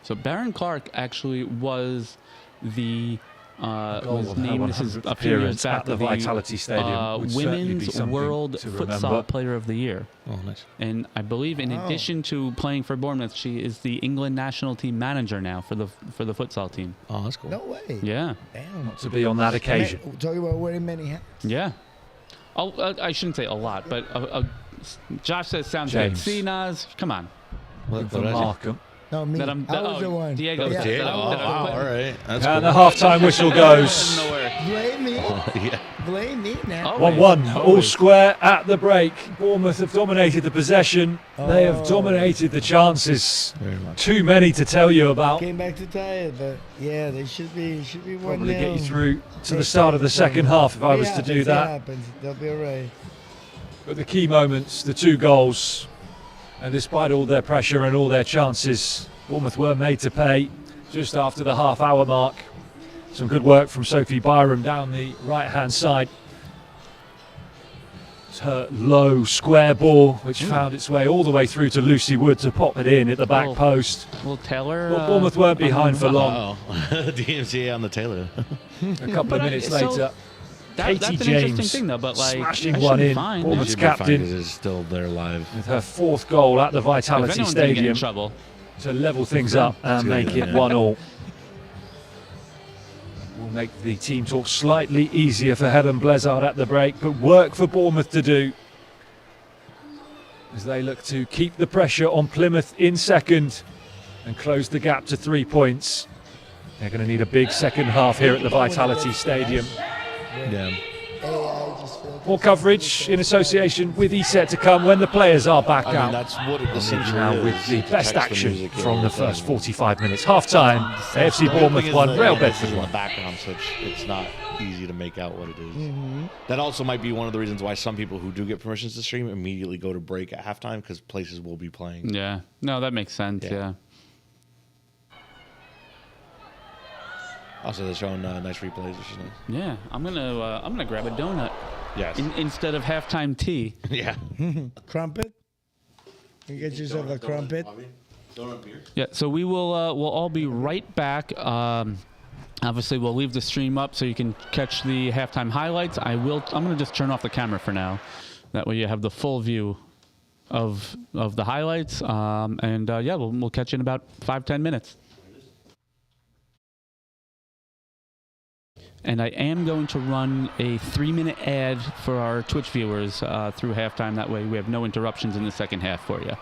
[SPEAKER 2] So Baron Clark actually was the
[SPEAKER 4] Goal
[SPEAKER 2] was
[SPEAKER 4] of her
[SPEAKER 2] named, this is
[SPEAKER 4] 100th
[SPEAKER 2] a few years
[SPEAKER 4] appearance
[SPEAKER 2] back,
[SPEAKER 4] at the Vitality Stadium would certainly be
[SPEAKER 2] Women's
[SPEAKER 4] something
[SPEAKER 2] World
[SPEAKER 4] to
[SPEAKER 2] Futsal
[SPEAKER 4] remember.
[SPEAKER 2] Player of the Year.
[SPEAKER 1] Oh, nice.
[SPEAKER 2] And I believe in
[SPEAKER 3] Wow.
[SPEAKER 2] addition to playing for Bournemouth, she is the England national team manager now for the futsal team.
[SPEAKER 1] Oh, that's cool.
[SPEAKER 3] No way.
[SPEAKER 2] Yeah.
[SPEAKER 3] Damn.
[SPEAKER 4] To be on that occasion.
[SPEAKER 3] Talking about wearing many hats.
[SPEAKER 2] Yeah. I shouldn't say a lot, but Josh says sounds
[SPEAKER 4] James.
[SPEAKER 2] good. See, Nas, come on.
[SPEAKER 1] What,
[SPEAKER 4] For
[SPEAKER 1] what did I say?
[SPEAKER 4] Markham.
[SPEAKER 3] No, me.
[SPEAKER 2] That I'm-
[SPEAKER 3] I was
[SPEAKER 2] oh,
[SPEAKER 3] the one.
[SPEAKER 2] Diego.
[SPEAKER 3] Yeah.
[SPEAKER 2] Diego.
[SPEAKER 1] Oh, wow, all right. That's
[SPEAKER 4] And
[SPEAKER 1] cool.
[SPEAKER 4] the half-time whistle goes.
[SPEAKER 2] Nowhere.
[SPEAKER 3] Blame me.
[SPEAKER 1] Yeah.
[SPEAKER 3] Blame me now.
[SPEAKER 2] Always.
[SPEAKER 4] 1-1, all
[SPEAKER 2] Always.
[SPEAKER 4] square at the break. Bournemouth have dominated the possession. They have dominated the chances.
[SPEAKER 1] Very much.
[SPEAKER 4] Too many to tell you about.
[SPEAKER 3] Came back to tie it, but yeah, they should be 1-0.
[SPEAKER 4] Probably get you through to the start of the second half if I was to do
[SPEAKER 3] It
[SPEAKER 4] that.
[SPEAKER 3] happens. They'll be all right.
[SPEAKER 4] But the key moments, the 2 goals, and despite all their pressure and all their chances, Bournemouth were made to pay just after the half-hour mark. Some good work from Sophie Byram down the right-hand side. It's her low square ball, which found its way all the way through to Lucy Wood to pop it in at the back
[SPEAKER 2] Oh.
[SPEAKER 4] post.
[SPEAKER 2] Well, Taylor.
[SPEAKER 4] Well, Bournemouth weren't behind for long.
[SPEAKER 1] Oh, DMCA on the Taylor.
[SPEAKER 4] A couple
[SPEAKER 2] But
[SPEAKER 4] of minutes
[SPEAKER 2] so
[SPEAKER 4] later,
[SPEAKER 2] that's
[SPEAKER 4] Katie
[SPEAKER 2] an interesting
[SPEAKER 4] James
[SPEAKER 2] thing, though. But like,
[SPEAKER 4] smashing
[SPEAKER 2] I
[SPEAKER 4] one
[SPEAKER 2] should be
[SPEAKER 4] in.
[SPEAKER 2] fine.
[SPEAKER 4] Bournemouth
[SPEAKER 1] Should be
[SPEAKER 4] captain.
[SPEAKER 1] fine 'cause it's still there live.
[SPEAKER 4] with her 4th goal at the
[SPEAKER 2] If
[SPEAKER 4] Vitality
[SPEAKER 2] anyone's gonna get in
[SPEAKER 4] Stadium
[SPEAKER 2] trouble,
[SPEAKER 4] to level things up and
[SPEAKER 1] Good,
[SPEAKER 4] make it
[SPEAKER 1] yeah.
[SPEAKER 4] 1-1. Will make the team talk slightly easier for Helen Blizzard at the break, but work for Bournemouth to do as they look to keep the pressure on Plymouth in second and close the gap to 3 points. They're going to need a big second half here at the Vitality Stadium.
[SPEAKER 1] Yeah.
[SPEAKER 3] I just feel
[SPEAKER 4] More coverage in association with ESET to come when the players are back
[SPEAKER 1] I mean,
[SPEAKER 4] out.
[SPEAKER 1] that's what it
[SPEAKER 4] And
[SPEAKER 1] essentially
[SPEAKER 4] now
[SPEAKER 1] is.
[SPEAKER 4] with the
[SPEAKER 1] to
[SPEAKER 4] best
[SPEAKER 1] text
[SPEAKER 4] action
[SPEAKER 1] music in
[SPEAKER 4] from the
[SPEAKER 1] and
[SPEAKER 4] first
[SPEAKER 1] everything.
[SPEAKER 4] 45 minutes. Half-time, AFC
[SPEAKER 1] The thing
[SPEAKER 4] Bournemouth
[SPEAKER 1] is
[SPEAKER 4] 1,
[SPEAKER 1] that
[SPEAKER 4] Real
[SPEAKER 1] this is
[SPEAKER 4] Bedford
[SPEAKER 1] in
[SPEAKER 4] 1.
[SPEAKER 1] the background, so it's not easy to make out what it is.
[SPEAKER 3] Mm-hmm.
[SPEAKER 1] That also might be one of the reasons why some people who do get permissions to stream immediately go to break at halftime because places will be playing.
[SPEAKER 2] yeah. No, that makes sense.
[SPEAKER 1] Yeah.
[SPEAKER 2] Yeah.
[SPEAKER 1] Also, they're showing nice replays, which is nice.
[SPEAKER 2] Yeah. I'm gonna grab a donut
[SPEAKER 1] Yes.
[SPEAKER 2] instead of halftime tea.
[SPEAKER 1] Yeah.
[SPEAKER 3] a crumpet. You get yourself a crumpet.
[SPEAKER 2] Yeah. So we will we'll all be right back. Obviously, we'll leave the stream up so you can catch the halftime highlights. I'm going to just turn off the camera for now. That way you have the full view of the highlights. Yeah, we'll catch you in about 5-10 minutes. And I am going to run a 3-minute ad for our Twitch viewers through halftime. That way we have no interruptions in the second half for you.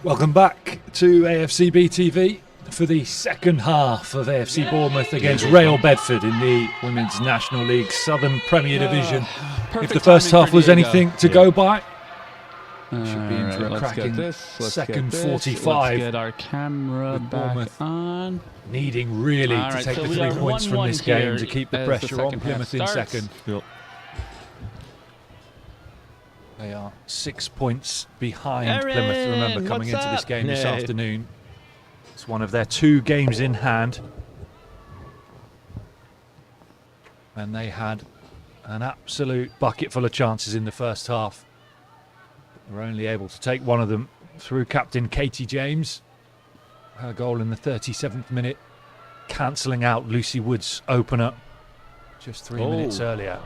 [SPEAKER 4] Welcome back to AFC BTV for the second half of AFC Bournemouth against Real Bedford in the Women's National League Southern Premier Division. If the first half was anything to go by, should be in for a cracking second 45.
[SPEAKER 2] Let's get our camera back on.
[SPEAKER 4] Needing really to take the 3 points from this game to keep the pressure on Plymouth in second.
[SPEAKER 1] Yep.
[SPEAKER 4] They are 6 points behind Plymouth. Remember, coming into this game this afternoon, it's one of their 2 games in hand. And they had an absolute bucket full of chances in the first half. They were only able to take one of them through captain Katie James. Her goal in the 37th minute, cancelling out Lucy Wood's opener just 3 minutes earlier.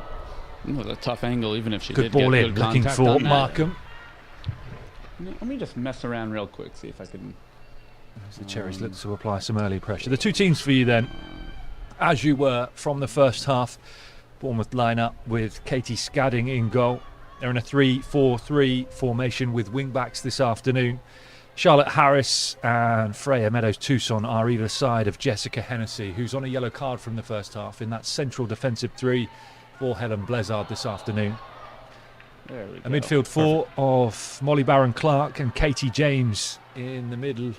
[SPEAKER 2] It was a tough angle, even if she
[SPEAKER 4] Good
[SPEAKER 2] did
[SPEAKER 4] ball
[SPEAKER 2] get
[SPEAKER 4] in,
[SPEAKER 2] good
[SPEAKER 4] looking
[SPEAKER 2] contact
[SPEAKER 4] for
[SPEAKER 2] on that.
[SPEAKER 4] Markham.
[SPEAKER 2] Let me just mess around real quick, see if I can.
[SPEAKER 4] As the Cherries look to apply some early pressure. The 2 teams for you then, as you were from the first half. Bournemouth line up with Katie Scadding in goal. They're in a 3-4-3 formation with wing-backs this afternoon. Charlotte Harris and Freya Meadows-Tucson are either side of Jessica Hennessy, who's on a yellow card from the first half in that central defensive 3 for Helen Blezard this afternoon.
[SPEAKER 2] There we
[SPEAKER 4] A
[SPEAKER 2] go.
[SPEAKER 4] midfield 4 of Molly Barron-Clark and Katie James in the middle,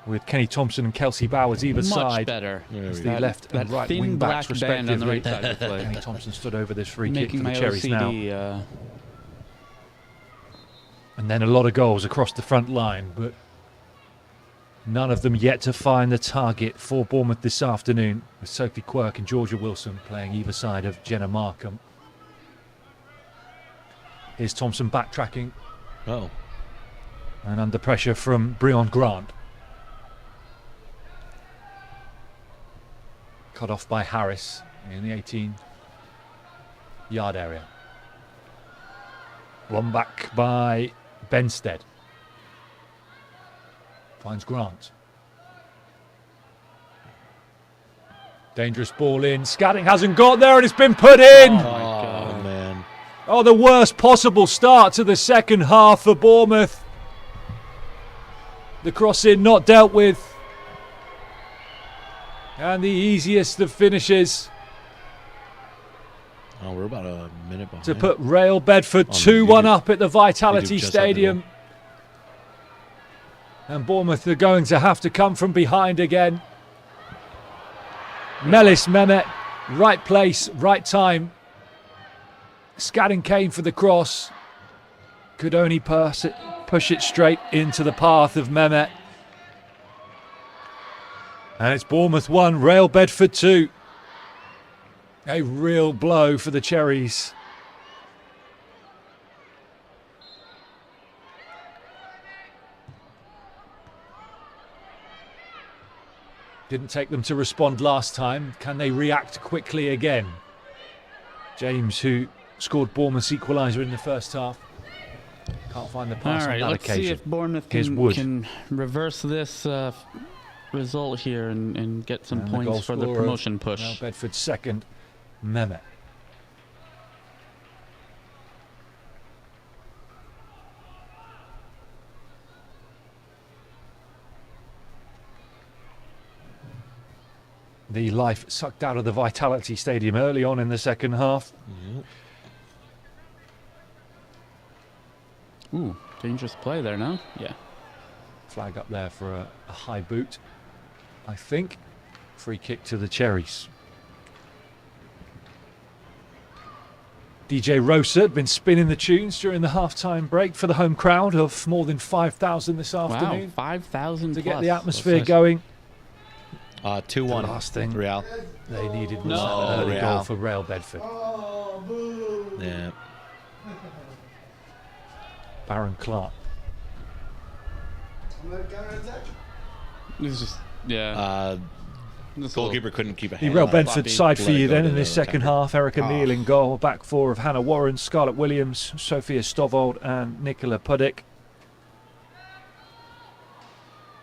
[SPEAKER 4] with Kenny Thompson and Kelsey Bowers either
[SPEAKER 2] Much
[SPEAKER 4] side.
[SPEAKER 2] better.
[SPEAKER 4] As the left and right
[SPEAKER 2] thin
[SPEAKER 4] wing backs
[SPEAKER 2] black band on the
[SPEAKER 4] respectively.
[SPEAKER 2] right side of the play.
[SPEAKER 4] Kenny Thompson stood over this free kick
[SPEAKER 2] Making
[SPEAKER 4] for the
[SPEAKER 2] my
[SPEAKER 4] Cherries now.
[SPEAKER 2] OCD.
[SPEAKER 4] And then a lot of goals across the front line, but none of them yet to find the target for Bournemouth this afternoon, with Sophie Quirk and Georgia Wilson playing either side of Jenna Markham. Here's Thompson backtracking.
[SPEAKER 1] Oh.
[SPEAKER 4] And under pressure from Breon Grant. Cut off by Harris in the 18-yard area. One back by Benstead. Finds Grant. Dangerous ball in. Scadding hasn't got there and it's been put in.
[SPEAKER 1] Oh, man.
[SPEAKER 4] Oh, the worst possible start to the second half for Bournemouth. The cross in not dealt with. And the easiest of finishes
[SPEAKER 1] Oh, we're about a minute behind.
[SPEAKER 4] to put Real Bedford
[SPEAKER 1] On
[SPEAKER 4] 2-1
[SPEAKER 1] YouTube.
[SPEAKER 4] up at the Vitality
[SPEAKER 1] YouTube just had the
[SPEAKER 4] Stadium. And Bournemouth are going to have to come from behind again. Melis Mehmet, right place, right time. Scadding came for the cross. Could only push it straight into the path of Mehmet. And it's Bournemouth 1, Real Bedford 2. A real blow for the Cherries. Didn't take them to respond last time. Can they react quickly again? James, who scored Bournemouth's equaliser in the first half, can't find the pass
[SPEAKER 2] All right,
[SPEAKER 4] on that
[SPEAKER 2] let's
[SPEAKER 4] occasion.
[SPEAKER 2] see if Bournemouth can reverse this result here and get some
[SPEAKER 4] And the
[SPEAKER 2] points
[SPEAKER 4] goal
[SPEAKER 2] for the
[SPEAKER 4] scorer,
[SPEAKER 2] promotion push.
[SPEAKER 4] Real Bedford second, Mehmet. The life sucked out of the Vitality Stadium early on in the second half.
[SPEAKER 2] Ooh, dangerous play there, no? Yeah.
[SPEAKER 4] Flag up there for a high boot, I think. Free kick to the Cherries. DJ Rosa had been spinning the tunes during the half-time break for the home crowd of more than 5,000 this afternoon.
[SPEAKER 2] Wow, 5,000
[SPEAKER 4] to
[SPEAKER 2] plus.
[SPEAKER 4] get the atmosphere going.
[SPEAKER 1] 2-1.
[SPEAKER 4] The last thing
[SPEAKER 1] Real.
[SPEAKER 4] they needed was
[SPEAKER 2] No.
[SPEAKER 4] an early
[SPEAKER 1] Real.
[SPEAKER 4] goal for Real Bedford.
[SPEAKER 1] Yeah.
[SPEAKER 4] Baron Clark.
[SPEAKER 2] This is just, yeah. This
[SPEAKER 1] Goalkeeper couldn't keep a
[SPEAKER 4] The
[SPEAKER 1] hand
[SPEAKER 4] Real
[SPEAKER 1] on it.
[SPEAKER 4] Bedford side for
[SPEAKER 1] Let it
[SPEAKER 4] you
[SPEAKER 1] go
[SPEAKER 4] then
[SPEAKER 1] to
[SPEAKER 4] in this
[SPEAKER 1] the
[SPEAKER 4] second
[SPEAKER 1] counter.
[SPEAKER 4] half. Erica Neal in goal. Back four of Hannah Warren, Scarlett Williams, Sophia Stovold and Nicola Puddick.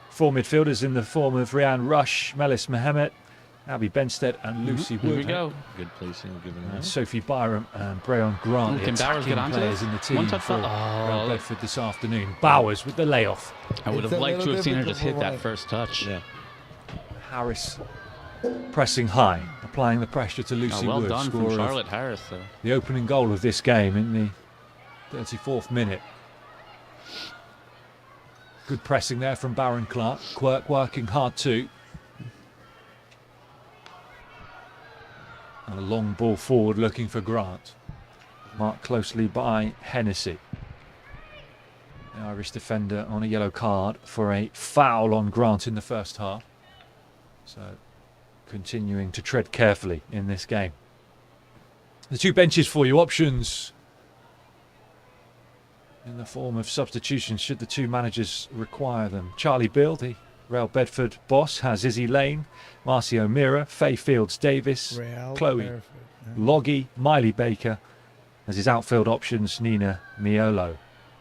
[SPEAKER 4] Four midfielders in the form of Rianne Rush, Melis Mohammed, Abby Benstead and Lucy Wood.
[SPEAKER 2] Here we go.
[SPEAKER 1] Good placing, given
[SPEAKER 4] And Sophie Byram and Breon Grant, the
[SPEAKER 2] Can Bowers
[SPEAKER 4] attacking
[SPEAKER 2] get onto
[SPEAKER 4] players
[SPEAKER 2] this?
[SPEAKER 4] in the team
[SPEAKER 2] One touch
[SPEAKER 4] for
[SPEAKER 2] foul.
[SPEAKER 4] Real Bedford this afternoon. Bowers with the layoff.
[SPEAKER 2] I would have liked to have seen her just hit that first touch.
[SPEAKER 1] Yeah.
[SPEAKER 4] Harris pressing high, applying the pressure to Lucy
[SPEAKER 2] Well
[SPEAKER 4] Wood.
[SPEAKER 2] done
[SPEAKER 4] scorer
[SPEAKER 2] from
[SPEAKER 4] of
[SPEAKER 2] Charlotte Harris, though.
[SPEAKER 4] the opening goal of this game in the 34th minute. Good pressing there from Baron Clark. Quirk working hard too. And a long ball forward looking for Grant. Marked closely by Hennessy. The Irish defender on a yellow card for a foul on Grant in the first half. So continuing to tread carefully in this game. The two benches for you, options in the form of substitutions should the two managers require them. Charlie Bill, the Real Bedford boss, has Izzy Lane, Marcy O'Meara, Faye Fields Davis, Chloe Loggy, Miley Baker. As his outfield options, Nina Miolo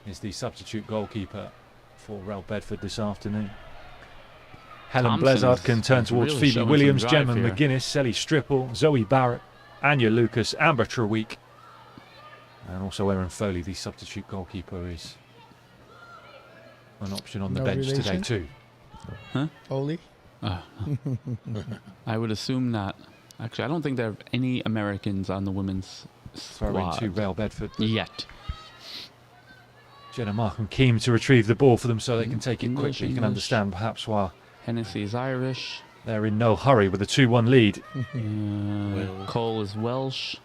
[SPEAKER 4] is the substitute goalkeeper for Real Bedford this afternoon. Helen Blezard can turn towards
[SPEAKER 2] really
[SPEAKER 4] Phoebe Williams,
[SPEAKER 2] drive
[SPEAKER 4] Gemma
[SPEAKER 2] here.
[SPEAKER 4] McGuinness, Sally Stripple, Zoe Barrett, Anya Lucas, Amber Treweek. And also Erin Foley, the substitute goalkeeper, is an option on the bench today too.
[SPEAKER 2] Huh?
[SPEAKER 3] Foley?
[SPEAKER 2] I would assume not. Actually, I don't think there are any Americans on the women's
[SPEAKER 4] Throw
[SPEAKER 2] squad
[SPEAKER 4] into Real Bedford.
[SPEAKER 2] yet.
[SPEAKER 4] Jenna Markham keen to retrieve the ball for them so they can take it
[SPEAKER 2] English,
[SPEAKER 4] quickly. You can understand perhaps why
[SPEAKER 2] Hennessy is Irish.
[SPEAKER 4] they're in no hurry with a 2-1 lead.
[SPEAKER 2] Cole is Welsh.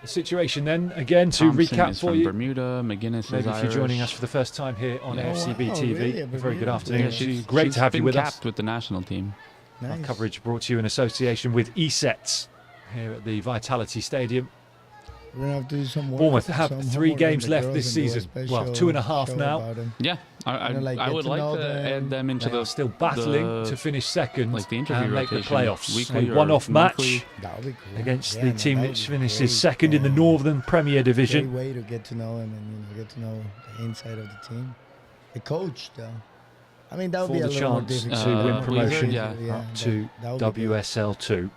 [SPEAKER 4] The situation then, again, to
[SPEAKER 2] Thompson
[SPEAKER 4] recap
[SPEAKER 2] is
[SPEAKER 4] for
[SPEAKER 2] from
[SPEAKER 4] you.
[SPEAKER 2] Bermuda. McGuinness is
[SPEAKER 4] Maybe if
[SPEAKER 2] Irish.
[SPEAKER 4] you're joining us for the first time here on
[SPEAKER 2] Yeah.
[SPEAKER 4] FCB
[SPEAKER 3] wow,
[SPEAKER 4] TV,
[SPEAKER 3] really?
[SPEAKER 4] a very good afternoon.
[SPEAKER 2] Yeah,
[SPEAKER 4] It's
[SPEAKER 2] she's
[SPEAKER 4] great to have you with
[SPEAKER 2] been
[SPEAKER 4] us.
[SPEAKER 2] capped with the national team.
[SPEAKER 4] Our
[SPEAKER 3] Nice.
[SPEAKER 4] coverage brought to you in association with ESETS here at the Vitality Stadium.
[SPEAKER 3] We're going to have to do some work.
[SPEAKER 4] Bournemouth have
[SPEAKER 3] some
[SPEAKER 4] 3
[SPEAKER 3] homework
[SPEAKER 4] games
[SPEAKER 3] on the
[SPEAKER 4] left
[SPEAKER 3] girls
[SPEAKER 4] this
[SPEAKER 3] and do a
[SPEAKER 4] season. Well,
[SPEAKER 3] special
[SPEAKER 4] 2.5
[SPEAKER 3] show
[SPEAKER 4] now.
[SPEAKER 3] about 'em.
[SPEAKER 2] Yeah, I
[SPEAKER 3] You know, like,
[SPEAKER 2] would
[SPEAKER 3] get to
[SPEAKER 2] like
[SPEAKER 3] know
[SPEAKER 2] to
[SPEAKER 3] them.
[SPEAKER 2] add them into
[SPEAKER 4] They are
[SPEAKER 2] the
[SPEAKER 4] still battling
[SPEAKER 2] the-
[SPEAKER 4] to finish second
[SPEAKER 2] like the interview
[SPEAKER 4] and make the
[SPEAKER 2] rotation,
[SPEAKER 4] playoffs.
[SPEAKER 2] weekly
[SPEAKER 4] A
[SPEAKER 2] or
[SPEAKER 4] one-off
[SPEAKER 2] monthly.
[SPEAKER 4] match
[SPEAKER 3] That would be cool.
[SPEAKER 4] against
[SPEAKER 3] Yeah,
[SPEAKER 4] the
[SPEAKER 3] no,
[SPEAKER 4] team
[SPEAKER 3] that would
[SPEAKER 4] which
[SPEAKER 3] be
[SPEAKER 4] finishes
[SPEAKER 3] great.
[SPEAKER 4] second in the
[SPEAKER 3] Yeah.
[SPEAKER 4] Northern Premier Division.
[SPEAKER 3] Great way to get to know him and get to know the inside of the team. The coach, though. I mean, that would
[SPEAKER 4] For
[SPEAKER 3] be a
[SPEAKER 4] the
[SPEAKER 3] little more
[SPEAKER 4] chance
[SPEAKER 3] difficult.
[SPEAKER 4] to win
[SPEAKER 2] Weezer,
[SPEAKER 4] promotion
[SPEAKER 2] yeah.
[SPEAKER 4] up to
[SPEAKER 3] that would be good.
[SPEAKER 4] WSL2,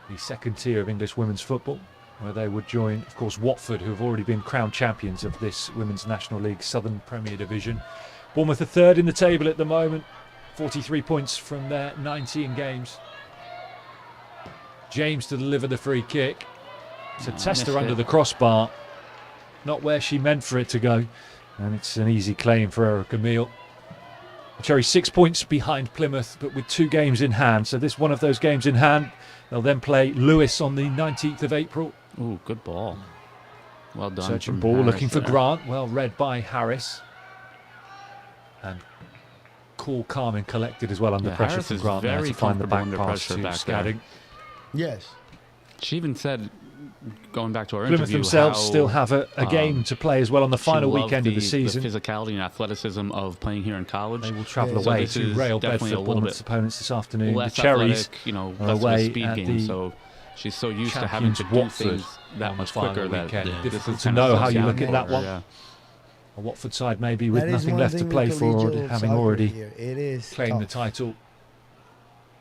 [SPEAKER 4] the second tier of English women's football, where they would join, of course, Watford, who have already been crowned champions of this Women's National League Southern Premier Division. Bournemouth are third in the table at the moment, 43 points from their 19 games. James to deliver the free kick. It's a tester
[SPEAKER 2] missed
[SPEAKER 4] under
[SPEAKER 2] it.
[SPEAKER 4] the crossbar, not where she meant for it to go, and it's an easy claim for Erica Meal. Cherries 6 points behind Plymouth, but with 2 games in hand. So this one of those games in hand. They'll then play Lewis on the 19th of April.
[SPEAKER 2] Ooh, good ball. Well done.
[SPEAKER 4] Searching
[SPEAKER 2] from
[SPEAKER 4] ball,
[SPEAKER 2] Harris
[SPEAKER 4] looking for
[SPEAKER 2] there.
[SPEAKER 4] Grant. Well read by Harris. And cool, calm and collected as well under
[SPEAKER 2] Yeah,
[SPEAKER 4] pressure
[SPEAKER 2] Harris
[SPEAKER 4] from
[SPEAKER 2] is
[SPEAKER 4] Grant there
[SPEAKER 2] very
[SPEAKER 4] to find the
[SPEAKER 2] comfortable
[SPEAKER 4] back
[SPEAKER 2] under
[SPEAKER 4] pass
[SPEAKER 2] pressure
[SPEAKER 4] to
[SPEAKER 2] back there.
[SPEAKER 4] Scadding.
[SPEAKER 3] Yes.
[SPEAKER 2] She even said, going back to our
[SPEAKER 4] Plymouth
[SPEAKER 2] interview,
[SPEAKER 4] themselves
[SPEAKER 2] how
[SPEAKER 4] still have a game to play as well on the
[SPEAKER 2] she
[SPEAKER 4] final
[SPEAKER 2] loved
[SPEAKER 4] weekend of the season.
[SPEAKER 2] The physicality and athleticism of playing here in college.
[SPEAKER 4] They will travel
[SPEAKER 3] Yeah.
[SPEAKER 2] So
[SPEAKER 4] away
[SPEAKER 2] this
[SPEAKER 4] to
[SPEAKER 2] is
[SPEAKER 4] Real
[SPEAKER 2] definitely a
[SPEAKER 4] Bedford,
[SPEAKER 2] little
[SPEAKER 4] Bournemouth's
[SPEAKER 2] bit
[SPEAKER 4] opponents this afternoon.
[SPEAKER 2] less
[SPEAKER 4] The Cherries
[SPEAKER 2] athletic, you know,
[SPEAKER 4] are
[SPEAKER 2] less of
[SPEAKER 4] away
[SPEAKER 2] a speed
[SPEAKER 4] at
[SPEAKER 2] game.
[SPEAKER 4] the
[SPEAKER 2] So she's so used to having to do
[SPEAKER 4] champions
[SPEAKER 2] things
[SPEAKER 4] Watford
[SPEAKER 2] that
[SPEAKER 4] on
[SPEAKER 2] much
[SPEAKER 4] the final
[SPEAKER 2] quicker that
[SPEAKER 4] weekend.
[SPEAKER 2] this
[SPEAKER 4] Difficult
[SPEAKER 2] is
[SPEAKER 4] to
[SPEAKER 2] kind of
[SPEAKER 4] know how
[SPEAKER 2] slows
[SPEAKER 4] you
[SPEAKER 2] down
[SPEAKER 4] look at
[SPEAKER 2] for
[SPEAKER 4] that
[SPEAKER 2] her,
[SPEAKER 4] one.
[SPEAKER 2] yeah.
[SPEAKER 4] A Watford side maybe with
[SPEAKER 3] That is
[SPEAKER 4] nothing
[SPEAKER 3] one
[SPEAKER 4] left to
[SPEAKER 3] thing
[SPEAKER 4] play
[SPEAKER 3] with
[SPEAKER 4] for,
[SPEAKER 3] collegial
[SPEAKER 4] having
[SPEAKER 3] soccer
[SPEAKER 4] already
[SPEAKER 3] here. It is
[SPEAKER 4] claimed the
[SPEAKER 3] tough.
[SPEAKER 4] title.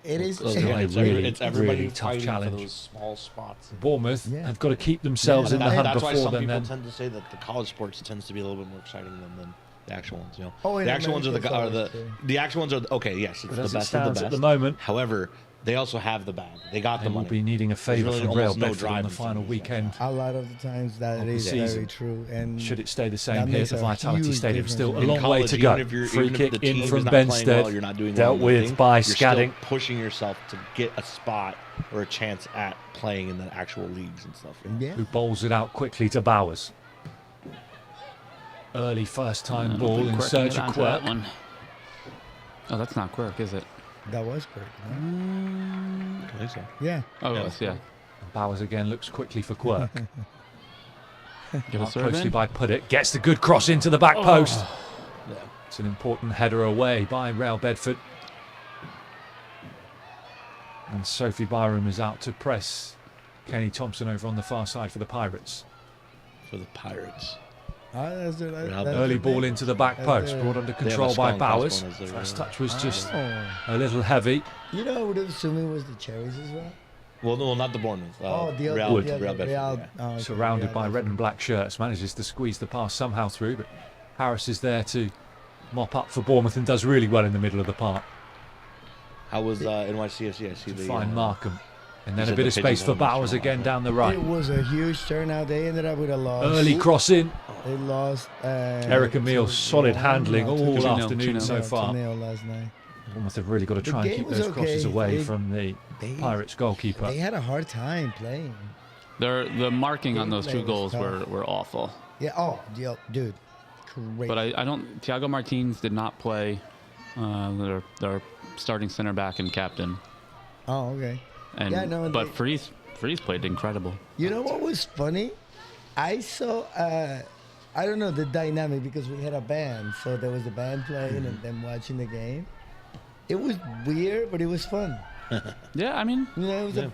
[SPEAKER 3] It is.
[SPEAKER 1] Close
[SPEAKER 4] Yeah,
[SPEAKER 1] it's
[SPEAKER 4] really,
[SPEAKER 1] it's everybody
[SPEAKER 4] really tough
[SPEAKER 1] fighting
[SPEAKER 4] challenge.
[SPEAKER 1] for those small spots.
[SPEAKER 4] Bournemouth
[SPEAKER 3] Yeah.
[SPEAKER 4] have got to keep themselves
[SPEAKER 3] Yeah,
[SPEAKER 4] in the hunt
[SPEAKER 1] That's why
[SPEAKER 4] before
[SPEAKER 1] some
[SPEAKER 4] then.
[SPEAKER 1] people tend to say that the college sports tends to be a little bit more exciting than the actual ones. You know,
[SPEAKER 3] Oh, in
[SPEAKER 1] the actual ones are
[SPEAKER 3] America,
[SPEAKER 1] are
[SPEAKER 3] it's
[SPEAKER 1] the
[SPEAKER 3] always true.
[SPEAKER 1] the actual ones are okay. Yes, it's
[SPEAKER 4] But
[SPEAKER 1] the
[SPEAKER 4] as it
[SPEAKER 1] best of the
[SPEAKER 4] stands
[SPEAKER 1] best
[SPEAKER 4] at the moment,
[SPEAKER 1] However, they also have the bag. They got
[SPEAKER 4] they
[SPEAKER 1] the
[SPEAKER 4] will
[SPEAKER 1] money.
[SPEAKER 4] be needing a favour
[SPEAKER 1] really
[SPEAKER 4] from Real
[SPEAKER 1] almost no
[SPEAKER 4] Bedford on
[SPEAKER 1] drive
[SPEAKER 4] the
[SPEAKER 1] in some
[SPEAKER 4] final
[SPEAKER 1] of these
[SPEAKER 4] weekend.
[SPEAKER 3] A lot of the times that
[SPEAKER 4] Of the
[SPEAKER 3] is
[SPEAKER 4] season.
[SPEAKER 3] very true. And
[SPEAKER 4] Should it stay the
[SPEAKER 3] that
[SPEAKER 4] same here at
[SPEAKER 3] makes
[SPEAKER 4] the
[SPEAKER 3] a
[SPEAKER 4] Vitality
[SPEAKER 3] huge
[SPEAKER 4] Stadium?
[SPEAKER 3] difference.
[SPEAKER 4] Still a
[SPEAKER 1] In
[SPEAKER 4] long way
[SPEAKER 1] college,
[SPEAKER 4] to go.
[SPEAKER 1] even if you're-
[SPEAKER 4] Free
[SPEAKER 1] even if
[SPEAKER 4] kick
[SPEAKER 1] the team
[SPEAKER 4] in
[SPEAKER 1] is
[SPEAKER 4] from
[SPEAKER 1] not playing well,
[SPEAKER 4] Benstead.
[SPEAKER 1] you're not doing
[SPEAKER 4] Dealt
[SPEAKER 1] well in
[SPEAKER 4] with
[SPEAKER 1] anything,
[SPEAKER 4] by
[SPEAKER 1] you're still
[SPEAKER 4] Scadding.
[SPEAKER 1] pushing yourself to get a spot or a chance at playing in the actual leagues and stuff. You know?
[SPEAKER 3] yeah.
[SPEAKER 4] Who bowls it out quickly to Bowers. Early first time ball in
[SPEAKER 2] Quirk
[SPEAKER 4] search
[SPEAKER 2] can
[SPEAKER 4] of
[SPEAKER 2] get onto that
[SPEAKER 4] Quirk.
[SPEAKER 2] one. Oh, that's not Quirk, is it?
[SPEAKER 3] That was correct. Right?
[SPEAKER 1] I think so.
[SPEAKER 3] Yeah.
[SPEAKER 2] Oh,
[SPEAKER 1] Yeah.
[SPEAKER 2] it was, yeah.
[SPEAKER 4] And Bowers again looks quickly for Quirk.
[SPEAKER 2] Get a
[SPEAKER 4] Marked
[SPEAKER 2] serve
[SPEAKER 4] closely
[SPEAKER 2] in.
[SPEAKER 4] by Puddick. Gets the good cross into the back post. It's an important header away by Real Bedford. And Sophie Byram is out to press Kenny Thompson over on the far side for the Pirates.
[SPEAKER 1] For the Pirates.
[SPEAKER 3] That's the,
[SPEAKER 1] Yeah,
[SPEAKER 3] that's
[SPEAKER 4] Early
[SPEAKER 3] the
[SPEAKER 4] ball
[SPEAKER 3] thing.
[SPEAKER 4] into the back
[SPEAKER 3] That's
[SPEAKER 4] post,
[SPEAKER 3] the-
[SPEAKER 4] brought under
[SPEAKER 1] They have a
[SPEAKER 4] control by
[SPEAKER 1] strong
[SPEAKER 4] Bowers.
[SPEAKER 1] crossbar as their-
[SPEAKER 4] First touch was just
[SPEAKER 3] Oh.
[SPEAKER 4] a little heavy.
[SPEAKER 3] You know, I would assume it was the Cherries as well.
[SPEAKER 1] Well, not the Bournemouth.
[SPEAKER 3] the
[SPEAKER 1] Real
[SPEAKER 3] Bedford.
[SPEAKER 1] yeah.
[SPEAKER 4] Surrounded by red and black shirts, manages to squeeze the pass somehow through, but Harris is there to mop up for Bournemouth and does really well in the middle of the park.
[SPEAKER 1] How was NYCFC? I see
[SPEAKER 4] To
[SPEAKER 1] the
[SPEAKER 4] find Markham. And then
[SPEAKER 1] said
[SPEAKER 4] a bit
[SPEAKER 1] the
[SPEAKER 4] of space for
[SPEAKER 1] pigeonhole
[SPEAKER 4] Bowers
[SPEAKER 1] match.
[SPEAKER 4] again down the right.
[SPEAKER 3] It was a huge turnout. They ended up with a loss.
[SPEAKER 4] Early cross in.
[SPEAKER 3] They lost.
[SPEAKER 4] Eric Emile, solid handling all
[SPEAKER 2] 2-0,
[SPEAKER 4] afternoon
[SPEAKER 2] 2-0.
[SPEAKER 4] so far.
[SPEAKER 3] 2-0 last night.
[SPEAKER 4] Bournemouth have really got to try and
[SPEAKER 3] game
[SPEAKER 4] keep
[SPEAKER 3] was
[SPEAKER 4] those crosses
[SPEAKER 3] okay.
[SPEAKER 4] away
[SPEAKER 3] They-
[SPEAKER 4] from the Pirates goalkeeper.
[SPEAKER 3] They had a hard time playing.
[SPEAKER 2] The marking on those
[SPEAKER 3] Gameplay
[SPEAKER 2] two
[SPEAKER 3] was
[SPEAKER 2] goals
[SPEAKER 3] tough.
[SPEAKER 2] were awful.
[SPEAKER 3] Yeah. Oh, dude. Great.
[SPEAKER 2] But I don't. Thiago Martins did not play. Their starting center back and captain.
[SPEAKER 3] Oh, okay.
[SPEAKER 2] And
[SPEAKER 3] Yeah, no,
[SPEAKER 2] but
[SPEAKER 3] they-
[SPEAKER 2] Freeze played incredible.
[SPEAKER 3] You know what was funny? I saw, I don't know the dynamic because we had a band. So there was a band playing and then watching the game. It was weird, but it was fun.
[SPEAKER 2] Yeah, I mean,
[SPEAKER 3] You know, it was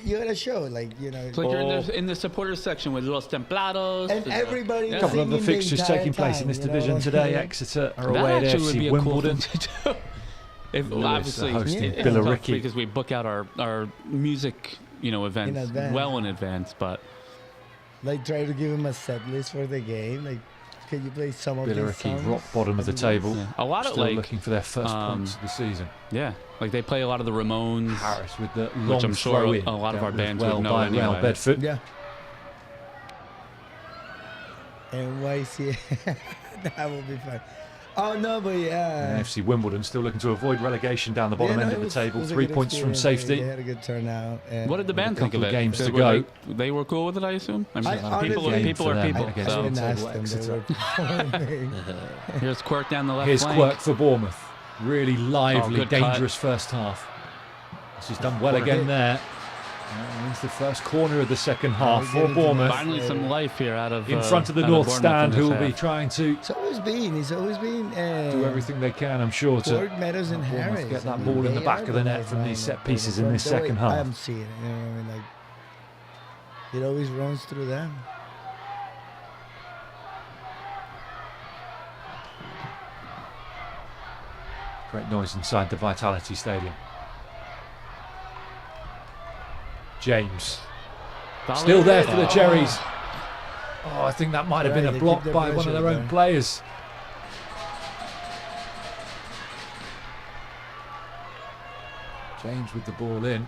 [SPEAKER 3] you had a show, like, you know.
[SPEAKER 2] it's like you're in the supporters section with Los Templados.
[SPEAKER 3] And everybody
[SPEAKER 2] Yeah.
[SPEAKER 4] A couple of the
[SPEAKER 3] singing the
[SPEAKER 4] fixtures
[SPEAKER 3] entire
[SPEAKER 4] taking place in
[SPEAKER 3] time,
[SPEAKER 4] this
[SPEAKER 3] you know
[SPEAKER 4] division
[SPEAKER 3] what I'm
[SPEAKER 4] today.
[SPEAKER 3] saying?
[SPEAKER 4] Exeter are
[SPEAKER 2] that
[SPEAKER 4] away at
[SPEAKER 2] actually would
[SPEAKER 4] AFC
[SPEAKER 2] be a cool
[SPEAKER 4] Wimbledon.
[SPEAKER 2] thing to do. If
[SPEAKER 4] Lewis
[SPEAKER 2] obviously
[SPEAKER 4] hosting
[SPEAKER 2] it's tough
[SPEAKER 4] Billericay.
[SPEAKER 2] because we book out our music, events
[SPEAKER 3] advance.
[SPEAKER 2] well in advance, but
[SPEAKER 3] Like, try to give him a set list for the game. Like, can you play some of these
[SPEAKER 4] Billericay
[SPEAKER 3] songs?
[SPEAKER 4] rock bottom of the table.
[SPEAKER 2] yeah. A lot of
[SPEAKER 4] Still
[SPEAKER 2] like
[SPEAKER 4] looking for their first points of the season.
[SPEAKER 2] yeah, like they play a lot of the Ramones.
[SPEAKER 4] Harris with the long
[SPEAKER 2] Which I'm sure
[SPEAKER 4] throw in.
[SPEAKER 2] a lot of our
[SPEAKER 4] dealt with
[SPEAKER 2] bands
[SPEAKER 4] well
[SPEAKER 2] would know
[SPEAKER 4] by
[SPEAKER 2] anyway.
[SPEAKER 4] Real Bedford.
[SPEAKER 3] Yeah. NYC. That would be fun. Oh, no, but yeah.
[SPEAKER 4] And AFC Wimbledon still looking to avoid relegation down the bottom
[SPEAKER 3] Yeah,
[SPEAKER 4] end
[SPEAKER 3] no,
[SPEAKER 4] of
[SPEAKER 3] it
[SPEAKER 4] the
[SPEAKER 3] was-
[SPEAKER 4] table.
[SPEAKER 3] it was a
[SPEAKER 4] 3
[SPEAKER 3] good
[SPEAKER 4] points from
[SPEAKER 3] experience.
[SPEAKER 4] safety.
[SPEAKER 3] They had a good turnout. And
[SPEAKER 2] What did the band think
[SPEAKER 4] couple
[SPEAKER 2] of
[SPEAKER 4] of
[SPEAKER 2] it?
[SPEAKER 4] games to
[SPEAKER 2] Were
[SPEAKER 4] go.
[SPEAKER 2] They were cool with it, I assume. I mean,
[SPEAKER 3] I
[SPEAKER 2] people
[SPEAKER 3] honestly-
[SPEAKER 2] are people
[SPEAKER 4] for
[SPEAKER 2] are
[SPEAKER 4] them
[SPEAKER 2] people.
[SPEAKER 4] against
[SPEAKER 3] I
[SPEAKER 2] So.
[SPEAKER 3] didn't ask
[SPEAKER 4] Table
[SPEAKER 3] them. They
[SPEAKER 4] Exeter.
[SPEAKER 3] were performing.
[SPEAKER 2] Here's Quirk down the left
[SPEAKER 4] Here's
[SPEAKER 2] flank.
[SPEAKER 4] Quirk for Bournemouth. Really lively,
[SPEAKER 2] good cut.
[SPEAKER 4] dangerous first half. She's done well
[SPEAKER 2] Quirk.
[SPEAKER 4] again there. It's the first corner of the second half
[SPEAKER 3] we
[SPEAKER 4] for
[SPEAKER 3] get into
[SPEAKER 4] Bournemouth.
[SPEAKER 2] Finally, some life here out of
[SPEAKER 4] In front of the
[SPEAKER 2] out
[SPEAKER 4] North
[SPEAKER 2] Bournemouth
[SPEAKER 4] Stand,
[SPEAKER 2] in
[SPEAKER 4] who
[SPEAKER 2] this
[SPEAKER 4] will be
[SPEAKER 2] half.
[SPEAKER 4] trying to
[SPEAKER 3] It's always been.
[SPEAKER 4] do everything they can, I'm sure, to
[SPEAKER 3] Ford, Meadows, and
[SPEAKER 4] Bournemouth
[SPEAKER 3] Harris.
[SPEAKER 4] get that
[SPEAKER 3] I mean,
[SPEAKER 4] ball in the
[SPEAKER 3] they
[SPEAKER 4] back
[SPEAKER 3] are
[SPEAKER 4] of the net from
[SPEAKER 3] lifeline
[SPEAKER 4] these set
[SPEAKER 3] of
[SPEAKER 4] pieces in
[SPEAKER 3] Bournemouth.
[SPEAKER 4] this
[SPEAKER 3] The way
[SPEAKER 4] second half.
[SPEAKER 3] I'm seeing it. You know what I mean? Like, it always runs through them.
[SPEAKER 4] Great noise inside the Vitality Stadium. James. Still there for the Cherries. Oh, I think that might have been
[SPEAKER 3] Right,
[SPEAKER 4] a
[SPEAKER 3] they
[SPEAKER 4] block
[SPEAKER 3] keep their
[SPEAKER 4] by one of their
[SPEAKER 3] pressure
[SPEAKER 4] own
[SPEAKER 3] there.
[SPEAKER 4] players. James with the ball in.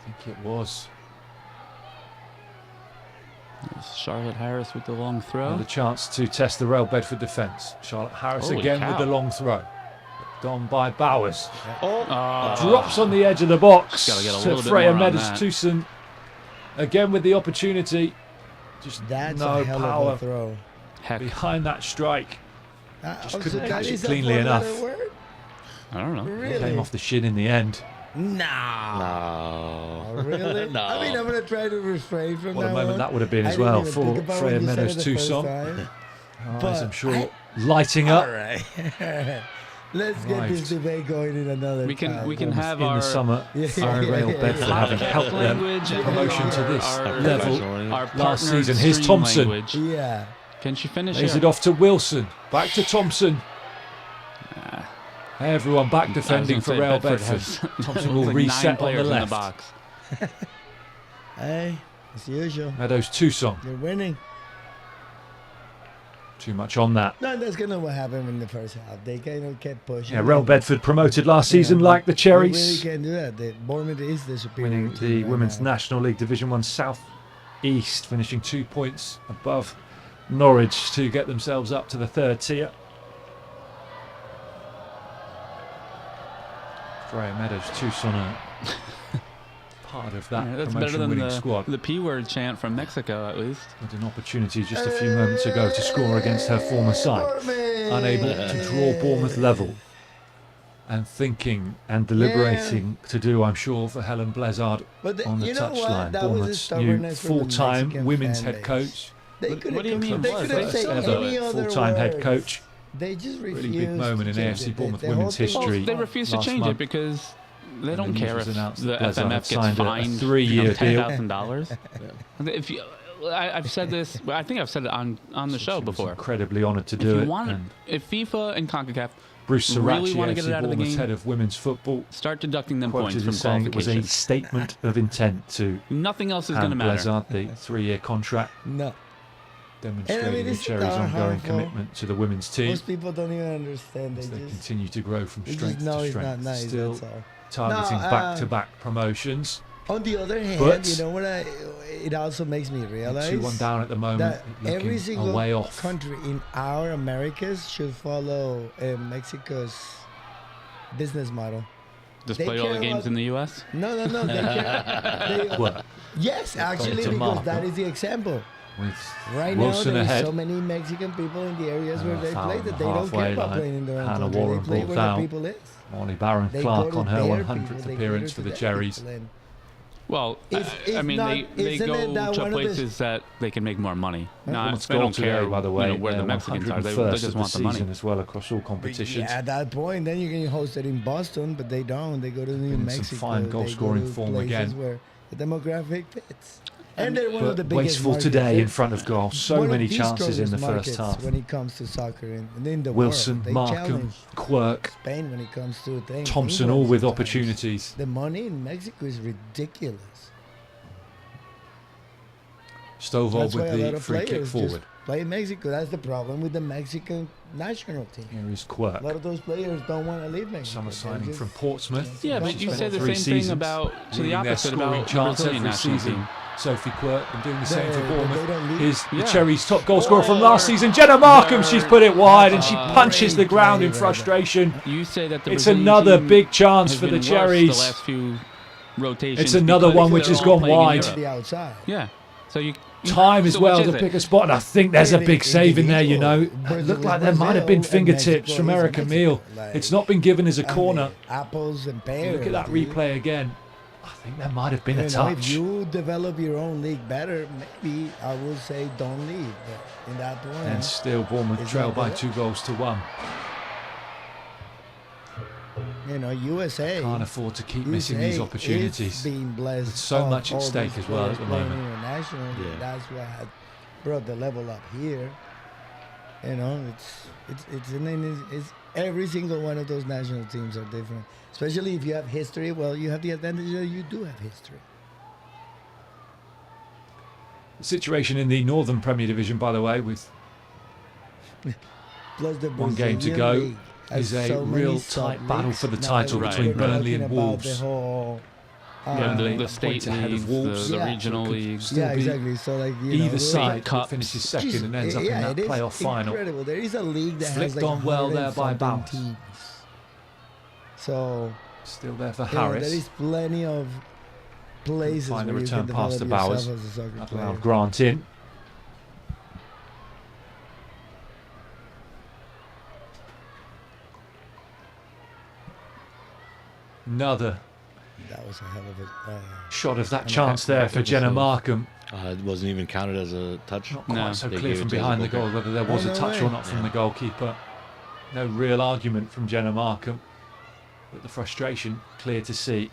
[SPEAKER 4] I think it was.
[SPEAKER 2] Charlotte Harris with the long throw.
[SPEAKER 4] Another chance to test the Real Bedford defence. Charlotte Harris
[SPEAKER 2] Holy
[SPEAKER 4] again
[SPEAKER 2] cow.
[SPEAKER 4] with the long throw. Done by Bowers.
[SPEAKER 2] Oh,
[SPEAKER 4] Drops on the edge of the box.
[SPEAKER 2] Gotta get a
[SPEAKER 4] to
[SPEAKER 2] little bit
[SPEAKER 4] Freya
[SPEAKER 2] more on
[SPEAKER 4] Meadows
[SPEAKER 2] that.
[SPEAKER 4] Tucson. Again with the opportunity. Just
[SPEAKER 3] That's
[SPEAKER 4] no
[SPEAKER 3] a hell
[SPEAKER 4] power
[SPEAKER 3] of a throw.
[SPEAKER 2] heck.
[SPEAKER 4] behind that strike.
[SPEAKER 3] Also,
[SPEAKER 4] couldn't
[SPEAKER 3] that
[SPEAKER 4] catch it
[SPEAKER 3] is a
[SPEAKER 4] cleanly
[SPEAKER 3] four-letter
[SPEAKER 4] enough.
[SPEAKER 3] word?
[SPEAKER 2] I don't know.
[SPEAKER 3] Really?
[SPEAKER 4] Came off the shin in the end.
[SPEAKER 3] Nah.
[SPEAKER 1] No.
[SPEAKER 3] Oh, really?
[SPEAKER 1] No.
[SPEAKER 3] I mean, I'm gonna try to refrain from
[SPEAKER 4] What
[SPEAKER 3] that
[SPEAKER 4] a moment
[SPEAKER 3] one.
[SPEAKER 4] that would have been
[SPEAKER 3] I
[SPEAKER 4] as
[SPEAKER 3] didn't
[SPEAKER 4] well
[SPEAKER 3] even
[SPEAKER 4] for
[SPEAKER 3] think about
[SPEAKER 4] Freya
[SPEAKER 3] when you said
[SPEAKER 4] Meadows
[SPEAKER 3] it the first
[SPEAKER 4] Tucson.
[SPEAKER 3] time.
[SPEAKER 4] Eyes,
[SPEAKER 3] But
[SPEAKER 4] I'm sure,
[SPEAKER 3] I-
[SPEAKER 4] lighting up
[SPEAKER 3] All right. Let's get
[SPEAKER 4] Right.
[SPEAKER 3] this debate going in another
[SPEAKER 2] We can
[SPEAKER 3] time.
[SPEAKER 2] we can
[SPEAKER 4] Bournemouth
[SPEAKER 2] have
[SPEAKER 4] in
[SPEAKER 2] our
[SPEAKER 4] the summer.
[SPEAKER 3] Yeah,
[SPEAKER 4] Our
[SPEAKER 3] yeah,
[SPEAKER 4] Real
[SPEAKER 3] yeah,
[SPEAKER 4] Bedford
[SPEAKER 3] yeah.
[SPEAKER 4] having helped them
[SPEAKER 2] language and
[SPEAKER 4] promotion to
[SPEAKER 2] our-
[SPEAKER 4] this
[SPEAKER 2] our-
[SPEAKER 4] level
[SPEAKER 2] our
[SPEAKER 4] last
[SPEAKER 2] partner
[SPEAKER 4] season. Here's
[SPEAKER 2] stream
[SPEAKER 4] Thompson.
[SPEAKER 2] language.
[SPEAKER 3] Yeah.
[SPEAKER 2] Can she finish
[SPEAKER 4] Lays
[SPEAKER 2] here?
[SPEAKER 4] it off to Wilson. Back to Thompson. Everyone back defending for Real Bedford. Thompson will
[SPEAKER 2] like
[SPEAKER 4] reset
[SPEAKER 2] 9
[SPEAKER 4] on the
[SPEAKER 2] players in
[SPEAKER 4] left.
[SPEAKER 2] the box.
[SPEAKER 3] Hey, as usual.
[SPEAKER 4] Meadows Tucson.
[SPEAKER 3] You're winning.
[SPEAKER 4] Too much on that.
[SPEAKER 3] No, that's kind of what happened in the first half. They kind of kept pushing.
[SPEAKER 4] Yeah, Real Bedford promoted last season like the
[SPEAKER 3] They
[SPEAKER 4] Cherries.
[SPEAKER 3] really can't do that. The Bournemouth is the superior
[SPEAKER 4] Winning
[SPEAKER 3] team
[SPEAKER 4] the
[SPEAKER 3] right
[SPEAKER 4] Women's
[SPEAKER 3] now.
[SPEAKER 4] National League Division 1 South East, finishing 2 points above Norwich to get themselves up to the third tier. Freya Meadows Tucson are part of that
[SPEAKER 2] Yeah, that's better
[SPEAKER 4] promotion
[SPEAKER 2] than
[SPEAKER 4] winning squad.
[SPEAKER 2] the P word chant from Mexico, at least.
[SPEAKER 4] Had an opportunity just a few moments ago to score against her former side. Unable to draw Bournemouth level. And thinking and deliberating to do, I'm sure, for Helen Blezard
[SPEAKER 3] But the-
[SPEAKER 4] on the
[SPEAKER 3] you know what?
[SPEAKER 4] touchline.
[SPEAKER 3] That was a
[SPEAKER 4] Bournemouth's new
[SPEAKER 3] stubbornness from the
[SPEAKER 4] full-time
[SPEAKER 3] Mexican
[SPEAKER 4] women's
[SPEAKER 3] fan
[SPEAKER 4] head
[SPEAKER 3] base.
[SPEAKER 4] coach.
[SPEAKER 3] They could
[SPEAKER 2] What do you mean
[SPEAKER 3] They
[SPEAKER 2] was?
[SPEAKER 3] could have
[SPEAKER 2] First
[SPEAKER 3] said
[SPEAKER 4] ever
[SPEAKER 3] any other
[SPEAKER 4] full-time head
[SPEAKER 3] word.
[SPEAKER 4] coach.
[SPEAKER 3] They just refused.
[SPEAKER 4] Really big moment in
[SPEAKER 3] to change
[SPEAKER 4] AFC
[SPEAKER 3] it.
[SPEAKER 4] Bournemouth
[SPEAKER 3] The whole
[SPEAKER 4] women's
[SPEAKER 3] thing-
[SPEAKER 4] history.
[SPEAKER 2] Well, they refuse to
[SPEAKER 4] last
[SPEAKER 2] change
[SPEAKER 4] month.
[SPEAKER 2] it because they
[SPEAKER 4] And
[SPEAKER 2] don't
[SPEAKER 4] the news
[SPEAKER 2] care
[SPEAKER 4] was
[SPEAKER 2] if
[SPEAKER 4] announced
[SPEAKER 2] the
[SPEAKER 4] that Blezard
[SPEAKER 2] FMF
[SPEAKER 4] had
[SPEAKER 2] gets
[SPEAKER 4] signed a
[SPEAKER 2] fined
[SPEAKER 4] three-year deal.
[SPEAKER 2] $10,000. If you, I've said this. I think I've said it on the show
[SPEAKER 4] She was
[SPEAKER 2] before.
[SPEAKER 4] incredibly honoured to
[SPEAKER 2] If
[SPEAKER 4] do
[SPEAKER 2] you
[SPEAKER 4] it.
[SPEAKER 2] want,
[SPEAKER 4] and
[SPEAKER 2] if FIFA and CONCACAF
[SPEAKER 4] Bruce
[SPEAKER 2] really want to
[SPEAKER 4] Sirachi,
[SPEAKER 2] get it
[SPEAKER 4] AFC
[SPEAKER 2] out of the
[SPEAKER 4] Bournemouth's
[SPEAKER 2] game,
[SPEAKER 4] head of women's football,
[SPEAKER 2] start deducting them
[SPEAKER 4] quoted
[SPEAKER 2] points
[SPEAKER 4] as
[SPEAKER 2] from
[SPEAKER 4] saying it was a
[SPEAKER 2] qualification.
[SPEAKER 4] statement of intent to
[SPEAKER 2] Nothing else is going to
[SPEAKER 4] hand
[SPEAKER 2] matter.
[SPEAKER 4] Blazard the 3-year contract,
[SPEAKER 3] No.
[SPEAKER 4] demonstrating the
[SPEAKER 3] it's
[SPEAKER 4] Cherries'
[SPEAKER 3] not
[SPEAKER 4] ongoing
[SPEAKER 3] harmful.
[SPEAKER 4] commitment to the women's team
[SPEAKER 3] Most people don't even understand.
[SPEAKER 4] as they
[SPEAKER 3] They just
[SPEAKER 4] continue to grow from strength
[SPEAKER 3] know
[SPEAKER 4] to
[SPEAKER 3] it's not
[SPEAKER 4] strength.
[SPEAKER 3] nice.
[SPEAKER 4] Still
[SPEAKER 3] That's all.
[SPEAKER 4] targeting
[SPEAKER 3] No,
[SPEAKER 4] back-to-back promotions.
[SPEAKER 3] On the other hand,
[SPEAKER 4] But-
[SPEAKER 3] you know what? It also makes me realize
[SPEAKER 4] 2-1 down at the moment.
[SPEAKER 3] that
[SPEAKER 4] Looking
[SPEAKER 3] every
[SPEAKER 4] a
[SPEAKER 3] single
[SPEAKER 4] way off.
[SPEAKER 3] country in our Americas should follow Mexico's business model.
[SPEAKER 2] Just
[SPEAKER 3] They
[SPEAKER 2] play all the
[SPEAKER 3] care
[SPEAKER 2] games
[SPEAKER 3] about-
[SPEAKER 2] in the U.S.
[SPEAKER 3] No. They,
[SPEAKER 4] What?
[SPEAKER 3] yes, actually,
[SPEAKER 4] to
[SPEAKER 3] because
[SPEAKER 4] Marco.
[SPEAKER 3] that is the example.
[SPEAKER 4] With
[SPEAKER 3] Right
[SPEAKER 4] Wilson
[SPEAKER 3] now, there's
[SPEAKER 4] ahead.
[SPEAKER 3] so many Mexican people in the areas where they
[SPEAKER 4] foul
[SPEAKER 3] play
[SPEAKER 4] on
[SPEAKER 3] that
[SPEAKER 4] the
[SPEAKER 3] they don't care
[SPEAKER 4] halfway
[SPEAKER 3] about
[SPEAKER 4] line.
[SPEAKER 3] playing in their own
[SPEAKER 4] Hannah
[SPEAKER 3] country.
[SPEAKER 4] Warren
[SPEAKER 3] They play
[SPEAKER 4] brought
[SPEAKER 3] where
[SPEAKER 4] down.
[SPEAKER 3] the people is.
[SPEAKER 4] Molly Baron
[SPEAKER 3] They
[SPEAKER 4] Clark
[SPEAKER 3] go to
[SPEAKER 4] on her
[SPEAKER 3] their
[SPEAKER 4] 100th
[SPEAKER 3] people, they
[SPEAKER 4] appearance
[SPEAKER 3] cater
[SPEAKER 4] for
[SPEAKER 3] to
[SPEAKER 4] the
[SPEAKER 3] their
[SPEAKER 4] Cherries.
[SPEAKER 3] people, and
[SPEAKER 2] Well,
[SPEAKER 3] It's
[SPEAKER 2] I mean,
[SPEAKER 3] not-
[SPEAKER 2] they
[SPEAKER 3] isn't
[SPEAKER 2] go
[SPEAKER 3] it that
[SPEAKER 2] to
[SPEAKER 3] one of the-
[SPEAKER 2] places that they can make more money.
[SPEAKER 4] Bournemouth's
[SPEAKER 2] They
[SPEAKER 4] goal
[SPEAKER 2] don't care,
[SPEAKER 4] today, by the way,
[SPEAKER 2] where the
[SPEAKER 4] they're
[SPEAKER 2] Mexicans are. They
[SPEAKER 4] 101st
[SPEAKER 2] just
[SPEAKER 4] of
[SPEAKER 2] want
[SPEAKER 4] the
[SPEAKER 2] the money.
[SPEAKER 4] season as well across all competitions.
[SPEAKER 3] yeah, at that point, then you can host it in Boston, but they don't. They go to New
[SPEAKER 4] Been in some
[SPEAKER 3] Mexico.
[SPEAKER 4] fine
[SPEAKER 3] They
[SPEAKER 4] goal-scoring
[SPEAKER 3] go to
[SPEAKER 4] form
[SPEAKER 3] places
[SPEAKER 4] again.
[SPEAKER 3] where the demographic fits. And they're one of the
[SPEAKER 4] But
[SPEAKER 3] biggest
[SPEAKER 4] wasteful
[SPEAKER 3] markets.
[SPEAKER 4] today
[SPEAKER 3] They're
[SPEAKER 4] in front of goal. So
[SPEAKER 3] one of
[SPEAKER 4] many
[SPEAKER 3] the
[SPEAKER 4] chances in the
[SPEAKER 3] strongest
[SPEAKER 4] first
[SPEAKER 3] markets
[SPEAKER 4] half.
[SPEAKER 3] when it comes to soccer and in the
[SPEAKER 4] Wilson,
[SPEAKER 3] world. They
[SPEAKER 4] Markham,
[SPEAKER 3] challenge
[SPEAKER 4] Quirk,
[SPEAKER 3] Spain when it comes to things.
[SPEAKER 4] Thompson,
[SPEAKER 3] England
[SPEAKER 4] all with
[SPEAKER 3] sometimes.
[SPEAKER 4] opportunities.
[SPEAKER 3] The money in Mexico is ridiculous.
[SPEAKER 4] Stovall
[SPEAKER 3] That's why
[SPEAKER 4] with
[SPEAKER 3] a lot
[SPEAKER 4] the
[SPEAKER 3] of
[SPEAKER 4] free kick
[SPEAKER 3] players
[SPEAKER 4] forward.
[SPEAKER 3] just play in Mexico. That's the problem with the Mexican national team.
[SPEAKER 4] Here is
[SPEAKER 3] A
[SPEAKER 4] Quirk.
[SPEAKER 3] lot of those players don't want to leave Mexico.
[SPEAKER 4] Summer
[SPEAKER 3] They
[SPEAKER 4] signing
[SPEAKER 3] just-
[SPEAKER 4] from Portsmouth.
[SPEAKER 2] Yeah, but
[SPEAKER 3] Don't
[SPEAKER 2] you
[SPEAKER 3] spend
[SPEAKER 2] say the
[SPEAKER 4] 3
[SPEAKER 2] same thing
[SPEAKER 4] seasons,
[SPEAKER 2] about to the
[SPEAKER 4] leading their
[SPEAKER 2] opposite
[SPEAKER 4] scoring
[SPEAKER 2] about the
[SPEAKER 4] chance
[SPEAKER 2] Brazilian
[SPEAKER 4] every
[SPEAKER 2] national
[SPEAKER 4] season.
[SPEAKER 2] team.
[SPEAKER 4] Sophie Quirk and doing the same for
[SPEAKER 3] They
[SPEAKER 4] Bournemouth.
[SPEAKER 3] don't leave.
[SPEAKER 4] Here's the
[SPEAKER 2] Yeah.
[SPEAKER 4] Cherries' top goal scorer from last season, Jenna Markham. She's put it wide and she punches the
[SPEAKER 3] great
[SPEAKER 4] ground
[SPEAKER 3] play
[SPEAKER 4] in
[SPEAKER 3] right
[SPEAKER 4] frustration.
[SPEAKER 2] You say that the
[SPEAKER 4] It's
[SPEAKER 2] Brazilian
[SPEAKER 4] another
[SPEAKER 2] team
[SPEAKER 4] big chance
[SPEAKER 2] has
[SPEAKER 4] for
[SPEAKER 2] been
[SPEAKER 4] the
[SPEAKER 2] worse
[SPEAKER 4] Cherries.
[SPEAKER 2] The last few rotations.
[SPEAKER 4] It's another
[SPEAKER 2] because
[SPEAKER 4] one which
[SPEAKER 2] they're
[SPEAKER 4] has
[SPEAKER 2] all
[SPEAKER 4] gone
[SPEAKER 2] playing in
[SPEAKER 4] wide.
[SPEAKER 3] To
[SPEAKER 2] Europe.
[SPEAKER 3] the outside.
[SPEAKER 2] Yeah. So you
[SPEAKER 4] Time as
[SPEAKER 2] so
[SPEAKER 4] well
[SPEAKER 2] which
[SPEAKER 4] to
[SPEAKER 2] is
[SPEAKER 4] pick
[SPEAKER 2] it?
[SPEAKER 4] a spot, and I think there's a big save in there, you know.
[SPEAKER 3] Brazil-
[SPEAKER 4] It looked like there might have been
[SPEAKER 3] Brazil and
[SPEAKER 4] fingertips
[SPEAKER 3] Mexico
[SPEAKER 4] from
[SPEAKER 3] is
[SPEAKER 4] Erica
[SPEAKER 3] Mexico.
[SPEAKER 4] Meal.
[SPEAKER 3] Like,
[SPEAKER 4] It's not been given as a
[SPEAKER 3] I mean,
[SPEAKER 4] corner.
[SPEAKER 3] apples and pears.
[SPEAKER 4] Look at that
[SPEAKER 3] dude.
[SPEAKER 4] replay again. I think there might have been a
[SPEAKER 3] If
[SPEAKER 4] touch.
[SPEAKER 3] you develop your own league better, maybe I would say don't leave. But in that point,
[SPEAKER 4] And still Bournemouth
[SPEAKER 3] It's
[SPEAKER 4] trail
[SPEAKER 3] not
[SPEAKER 4] by
[SPEAKER 3] good.
[SPEAKER 4] 2-1.
[SPEAKER 3] you know, USA
[SPEAKER 4] Can't afford to keep missing these
[SPEAKER 3] USA
[SPEAKER 4] opportunities.
[SPEAKER 3] is being blessed.
[SPEAKER 4] With so
[SPEAKER 3] of
[SPEAKER 4] much at
[SPEAKER 3] all
[SPEAKER 4] stake
[SPEAKER 3] these
[SPEAKER 4] as well
[SPEAKER 3] players
[SPEAKER 4] at the
[SPEAKER 3] playing
[SPEAKER 4] moment.
[SPEAKER 3] Internationally.
[SPEAKER 1] Yeah.
[SPEAKER 3] That's what had brought the level up here. You know, it's every single one of those national teams are different. Especially if you have history. Well, you have the advantage that you do have history.
[SPEAKER 4] The situation in the Northern Premier Division, by the way, with
[SPEAKER 3] Plus the
[SPEAKER 4] one game to
[SPEAKER 3] Brazilian
[SPEAKER 4] go,
[SPEAKER 3] league has
[SPEAKER 4] is a
[SPEAKER 3] so many
[SPEAKER 4] real tight battle
[SPEAKER 3] sub-leagues.
[SPEAKER 4] for the
[SPEAKER 3] Now
[SPEAKER 4] title
[SPEAKER 3] we're
[SPEAKER 2] between
[SPEAKER 3] talking
[SPEAKER 4] Burnley and
[SPEAKER 3] about
[SPEAKER 4] Wolves.
[SPEAKER 3] The whole,
[SPEAKER 2] Yeah,
[SPEAKER 4] Burnley
[SPEAKER 2] the
[SPEAKER 4] a
[SPEAKER 2] state
[SPEAKER 4] point ahead of
[SPEAKER 2] leagues,
[SPEAKER 4] Wolves.
[SPEAKER 2] the
[SPEAKER 3] Yeah.
[SPEAKER 2] regional
[SPEAKER 4] So it could
[SPEAKER 2] leagues.
[SPEAKER 4] still
[SPEAKER 3] yeah,
[SPEAKER 4] be
[SPEAKER 3] exactly. So like
[SPEAKER 4] either side that
[SPEAKER 2] Cups.
[SPEAKER 4] finishes second
[SPEAKER 3] Just-
[SPEAKER 4] and ends up in
[SPEAKER 3] yeah,
[SPEAKER 4] that
[SPEAKER 3] it is
[SPEAKER 4] playoff final.
[SPEAKER 3] incredible. There is a league that
[SPEAKER 4] Flicked
[SPEAKER 3] has like
[SPEAKER 4] on well there by
[SPEAKER 3] 100
[SPEAKER 4] Bounce.
[SPEAKER 3] something teams. So
[SPEAKER 4] Still there for
[SPEAKER 3] you know,
[SPEAKER 4] Harris.
[SPEAKER 3] there is plenty of places
[SPEAKER 4] Find the
[SPEAKER 3] where you
[SPEAKER 4] return
[SPEAKER 3] can
[SPEAKER 4] pass
[SPEAKER 3] develop
[SPEAKER 4] to Bowers.
[SPEAKER 3] yourself as a soccer
[SPEAKER 4] That
[SPEAKER 3] player.
[SPEAKER 4] allowed Grant in. Another
[SPEAKER 3] That was a hell of a.
[SPEAKER 4] shot of that
[SPEAKER 3] And
[SPEAKER 4] chance
[SPEAKER 3] that-
[SPEAKER 4] there
[SPEAKER 3] that
[SPEAKER 4] for
[SPEAKER 3] was
[SPEAKER 4] Jenna
[SPEAKER 3] a-
[SPEAKER 4] Markham.
[SPEAKER 1] It wasn't even counted as a touch.
[SPEAKER 4] Not quite
[SPEAKER 2] No.
[SPEAKER 4] so
[SPEAKER 1] They
[SPEAKER 4] clear
[SPEAKER 1] gave
[SPEAKER 4] from
[SPEAKER 1] it to
[SPEAKER 4] behind the
[SPEAKER 1] Zucker.
[SPEAKER 4] goal whether there was
[SPEAKER 3] Oh,
[SPEAKER 4] a
[SPEAKER 3] no
[SPEAKER 4] touch
[SPEAKER 3] way.
[SPEAKER 4] or not from
[SPEAKER 1] Yeah.
[SPEAKER 4] the goalkeeper. No real argument from Jenna Markham, but the frustration clear to see.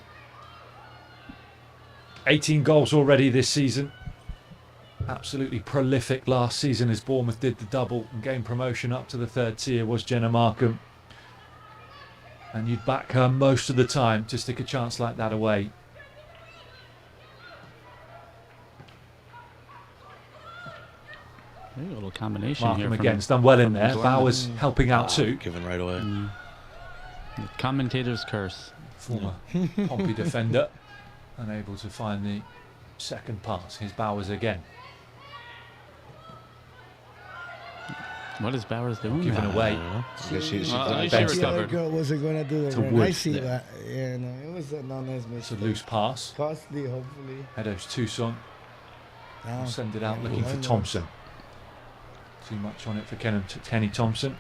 [SPEAKER 4] 18 goals already this season. Absolutely prolific last season as Bournemouth did the double and gained promotion up to the third tier was Jenna Markham. And you'd back her most of the time to stick a chance like that away.
[SPEAKER 2] A little combination
[SPEAKER 4] Markham
[SPEAKER 2] here.
[SPEAKER 4] again has done well in
[SPEAKER 2] from
[SPEAKER 4] there.
[SPEAKER 2] Bournemouth.
[SPEAKER 4] Bowers helping out too.
[SPEAKER 1] Given right away.
[SPEAKER 2] The commentator's curse.
[SPEAKER 4] Former Pompey defender. Unable to find the second pass. Here's Bowers again.
[SPEAKER 2] What is Bowers doing?
[SPEAKER 4] Given
[SPEAKER 2] now?
[SPEAKER 4] away.
[SPEAKER 1] I guess she
[SPEAKER 2] Well, at least
[SPEAKER 1] benched
[SPEAKER 2] she
[SPEAKER 1] it.
[SPEAKER 3] The other
[SPEAKER 2] recovered.
[SPEAKER 3] girl wasn't going to do the
[SPEAKER 4] To
[SPEAKER 3] run.
[SPEAKER 4] Wood.
[SPEAKER 3] I see
[SPEAKER 1] Yeah.
[SPEAKER 3] that. Yeah, no, it was a non-nice
[SPEAKER 4] It's a
[SPEAKER 3] mistake.
[SPEAKER 4] loose pass.
[SPEAKER 3] Costly, hopefully.
[SPEAKER 4] Heados Tucson
[SPEAKER 3] No.
[SPEAKER 4] will send it out
[SPEAKER 3] Yeah,
[SPEAKER 4] looking
[SPEAKER 3] why
[SPEAKER 4] for
[SPEAKER 3] not?
[SPEAKER 4] Thompson. Too much on it for Kenny Thompson.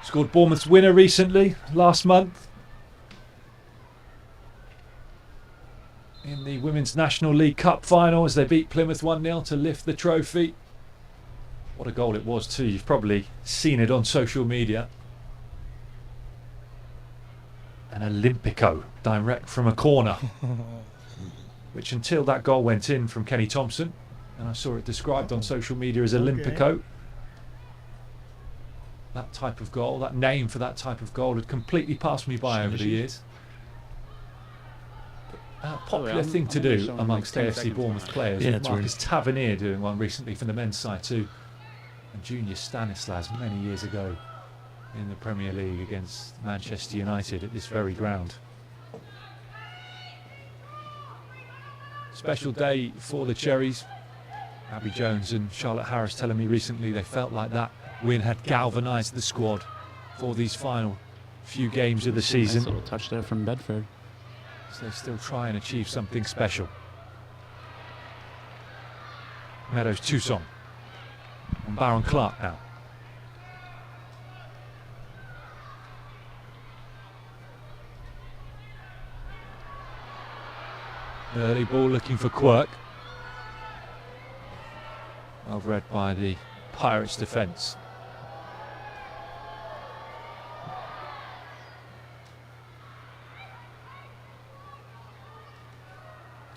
[SPEAKER 4] Scored Bournemouth's winner recently, last month. In the Women's National League Cup final as they beat Plymouth 1-0 to lift the trophy. What a goal it was too. You've probably seen it on social media. An Olympico direct from a corner. Which until that goal went in from Kenny Thompson, and I saw it described on social media as Olympico. that type of goal, that name for that type of goal had completely passed me by over the years. A popular thing to do amongst AFC Bournemouth players.
[SPEAKER 1] Yeah,
[SPEAKER 4] Marcus Tavernier doing one recently for the men's side too. And Junior Stanislas many years ago in the Premier League against Manchester United at this very ground. Special day for the Cherries. Abby Jones and Charlotte Harris telling me recently they felt like that win had galvanised the squad for these final few games of the season.
[SPEAKER 2] Nice little touch there from Bedford.
[SPEAKER 4] So they still try and achieve something special. Meadows Tucson and Baron Clark now. Early ball looking for Quirk. Well read by the Pirates defence.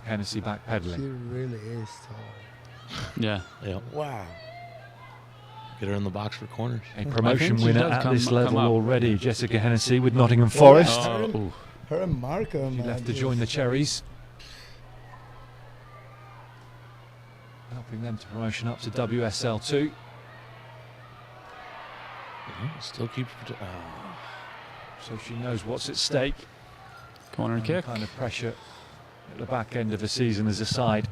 [SPEAKER 4] Hennessy backpedaling.
[SPEAKER 3] She really is tall.
[SPEAKER 2] Yeah.
[SPEAKER 1] Yep.
[SPEAKER 3] Wow.
[SPEAKER 1] Get her in the box for corners.
[SPEAKER 4] A promotion
[SPEAKER 2] she
[SPEAKER 4] winner
[SPEAKER 2] does
[SPEAKER 4] at
[SPEAKER 2] come-
[SPEAKER 4] this
[SPEAKER 2] come
[SPEAKER 4] level
[SPEAKER 2] up.
[SPEAKER 4] already. Jessica Hennessy with Nottingham Forest.
[SPEAKER 2] Oh.
[SPEAKER 3] Her and Markham.
[SPEAKER 4] She left to join the Cherries. Helping them to promotion up to WSL2.
[SPEAKER 1] Still keeps.
[SPEAKER 4] So she knows what's at stake.
[SPEAKER 2] Corner
[SPEAKER 4] And the
[SPEAKER 2] kick.
[SPEAKER 4] kind of pressure at the back end of the season as a side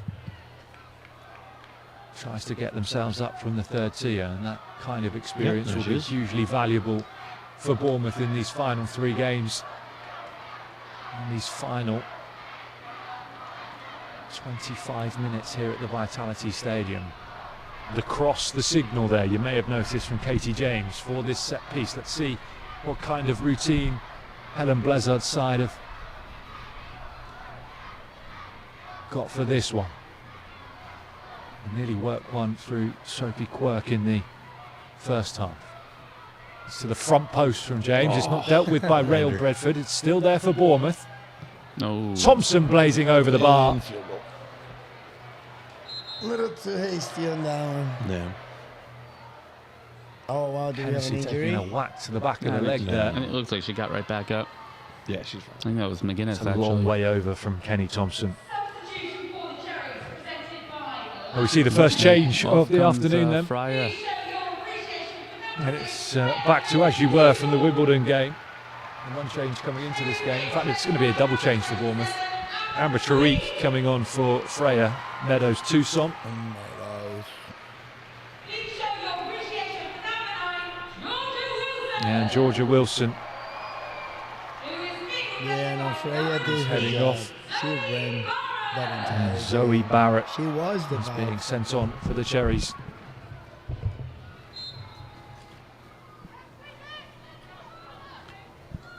[SPEAKER 4] tries to get themselves up from the third tier, and that kind of experience
[SPEAKER 1] there
[SPEAKER 4] will
[SPEAKER 1] she
[SPEAKER 4] be
[SPEAKER 1] is.
[SPEAKER 4] hugely valuable for Bournemouth in these final 3 games. In these final 25 minutes here at the Vitality Stadium. The cross, the signal there, you may have noticed from Katie James for this set piece. Let's see what kind of routine Helen Blezard's side have got for this one. Nearly worked one through Sophie Quirk in the first half. It's to the front post from James. It's not dealt with by Rail Bedford. It's still there for Bournemouth.
[SPEAKER 2] No.
[SPEAKER 4] Thompson blazing over the bar.
[SPEAKER 3] A little too hasty on that one.
[SPEAKER 1] Yeah.
[SPEAKER 3] Oh, wow. Do we have an
[SPEAKER 4] Hennessy
[SPEAKER 3] injury?
[SPEAKER 4] taking a whack to the back of the leg there.
[SPEAKER 2] And it looks like she got right back up.
[SPEAKER 1] Yeah, she's fine.
[SPEAKER 2] I think that was McGuinness,
[SPEAKER 4] It's a
[SPEAKER 2] actually.
[SPEAKER 4] long way over from Kenny Thompson. Well, we see the first change
[SPEAKER 2] Off
[SPEAKER 4] of the
[SPEAKER 2] comes,
[SPEAKER 4] afternoon then.
[SPEAKER 2] Fryer.
[SPEAKER 4] And it's back to as you were from the Wimbledon game. And one change coming into this game. In fact, it's going to be a double change for Bournemouth. Amber Tariq coming on for Freya. Meadows Tucson.
[SPEAKER 3] Oh, my gosh.
[SPEAKER 4] And Georgia Wilson
[SPEAKER 3] Yeah, no, Freya did her
[SPEAKER 4] heading
[SPEAKER 3] job.
[SPEAKER 4] off.
[SPEAKER 3] She ran that entire
[SPEAKER 4] and Zoe Barrett
[SPEAKER 3] She was the
[SPEAKER 4] is
[SPEAKER 3] best.
[SPEAKER 4] being sent on for the Cherries.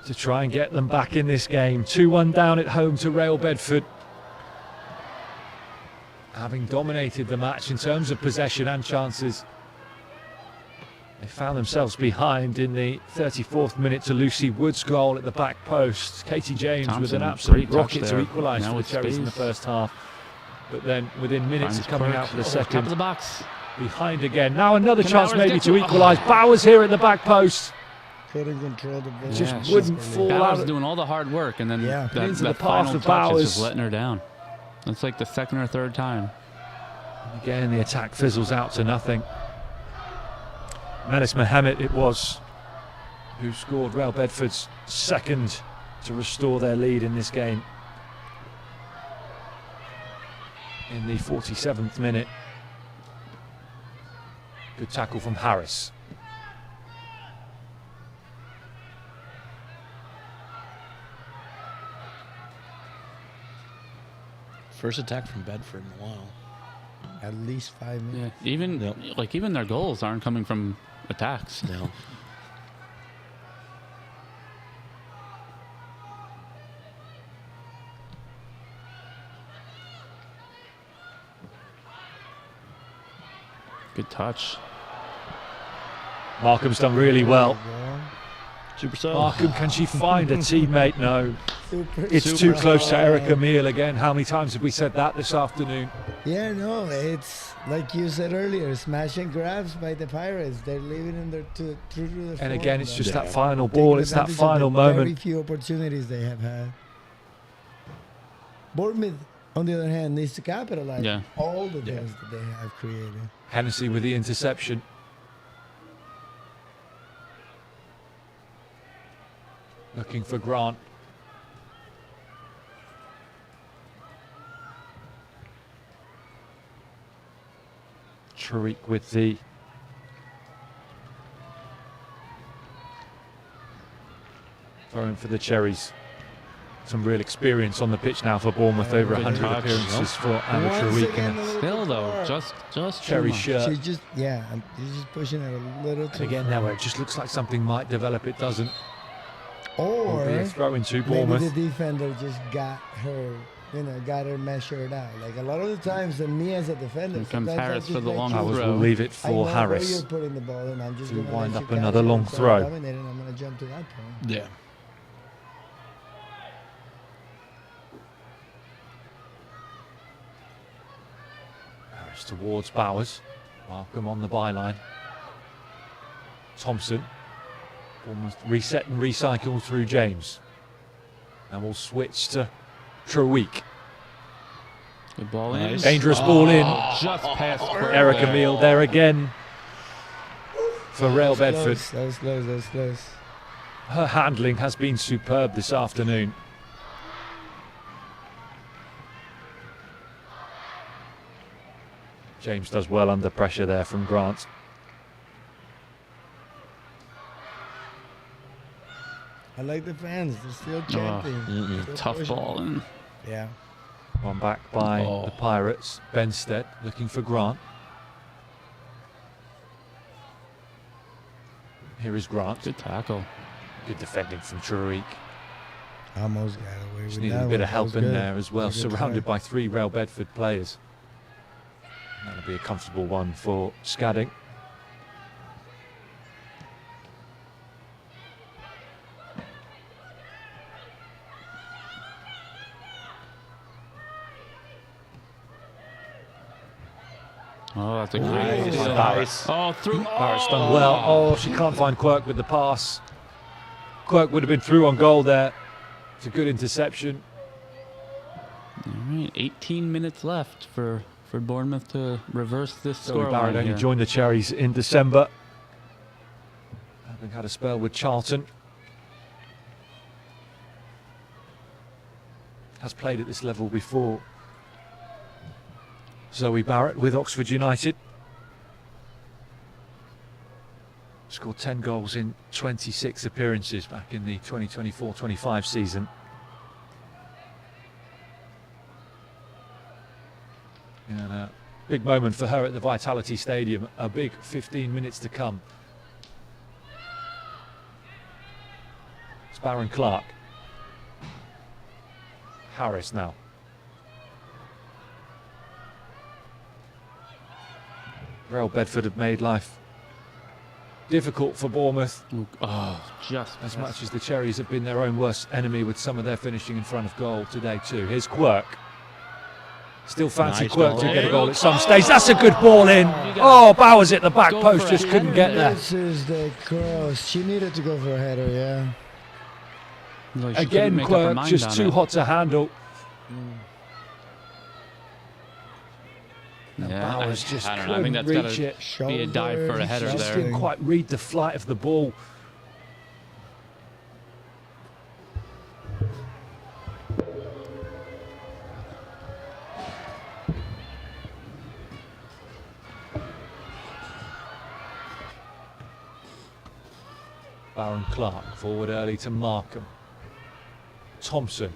[SPEAKER 4] To try and get them back in this game. 2-1 down at home to Rail Bedford. Having dominated the match in terms of possession and chances. They found themselves behind in the 34th minute to Lucy Wood's goal at the back post. Katie James with
[SPEAKER 2] Thompson,
[SPEAKER 4] an absolute
[SPEAKER 2] great touch
[SPEAKER 4] rocket to
[SPEAKER 2] there.
[SPEAKER 4] equalise
[SPEAKER 2] Now
[SPEAKER 4] for the
[SPEAKER 2] with
[SPEAKER 4] Cherries in the
[SPEAKER 2] space.
[SPEAKER 4] first half. But then within minutes of
[SPEAKER 2] Finds
[SPEAKER 4] coming
[SPEAKER 2] Quirk.
[SPEAKER 4] out for the
[SPEAKER 2] Top
[SPEAKER 4] second,
[SPEAKER 2] of the box.
[SPEAKER 4] behind again. Now another
[SPEAKER 2] Can
[SPEAKER 4] chance
[SPEAKER 2] Bowers
[SPEAKER 4] maybe
[SPEAKER 2] get
[SPEAKER 4] to
[SPEAKER 2] to-
[SPEAKER 4] equalise. Bowers here at the back post.
[SPEAKER 3] Couldn't control the ball.
[SPEAKER 4] Just
[SPEAKER 2] she's
[SPEAKER 4] wouldn't
[SPEAKER 3] brilliant.
[SPEAKER 4] fall
[SPEAKER 2] Bowers
[SPEAKER 4] out.
[SPEAKER 2] doing all the hard work, and then
[SPEAKER 3] Yeah.
[SPEAKER 2] that,
[SPEAKER 4] Into the
[SPEAKER 2] that
[SPEAKER 4] path
[SPEAKER 2] final
[SPEAKER 4] of
[SPEAKER 2] touch is just
[SPEAKER 4] Bowers.
[SPEAKER 2] letting her down. It's like the second or third time.
[SPEAKER 4] Again, the attack fizzles out to nothing. Melis Mohammed it was who scored Rail Bedford's second to restore their lead in this game. In the 47th minute. Good tackle from Harris.
[SPEAKER 1] First attack from Bedford in a while.
[SPEAKER 3] At least 5 minutes.
[SPEAKER 2] Yeah, even their goals aren't coming from attacks.
[SPEAKER 1] No.
[SPEAKER 2] Good touch.
[SPEAKER 4] Markham's done really well.
[SPEAKER 1] Super sub.
[SPEAKER 4] Markham, can she find a teammate? No.
[SPEAKER 3] Super,
[SPEAKER 4] It's too close to Erica Meal again. How many times have we said that this afternoon?
[SPEAKER 3] Yeah, no, it's like you said earlier, smash and grabs by the Pirates. They're leaving in their true to the
[SPEAKER 4] And again, it's just that
[SPEAKER 3] Taking
[SPEAKER 4] final ball. It's that
[SPEAKER 3] advantage of
[SPEAKER 4] final
[SPEAKER 3] the Very
[SPEAKER 4] moment.
[SPEAKER 3] few opportunities they have had. Bournemouth, on the other hand, needs to capitalize all the things that they have created.
[SPEAKER 4] Hennessy with the interception. Looking for Grant. Tariq with the throwing for the Cherries. Some real experience on the pitch now for Bournemouth. Over 100 appearances for Anna Tariq. And
[SPEAKER 2] still though, just
[SPEAKER 4] Cherry shirt.
[SPEAKER 3] She's just and she's just pushing it a little too.
[SPEAKER 4] And again, now it just looks like something might develop. It doesn't.
[SPEAKER 3] Or
[SPEAKER 4] a throw into Bournemouth.
[SPEAKER 3] maybe the defender just got her, got her measured out. Like a lot of the times, and me as a defender,
[SPEAKER 2] Here comes Harris for the long
[SPEAKER 4] I
[SPEAKER 2] throw.
[SPEAKER 4] will leave it for Harris.
[SPEAKER 3] Where you're putting the ball, and I'm just
[SPEAKER 4] to
[SPEAKER 3] going to
[SPEAKER 4] wind up another long throw.
[SPEAKER 3] I'm going to jump to that point.
[SPEAKER 1] Yeah.
[SPEAKER 4] Harris towards Bowers. Markham on the byline. Thompson. Almost reset and recycle through James. And we'll switch to Tariq.
[SPEAKER 2] Good ball in.
[SPEAKER 4] Dangerous ball in.
[SPEAKER 2] Just past
[SPEAKER 4] Eric Emile there again for Real Bedford.
[SPEAKER 3] That was close.
[SPEAKER 4] Her handling has been superb this afternoon. James does well under pressure there from Grant.
[SPEAKER 3] I like the fans. They're still chanting. Still
[SPEAKER 2] Tough
[SPEAKER 3] pushing.
[SPEAKER 2] ball in.
[SPEAKER 3] Yeah.
[SPEAKER 4] One back by the Pirates. Benstead looking for Grant. Here is Grant.
[SPEAKER 2] Good tackle.
[SPEAKER 4] Good defending from Tariq.
[SPEAKER 3] Almost got away
[SPEAKER 4] Just
[SPEAKER 3] with
[SPEAKER 4] needed
[SPEAKER 3] that
[SPEAKER 4] a bit
[SPEAKER 3] one.
[SPEAKER 4] of help
[SPEAKER 3] That was
[SPEAKER 4] in
[SPEAKER 3] good.
[SPEAKER 4] there as well,
[SPEAKER 3] Good
[SPEAKER 4] surrounded
[SPEAKER 3] try.
[SPEAKER 4] by 3 Real Bedford players. That'll be a comfortable one for Scadding.
[SPEAKER 2] Oh, that's a great
[SPEAKER 1] Nice.
[SPEAKER 2] steal.
[SPEAKER 1] Nice.
[SPEAKER 2] Oh, through.
[SPEAKER 4] Barrett's done well. Oh, she can't find Quirk with the pass. Quirk would have been through on goal there. It's a good interception.
[SPEAKER 2] All right, 18 minutes left for Bournemouth to reverse this
[SPEAKER 4] Zoe Barrett
[SPEAKER 2] scoreline
[SPEAKER 4] only
[SPEAKER 2] here.
[SPEAKER 4] joined the Cherries in December, having had a spell with Charlton. Has played at this level before. Zoe Barrett with Oxford United. Scored 10 goals in 26 appearances back in the 2024-25 season. And a big moment for her at the Vitality Stadium. A big 15 minutes to come. It's Baron Clark. Harris now. Real Bedford have made life difficult for Bournemouth,
[SPEAKER 2] Just
[SPEAKER 4] as much as the Cherries have been their own worst enemy with some of their finishing in front of goal today too. Here's Quirk. Still fancy
[SPEAKER 1] Nice
[SPEAKER 4] Quirk
[SPEAKER 1] ball.
[SPEAKER 4] to get a goal at some stage. That's a good ball in. Oh, Bowers at the back
[SPEAKER 2] Go
[SPEAKER 4] post,
[SPEAKER 2] for
[SPEAKER 4] just
[SPEAKER 2] a
[SPEAKER 4] couldn't get there.
[SPEAKER 3] This is the cross. She needed to go for a header, yeah.
[SPEAKER 2] Like she couldn't
[SPEAKER 4] Again,
[SPEAKER 2] make up her
[SPEAKER 4] Quirk
[SPEAKER 2] mind
[SPEAKER 4] just
[SPEAKER 2] on
[SPEAKER 4] too
[SPEAKER 2] it.
[SPEAKER 4] hot to handle. And
[SPEAKER 2] Yeah,
[SPEAKER 4] Bowers just
[SPEAKER 2] I don't know. I think
[SPEAKER 4] couldn't
[SPEAKER 2] that's
[SPEAKER 4] reach
[SPEAKER 2] got to
[SPEAKER 4] it.
[SPEAKER 2] be a dive for a header
[SPEAKER 3] Shoulder.
[SPEAKER 4] Just
[SPEAKER 2] there.
[SPEAKER 4] didn't quite read the flight of the ball. Baron Clark forward early to Markham. Thompson.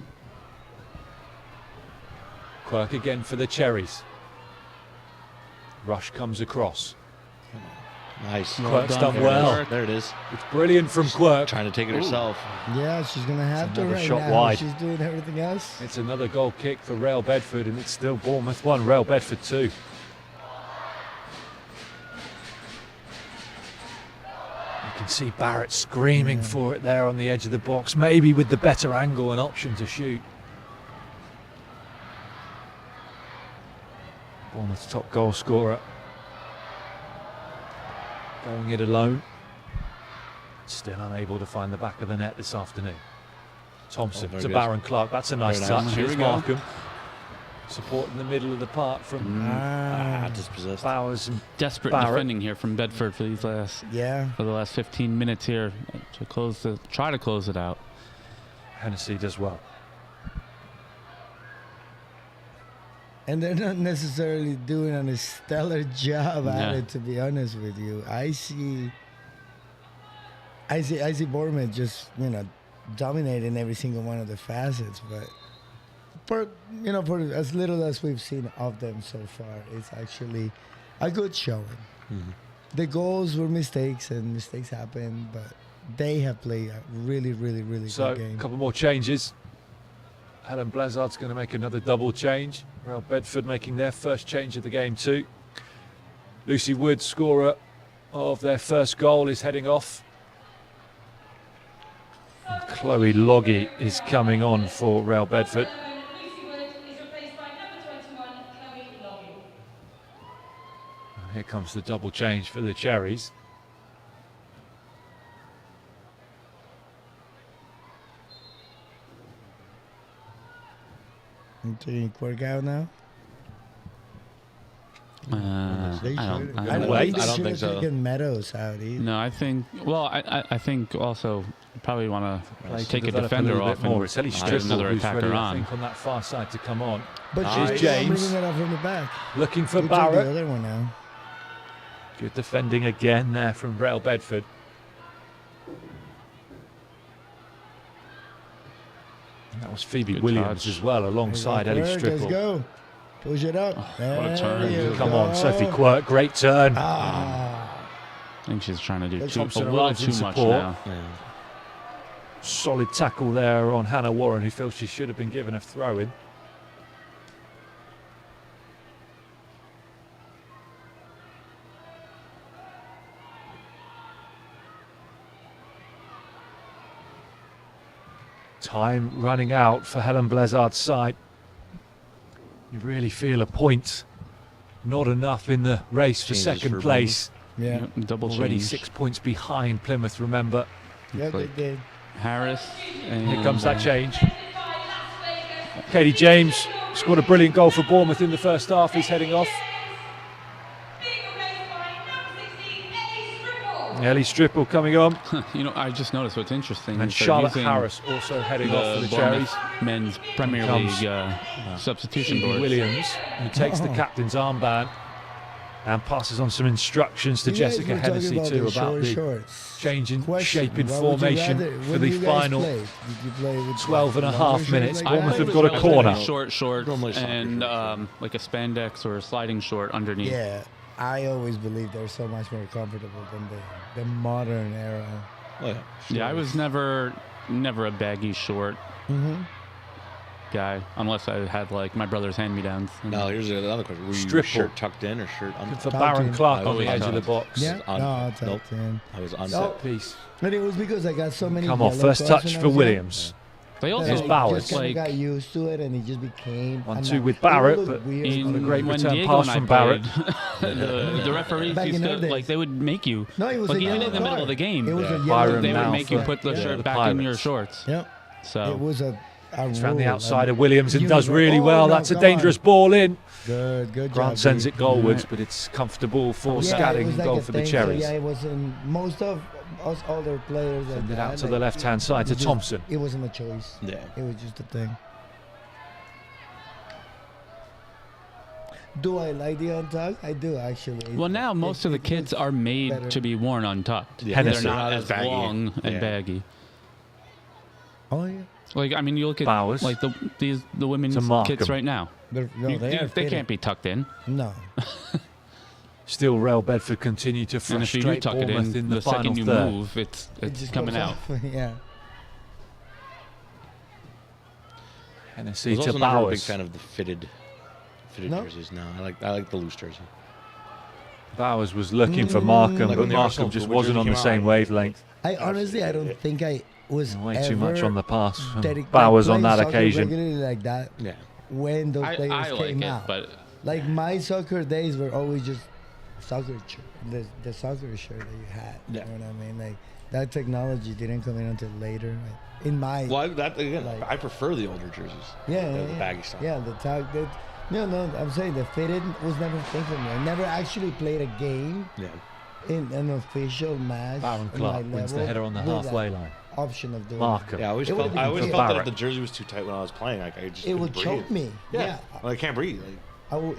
[SPEAKER 4] Quirk again for the Cherries. Rush comes across.
[SPEAKER 1] Nice.
[SPEAKER 4] Quirk's
[SPEAKER 2] done,
[SPEAKER 4] done well.
[SPEAKER 2] Quirk.
[SPEAKER 1] There it is.
[SPEAKER 4] It's brilliant from Quirk.
[SPEAKER 1] Trying to take it herself.
[SPEAKER 3] Yeah, she's going to have to
[SPEAKER 4] another
[SPEAKER 3] right
[SPEAKER 4] shot
[SPEAKER 3] now.
[SPEAKER 4] wide.
[SPEAKER 3] She's doing everything else.
[SPEAKER 4] It's another goal kick for Real Bedford, and it's still Bournemouth 1, Real Bedford 2. You can see Barrett screaming for it there on the edge of the box, maybe with the better angle and option to shoot. Bournemouth's top goal scorer. Going it alone. Still unable to find the back of the net this afternoon. Thompson to Baron Clark. That's a nice touch. Here's Markham. Support in the middle of the park from
[SPEAKER 1] dispossessed.
[SPEAKER 4] Bowers and
[SPEAKER 2] Desperate
[SPEAKER 4] Barrett.
[SPEAKER 2] defending here from Bedford for the last 15 minutes here to try to close it out.
[SPEAKER 4] Hennessy does well.
[SPEAKER 3] And they're not necessarily doing a stellar job at it, to be honest with you. I see Bournemouth just, dominating every single one of the facets, but for as little as we've seen of them so far, it's actually a good showing. Mm-hmm. The goals were mistakes, and mistakes happen, but they have played a really, really, really good game.
[SPEAKER 4] So, a couple more changes. Helen Blazard's going to make another double change. Real Bedford making their first change of the game too. Lucy Wood, scorer of their first goal, is heading off. And Chloe Loggy is coming on for Real Bedford.
[SPEAKER 5] Lucy Wood is replaced by number 21, Chloe Loggy.
[SPEAKER 4] And here comes the double change for the Cherries.
[SPEAKER 3] Doing work out now?
[SPEAKER 2] I
[SPEAKER 1] don't think so.
[SPEAKER 3] Taken Meadows out either.
[SPEAKER 2] No, I think. Well, I think also probably want to take a defender off
[SPEAKER 4] more.
[SPEAKER 2] and
[SPEAKER 4] It's Ellie
[SPEAKER 2] get
[SPEAKER 4] Strickle
[SPEAKER 2] another
[SPEAKER 4] who's
[SPEAKER 2] attacker
[SPEAKER 4] ready, I
[SPEAKER 2] on.
[SPEAKER 4] think, on that far side to come on.
[SPEAKER 3] But
[SPEAKER 4] Here's
[SPEAKER 3] she's
[SPEAKER 4] James
[SPEAKER 3] bringing it up from the back.
[SPEAKER 4] looking for
[SPEAKER 3] We took the
[SPEAKER 4] Barrett.
[SPEAKER 3] other one now.
[SPEAKER 4] Good defending again there from Real Bedford. And that was Phoebe
[SPEAKER 2] Good
[SPEAKER 4] Williams
[SPEAKER 2] touch.
[SPEAKER 4] as well, alongside Ellie
[SPEAKER 3] Let's
[SPEAKER 4] Strickle.
[SPEAKER 3] go. Push it up.
[SPEAKER 2] what a turn.
[SPEAKER 3] There you
[SPEAKER 4] Come
[SPEAKER 3] go.
[SPEAKER 4] on, Sophie Quirk, great turn.
[SPEAKER 2] I think she's trying to do
[SPEAKER 4] Thompson
[SPEAKER 2] a little
[SPEAKER 4] arrives in
[SPEAKER 2] too much
[SPEAKER 4] support.
[SPEAKER 2] now.
[SPEAKER 1] Yeah.
[SPEAKER 4] Solid tackle there on Hannah Warren, who feels she should have been given a throw-in. Time running out for Helen Blazard's side. You really feel a point. Not enough in the race for
[SPEAKER 1] Changes
[SPEAKER 4] second
[SPEAKER 1] for
[SPEAKER 4] place.
[SPEAKER 3] Yeah.
[SPEAKER 2] Double
[SPEAKER 4] Already
[SPEAKER 2] change.
[SPEAKER 4] 6 points behind Plymouth, remember.
[SPEAKER 3] Yeah, they did.
[SPEAKER 2] Harris. And
[SPEAKER 4] Here comes that change. Katie James scored a brilliant goal for Bournemouth in the first half. He's heading off.
[SPEAKER 5] Being replaced by number 16, Ellie Strickle.
[SPEAKER 4] Ellie Strickle coming on.
[SPEAKER 2] I just noticed what's interesting.
[SPEAKER 4] And
[SPEAKER 2] is they're
[SPEAKER 4] Charlotte
[SPEAKER 2] using
[SPEAKER 4] Harris also heading off for the
[SPEAKER 2] Bournemouth
[SPEAKER 4] Cherries.
[SPEAKER 2] men's Premier
[SPEAKER 4] Comes
[SPEAKER 2] League substitution
[SPEAKER 4] Phoebe
[SPEAKER 2] board.
[SPEAKER 4] Williams, who takes the captain's armband and passes on some instructions to Jessica Hennessy too about the change in shape in formation for the final 12 and a half minutes. Bournemouth have got a corner.
[SPEAKER 2] Short, and like a spandex or a sliding short underneath.
[SPEAKER 3] Yeah, I always believe they're so much more comfortable than the modern era.
[SPEAKER 2] Yeah, I was never a baggy short guy, unless I had like my brother's hand-me-downs.
[SPEAKER 1] Now here's another question: Were you
[SPEAKER 4] Stripple.
[SPEAKER 1] shirt tucked in or shirt
[SPEAKER 4] For
[SPEAKER 1] untucked?
[SPEAKER 4] Baron Clark on the
[SPEAKER 2] Oh,
[SPEAKER 4] edge of the box.
[SPEAKER 3] Yeah, no, it's
[SPEAKER 1] Nope.
[SPEAKER 3] up 10.
[SPEAKER 1] I was on
[SPEAKER 4] Set piece.
[SPEAKER 3] And it was because I got so many.
[SPEAKER 4] Come on,
[SPEAKER 3] yellow
[SPEAKER 4] first
[SPEAKER 3] cards
[SPEAKER 4] touch
[SPEAKER 3] when I
[SPEAKER 4] for
[SPEAKER 3] was young.
[SPEAKER 4] Williams.
[SPEAKER 2] They also
[SPEAKER 4] Here's Bowers.
[SPEAKER 3] Just kind
[SPEAKER 2] like
[SPEAKER 3] of got used to it, and it just became
[SPEAKER 4] 1-2 with Barrett, but
[SPEAKER 2] in,
[SPEAKER 4] Not a great
[SPEAKER 2] when
[SPEAKER 4] return
[SPEAKER 2] Diego
[SPEAKER 4] pass
[SPEAKER 2] and I
[SPEAKER 4] from Barrett.
[SPEAKER 2] played, the referees
[SPEAKER 3] Back
[SPEAKER 2] used
[SPEAKER 3] in
[SPEAKER 2] to
[SPEAKER 3] our days.
[SPEAKER 2] like they would make you
[SPEAKER 3] No, it was
[SPEAKER 2] like
[SPEAKER 3] a
[SPEAKER 2] even
[SPEAKER 3] yellow
[SPEAKER 2] in the middle
[SPEAKER 3] card.
[SPEAKER 2] of the game.
[SPEAKER 3] It was
[SPEAKER 4] Yeah,
[SPEAKER 3] a yellow
[SPEAKER 4] Byron
[SPEAKER 2] They would
[SPEAKER 4] now
[SPEAKER 2] make you
[SPEAKER 4] for
[SPEAKER 2] put the
[SPEAKER 4] the
[SPEAKER 2] shirt back in your
[SPEAKER 4] Pirates.
[SPEAKER 2] shorts.
[SPEAKER 3] Yep.
[SPEAKER 2] So
[SPEAKER 3] It was a
[SPEAKER 4] It's round the
[SPEAKER 3] rule.
[SPEAKER 4] outside of Williams and does
[SPEAKER 3] Universal.
[SPEAKER 4] really
[SPEAKER 3] Oh,
[SPEAKER 4] well.
[SPEAKER 3] no,
[SPEAKER 4] That's a
[SPEAKER 3] come
[SPEAKER 4] dangerous
[SPEAKER 3] on.
[SPEAKER 4] ball in.
[SPEAKER 3] Good job.
[SPEAKER 4] Grant sends
[SPEAKER 3] B.
[SPEAKER 4] it goalwards, but it's comfortable for
[SPEAKER 3] Yeah, it
[SPEAKER 4] Scadding
[SPEAKER 3] was like
[SPEAKER 4] goal
[SPEAKER 3] a
[SPEAKER 4] for the
[SPEAKER 3] thing, so
[SPEAKER 4] Cherries.
[SPEAKER 3] yeah, it wasn't most of us older players.
[SPEAKER 4] Send
[SPEAKER 3] that
[SPEAKER 4] it out
[SPEAKER 3] had,
[SPEAKER 4] to
[SPEAKER 3] like,
[SPEAKER 4] the left-hand side to
[SPEAKER 3] it just-
[SPEAKER 4] Thompson.
[SPEAKER 3] It wasn't a choice.
[SPEAKER 1] Yeah.
[SPEAKER 3] It was just a thing. Do I like the untucked? I do actually.
[SPEAKER 2] well, now most of the kids are made
[SPEAKER 3] better.
[SPEAKER 2] to be worn untucked.
[SPEAKER 1] Yeah.
[SPEAKER 2] They're
[SPEAKER 4] Hennessy.
[SPEAKER 2] not as
[SPEAKER 1] Baggy.
[SPEAKER 2] long and
[SPEAKER 1] Yeah.
[SPEAKER 2] baggy.
[SPEAKER 3] Oh yeah.
[SPEAKER 2] Like I mean, you look at
[SPEAKER 4] Bowers.
[SPEAKER 2] like the women's
[SPEAKER 4] To Markham.
[SPEAKER 2] kits right now.
[SPEAKER 3] No,
[SPEAKER 2] They can't be tucked in.
[SPEAKER 3] No.
[SPEAKER 4] Still, Real Bedford continue to
[SPEAKER 2] And if you do
[SPEAKER 4] frustrate
[SPEAKER 2] tuck it
[SPEAKER 4] Bournemouth
[SPEAKER 2] in,
[SPEAKER 4] in
[SPEAKER 2] the
[SPEAKER 4] the final
[SPEAKER 2] second you
[SPEAKER 4] third.
[SPEAKER 2] move, it's
[SPEAKER 3] It just
[SPEAKER 2] coming
[SPEAKER 3] comes
[SPEAKER 2] out.
[SPEAKER 3] off. Yeah.
[SPEAKER 1] I
[SPEAKER 4] Hennessy
[SPEAKER 1] was
[SPEAKER 4] to
[SPEAKER 1] also never a big
[SPEAKER 4] Bowers.
[SPEAKER 1] fan of the fitted
[SPEAKER 3] No?
[SPEAKER 1] jerseys. No, I like the loose jersey.
[SPEAKER 4] Bowers was looking for Markham,
[SPEAKER 1] Like
[SPEAKER 4] but
[SPEAKER 1] when the
[SPEAKER 4] Markham
[SPEAKER 1] Arsenal
[SPEAKER 4] just
[SPEAKER 1] jersey
[SPEAKER 4] wasn't on the
[SPEAKER 1] came
[SPEAKER 4] same
[SPEAKER 1] out.
[SPEAKER 4] wavelength.
[SPEAKER 3] I honestly, I don't think I was
[SPEAKER 4] Way too much
[SPEAKER 3] ever
[SPEAKER 4] on the pass from
[SPEAKER 3] dedicated-
[SPEAKER 4] Bowers on
[SPEAKER 3] playing
[SPEAKER 4] that
[SPEAKER 3] soccer
[SPEAKER 4] occasion.
[SPEAKER 3] regularly like that
[SPEAKER 1] Yeah.
[SPEAKER 3] when those players
[SPEAKER 2] I like
[SPEAKER 3] came
[SPEAKER 2] it,
[SPEAKER 3] out.
[SPEAKER 2] but
[SPEAKER 3] Like my soccer days were always just soccer the soccer shirt that you had.
[SPEAKER 1] Yeah.
[SPEAKER 3] You know what I mean? Like that technology didn't come in until later. Like, in my
[SPEAKER 1] I prefer the older jerseys. The baggy stuff.
[SPEAKER 3] Yeah, the tag. No, I'm saying the fitted was never a thing for me. I never actually played a game.
[SPEAKER 1] Yeah.
[SPEAKER 3] In an official match.
[SPEAKER 4] Baron Clark wins the header on the halfway line.
[SPEAKER 3] Option of doing
[SPEAKER 4] Markham.
[SPEAKER 1] Yeah, I always felt that if the jersey was too tight when I was playing, like I just
[SPEAKER 3] it
[SPEAKER 1] couldn't
[SPEAKER 3] would
[SPEAKER 1] breathe.
[SPEAKER 3] choke me. Yeah.
[SPEAKER 1] Well, I can't breathe. Like,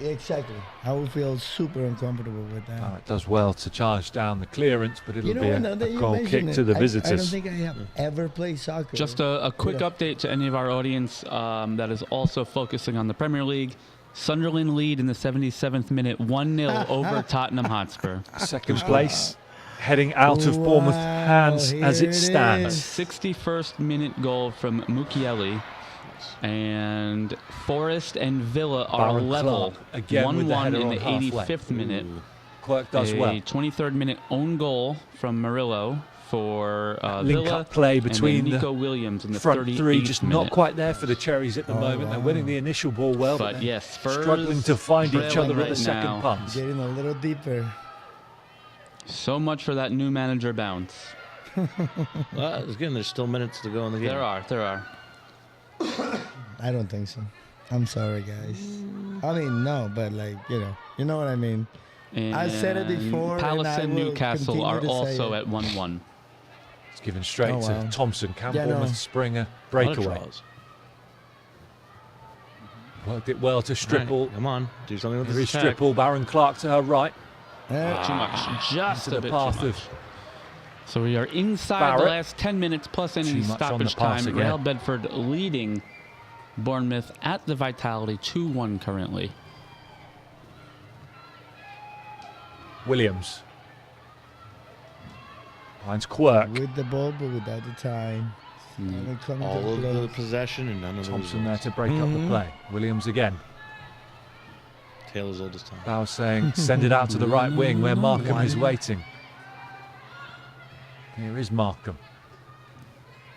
[SPEAKER 3] Exactly. I would feel super uncomfortable with that.
[SPEAKER 4] It does well to charge down the clearance, but it'll be a goal kick
[SPEAKER 3] it,
[SPEAKER 4] to the
[SPEAKER 3] I
[SPEAKER 4] visitors.
[SPEAKER 3] don't think I have ever played soccer.
[SPEAKER 2] Just a quick update to any of our audience that is also focusing on the Premier League. Sunderland lead in the 77th minute, 1-0 over Tottenham Hotspur.
[SPEAKER 4] Second place, heading out of Bournemouth hands as it stands.
[SPEAKER 2] 61st minute goal from Mukiele. And Forest and Villa are
[SPEAKER 4] Baron
[SPEAKER 2] level.
[SPEAKER 4] Clark, again with the
[SPEAKER 2] 1-1
[SPEAKER 4] header
[SPEAKER 2] in
[SPEAKER 4] on
[SPEAKER 2] the
[SPEAKER 4] halfway.
[SPEAKER 2] 85th minute.
[SPEAKER 4] Clark does
[SPEAKER 2] a
[SPEAKER 4] well.
[SPEAKER 2] 23rd minute own goal from Murillo for
[SPEAKER 4] Link
[SPEAKER 2] Villa.
[SPEAKER 4] up play between
[SPEAKER 2] and then Nico
[SPEAKER 4] the
[SPEAKER 2] Williams in the
[SPEAKER 4] front
[SPEAKER 2] 38th
[SPEAKER 4] three, just
[SPEAKER 2] minute.
[SPEAKER 4] not quite there for the Cherries at the moment. They're winning the initial ball well,
[SPEAKER 2] But yes, Spurs
[SPEAKER 4] struggling to find each other
[SPEAKER 2] trailing
[SPEAKER 4] at the second
[SPEAKER 2] now.
[SPEAKER 4] punch.
[SPEAKER 3] Getting a little deeper.
[SPEAKER 2] So much for that new manager bounce.
[SPEAKER 1] well, again, there's still minutes to go in the game.
[SPEAKER 2] There are.
[SPEAKER 3] I don't think so. I'm sorry, guys. I mean, no, but like, you know what I mean.
[SPEAKER 2] And
[SPEAKER 3] I said it before.
[SPEAKER 2] Palace
[SPEAKER 3] and I
[SPEAKER 2] and
[SPEAKER 3] will
[SPEAKER 2] Newcastle are
[SPEAKER 3] continue to say
[SPEAKER 2] also
[SPEAKER 3] it.
[SPEAKER 2] at 1-1.
[SPEAKER 4] It's given straight to Thompson. Can Bournemouth spring a breakaway? Worked it well to Stripple.
[SPEAKER 1] Right, come on, do something with
[SPEAKER 4] There
[SPEAKER 1] this
[SPEAKER 4] is
[SPEAKER 1] attack.
[SPEAKER 4] Stripple. Baron Clark to her right.
[SPEAKER 2] Too much. Just
[SPEAKER 4] Into
[SPEAKER 2] a
[SPEAKER 4] the
[SPEAKER 2] bit
[SPEAKER 4] path
[SPEAKER 2] too much.
[SPEAKER 4] of
[SPEAKER 2] So we are inside
[SPEAKER 4] Barrett.
[SPEAKER 2] the last 10 minutes plus any
[SPEAKER 4] Too much on the
[SPEAKER 2] stoppage
[SPEAKER 4] pass
[SPEAKER 2] time.
[SPEAKER 4] again.
[SPEAKER 2] Real Bedford leading Bournemouth at the Vitality 2-1 currently.
[SPEAKER 4] Williams. Finds Quirk.
[SPEAKER 3] With the ball, but without the time.
[SPEAKER 1] All of the possession and none of the
[SPEAKER 4] Thompson there
[SPEAKER 1] results.
[SPEAKER 4] to break up the play. Williams again.
[SPEAKER 1] Taylor's oldest time.
[SPEAKER 4] Bauer saying, send it out to the right wing where Markham is waiting. Here is Markham.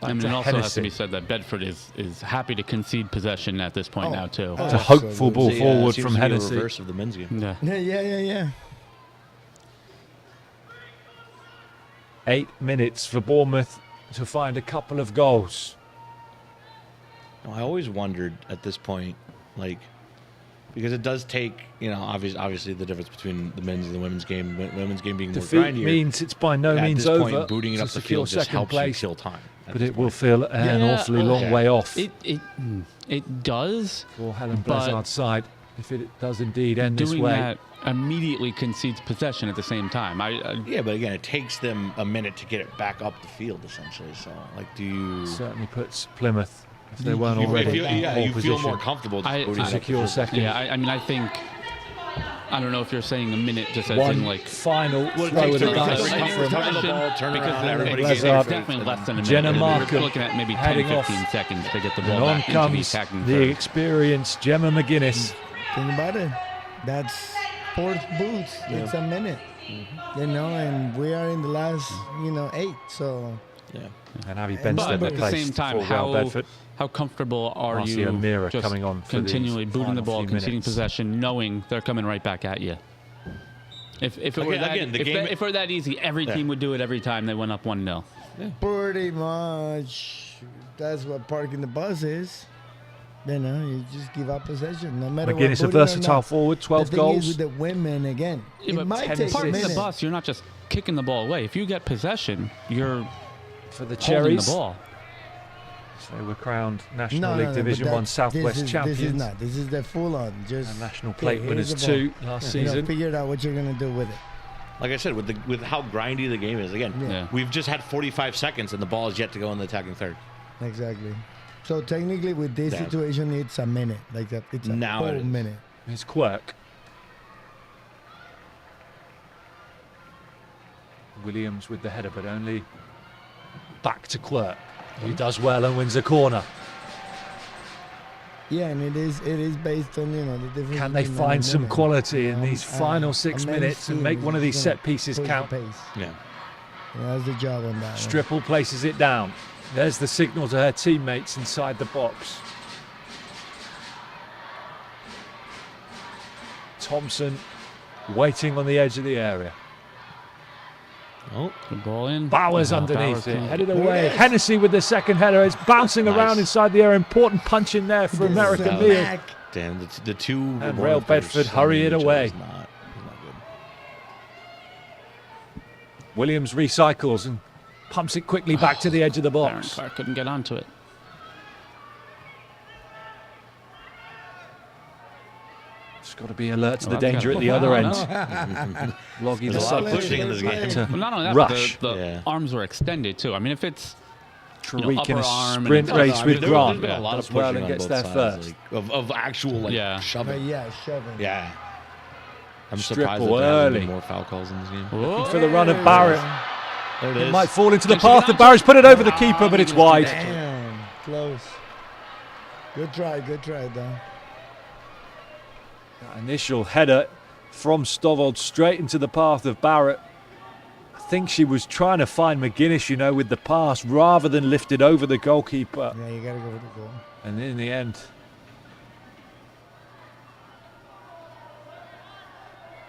[SPEAKER 2] I mean,
[SPEAKER 4] to
[SPEAKER 2] it also has
[SPEAKER 4] Hennessy.
[SPEAKER 2] to be said that Bedford is happy to concede possession at this point now, too.
[SPEAKER 4] It's a hopeful ball
[SPEAKER 1] Yeah,
[SPEAKER 4] forward
[SPEAKER 1] it seems
[SPEAKER 4] from
[SPEAKER 1] to be a
[SPEAKER 4] Hennessy.
[SPEAKER 1] reverse of the men's game.
[SPEAKER 2] Yeah.
[SPEAKER 3] Yeah.
[SPEAKER 4] 8 minutes for Bournemouth to find a couple of goals.
[SPEAKER 1] I always wondered at this point, like, because it does take, obviously the difference between the men's and the women's game. Women's game being more
[SPEAKER 4] Defeat
[SPEAKER 1] grindier.
[SPEAKER 4] means it's by no
[SPEAKER 1] At
[SPEAKER 4] means
[SPEAKER 1] this
[SPEAKER 4] over.
[SPEAKER 1] point, booting it
[SPEAKER 4] to
[SPEAKER 1] up the
[SPEAKER 4] secure
[SPEAKER 1] field just
[SPEAKER 4] second
[SPEAKER 1] helps
[SPEAKER 4] place,
[SPEAKER 1] you kill time.
[SPEAKER 4] but it will feel an
[SPEAKER 2] Yeah,
[SPEAKER 4] awfully long way off
[SPEAKER 2] It does.
[SPEAKER 4] for Helen
[SPEAKER 2] but
[SPEAKER 4] Blazard's side if it does indeed end this
[SPEAKER 2] Doing
[SPEAKER 4] way.
[SPEAKER 2] that immediately concedes possession at the same time.
[SPEAKER 1] Yeah, but again, it takes them a minute to get it back up the field, essentially. So, like, do you...
[SPEAKER 4] Certainly puts Plymouth, if they weren't
[SPEAKER 1] You,
[SPEAKER 4] already,
[SPEAKER 1] you
[SPEAKER 4] in pole
[SPEAKER 1] feel
[SPEAKER 4] position.
[SPEAKER 1] more comfortable just booting
[SPEAKER 4] to
[SPEAKER 1] it up the
[SPEAKER 4] secure
[SPEAKER 1] field.
[SPEAKER 4] second.
[SPEAKER 2] Yeah, I mean, I think... I don't know if you're saying a minute just as
[SPEAKER 4] One
[SPEAKER 2] in, like...
[SPEAKER 4] final
[SPEAKER 1] Well, it
[SPEAKER 4] throw
[SPEAKER 1] takes
[SPEAKER 4] of the
[SPEAKER 1] them
[SPEAKER 4] dice.
[SPEAKER 1] recover the ball, turn around, everybody
[SPEAKER 2] it's
[SPEAKER 1] gets
[SPEAKER 2] definitely less than a minute.
[SPEAKER 4] Jenna
[SPEAKER 2] We're
[SPEAKER 4] Markham
[SPEAKER 2] looking at maybe 10,
[SPEAKER 4] heading
[SPEAKER 2] 15
[SPEAKER 4] off.
[SPEAKER 2] seconds to get the
[SPEAKER 4] And
[SPEAKER 2] ball
[SPEAKER 4] on
[SPEAKER 2] back into the
[SPEAKER 4] comes
[SPEAKER 2] attacking
[SPEAKER 4] the
[SPEAKER 2] third.
[SPEAKER 4] experienced Gemma McGuinness.
[SPEAKER 3] Think about it. That's fourth boots. It's a minute. And we are in the last, 8. So
[SPEAKER 1] Yeah.
[SPEAKER 4] And Abby
[SPEAKER 2] But
[SPEAKER 4] Benstead
[SPEAKER 2] at the
[SPEAKER 4] replaced
[SPEAKER 2] same time,
[SPEAKER 4] for Real Bedford.
[SPEAKER 2] how comfortable are
[SPEAKER 4] Marcia
[SPEAKER 2] you
[SPEAKER 4] Mira
[SPEAKER 2] just
[SPEAKER 4] coming on for
[SPEAKER 2] continually
[SPEAKER 4] these
[SPEAKER 2] booting the
[SPEAKER 4] final
[SPEAKER 2] ball,
[SPEAKER 4] few
[SPEAKER 2] conceding
[SPEAKER 4] minutes?
[SPEAKER 2] possession, knowing they're coming right back at you? If it were that,
[SPEAKER 1] again, the
[SPEAKER 2] if,
[SPEAKER 1] game-
[SPEAKER 2] that, if it were that easy, every team would do it every time they went up 1-0.
[SPEAKER 3] pretty much that's what parking the bus is. You just give up possession. No matter
[SPEAKER 4] McGuinness, a
[SPEAKER 3] what. booting or
[SPEAKER 4] versatile
[SPEAKER 3] not.
[SPEAKER 4] forward, 12
[SPEAKER 3] the thing
[SPEAKER 4] goals.
[SPEAKER 3] Is with the women, again,
[SPEAKER 2] Yeah,
[SPEAKER 3] it
[SPEAKER 2] but
[SPEAKER 3] might take a
[SPEAKER 2] parking
[SPEAKER 3] minute.
[SPEAKER 2] the bus, you're not just kicking the ball away. If you get possession, you're
[SPEAKER 4] For the
[SPEAKER 2] holding
[SPEAKER 4] Cherries,
[SPEAKER 2] the ball.
[SPEAKER 4] they were crowned National
[SPEAKER 3] No,
[SPEAKER 4] League
[SPEAKER 3] but
[SPEAKER 4] Division 1
[SPEAKER 3] this
[SPEAKER 4] Southwest
[SPEAKER 3] is,
[SPEAKER 4] champions.
[SPEAKER 3] This is not. This is the full-on. Just
[SPEAKER 4] And National Plate
[SPEAKER 3] okay,
[SPEAKER 4] winners
[SPEAKER 3] here's the ball.
[SPEAKER 4] 2 last season.
[SPEAKER 3] Figure out what you're gonna do with it.
[SPEAKER 1] Like I said, with how grindy the game is, again,
[SPEAKER 2] Yeah.
[SPEAKER 1] we've just had 45 seconds and the ball is yet to go in the attacking third.
[SPEAKER 3] Exactly. So technically, with this
[SPEAKER 1] Yeah.
[SPEAKER 3] situation, it's a minute. It's a
[SPEAKER 1] Now it
[SPEAKER 3] whole
[SPEAKER 1] is.
[SPEAKER 3] minute.
[SPEAKER 4] Here's Quirk. Williams with the header, but only back to Quirk. He does well and wins a corner.
[SPEAKER 3] Yeah, and it is based on the difference.
[SPEAKER 4] Can they
[SPEAKER 3] between men
[SPEAKER 4] find
[SPEAKER 3] and
[SPEAKER 4] some
[SPEAKER 3] women.
[SPEAKER 4] quality in these final 6
[SPEAKER 3] a men's
[SPEAKER 4] minutes and
[SPEAKER 3] team
[SPEAKER 4] make one of these
[SPEAKER 3] is
[SPEAKER 4] set
[SPEAKER 3] gonna
[SPEAKER 4] pieces
[SPEAKER 3] push the
[SPEAKER 4] count?
[SPEAKER 3] pace.
[SPEAKER 1] Yeah.
[SPEAKER 3] That's the job on that. one.
[SPEAKER 4] Stripple places it down. There's the signal to her teammates inside the box. Thompson waiting on the edge of the area.
[SPEAKER 2] Oh, good ball in.
[SPEAKER 4] Bowers underneath it, headed away. Hennessy with the second header. It's bouncing around inside the area. Important punch in there for American Meal.
[SPEAKER 1] Damn, the two.
[SPEAKER 4] And Real Bedford hurry it away.
[SPEAKER 1] Not good.
[SPEAKER 4] Williams recycles and pumps it quickly back to the edge of the box.
[SPEAKER 2] Baron Clark couldn't get onto it.
[SPEAKER 4] Just got to be alert to the danger at the other end. Loggy the sub
[SPEAKER 1] pushing in this game.
[SPEAKER 2] Well, not only that,
[SPEAKER 4] Rush.
[SPEAKER 2] but the arms were extended too. I mean, if it's
[SPEAKER 4] Tariq in
[SPEAKER 2] upper
[SPEAKER 4] a
[SPEAKER 2] arm
[SPEAKER 4] sprint
[SPEAKER 2] and
[SPEAKER 4] race with Grant.
[SPEAKER 1] There's been a lot of
[SPEAKER 4] Does well
[SPEAKER 1] pushing
[SPEAKER 4] and
[SPEAKER 1] on
[SPEAKER 4] gets
[SPEAKER 1] both
[SPEAKER 4] there
[SPEAKER 1] sides,
[SPEAKER 4] first.
[SPEAKER 1] like, of actual shoving.
[SPEAKER 3] Yeah, shoving.
[SPEAKER 1] Yeah. I'm
[SPEAKER 4] Strip
[SPEAKER 1] surprised that
[SPEAKER 4] ball
[SPEAKER 1] there hasn't
[SPEAKER 4] early.
[SPEAKER 1] been more foul calls in this game.
[SPEAKER 2] Whoa.
[SPEAKER 4] For the run of Barrett.
[SPEAKER 1] There it
[SPEAKER 4] It
[SPEAKER 1] is.
[SPEAKER 4] might fall into the path of Barrett's put it over the keeper, but it's wide.
[SPEAKER 3] Damn, close. Good try, though.
[SPEAKER 4] That initial header from Stovald straight into the path of Barrett. I think she was trying to find McGuinness, you know, with the pass rather than lift it over the goalkeeper.
[SPEAKER 3] Yeah, you gotta go with the goal.
[SPEAKER 4] And in the end,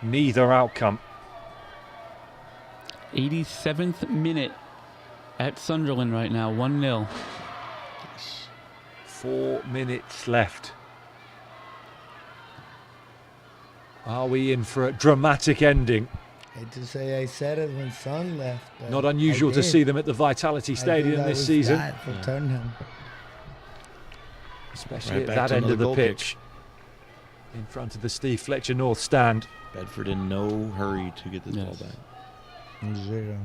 [SPEAKER 4] neither outcome.
[SPEAKER 2] 87th minute at Sunderland right now, 1-0.
[SPEAKER 4] 4 minutes left. Are we in for a dramatic ending?
[SPEAKER 3] Hate to say I said it when Son left. but
[SPEAKER 4] Not unusual
[SPEAKER 3] I
[SPEAKER 4] to
[SPEAKER 3] did.
[SPEAKER 4] see them at the Vitality
[SPEAKER 3] I think
[SPEAKER 4] Stadium
[SPEAKER 3] that
[SPEAKER 4] this
[SPEAKER 3] was
[SPEAKER 4] season,
[SPEAKER 3] bad for Tottenham.
[SPEAKER 4] especially
[SPEAKER 1] Right
[SPEAKER 4] at
[SPEAKER 1] back
[SPEAKER 4] that
[SPEAKER 1] to
[SPEAKER 4] end of
[SPEAKER 1] another
[SPEAKER 4] the
[SPEAKER 1] goal kick.
[SPEAKER 4] pitch. In front of the Steve Fletcher North stand.
[SPEAKER 1] Bedford in no hurry to get this ball back.
[SPEAKER 3] 0.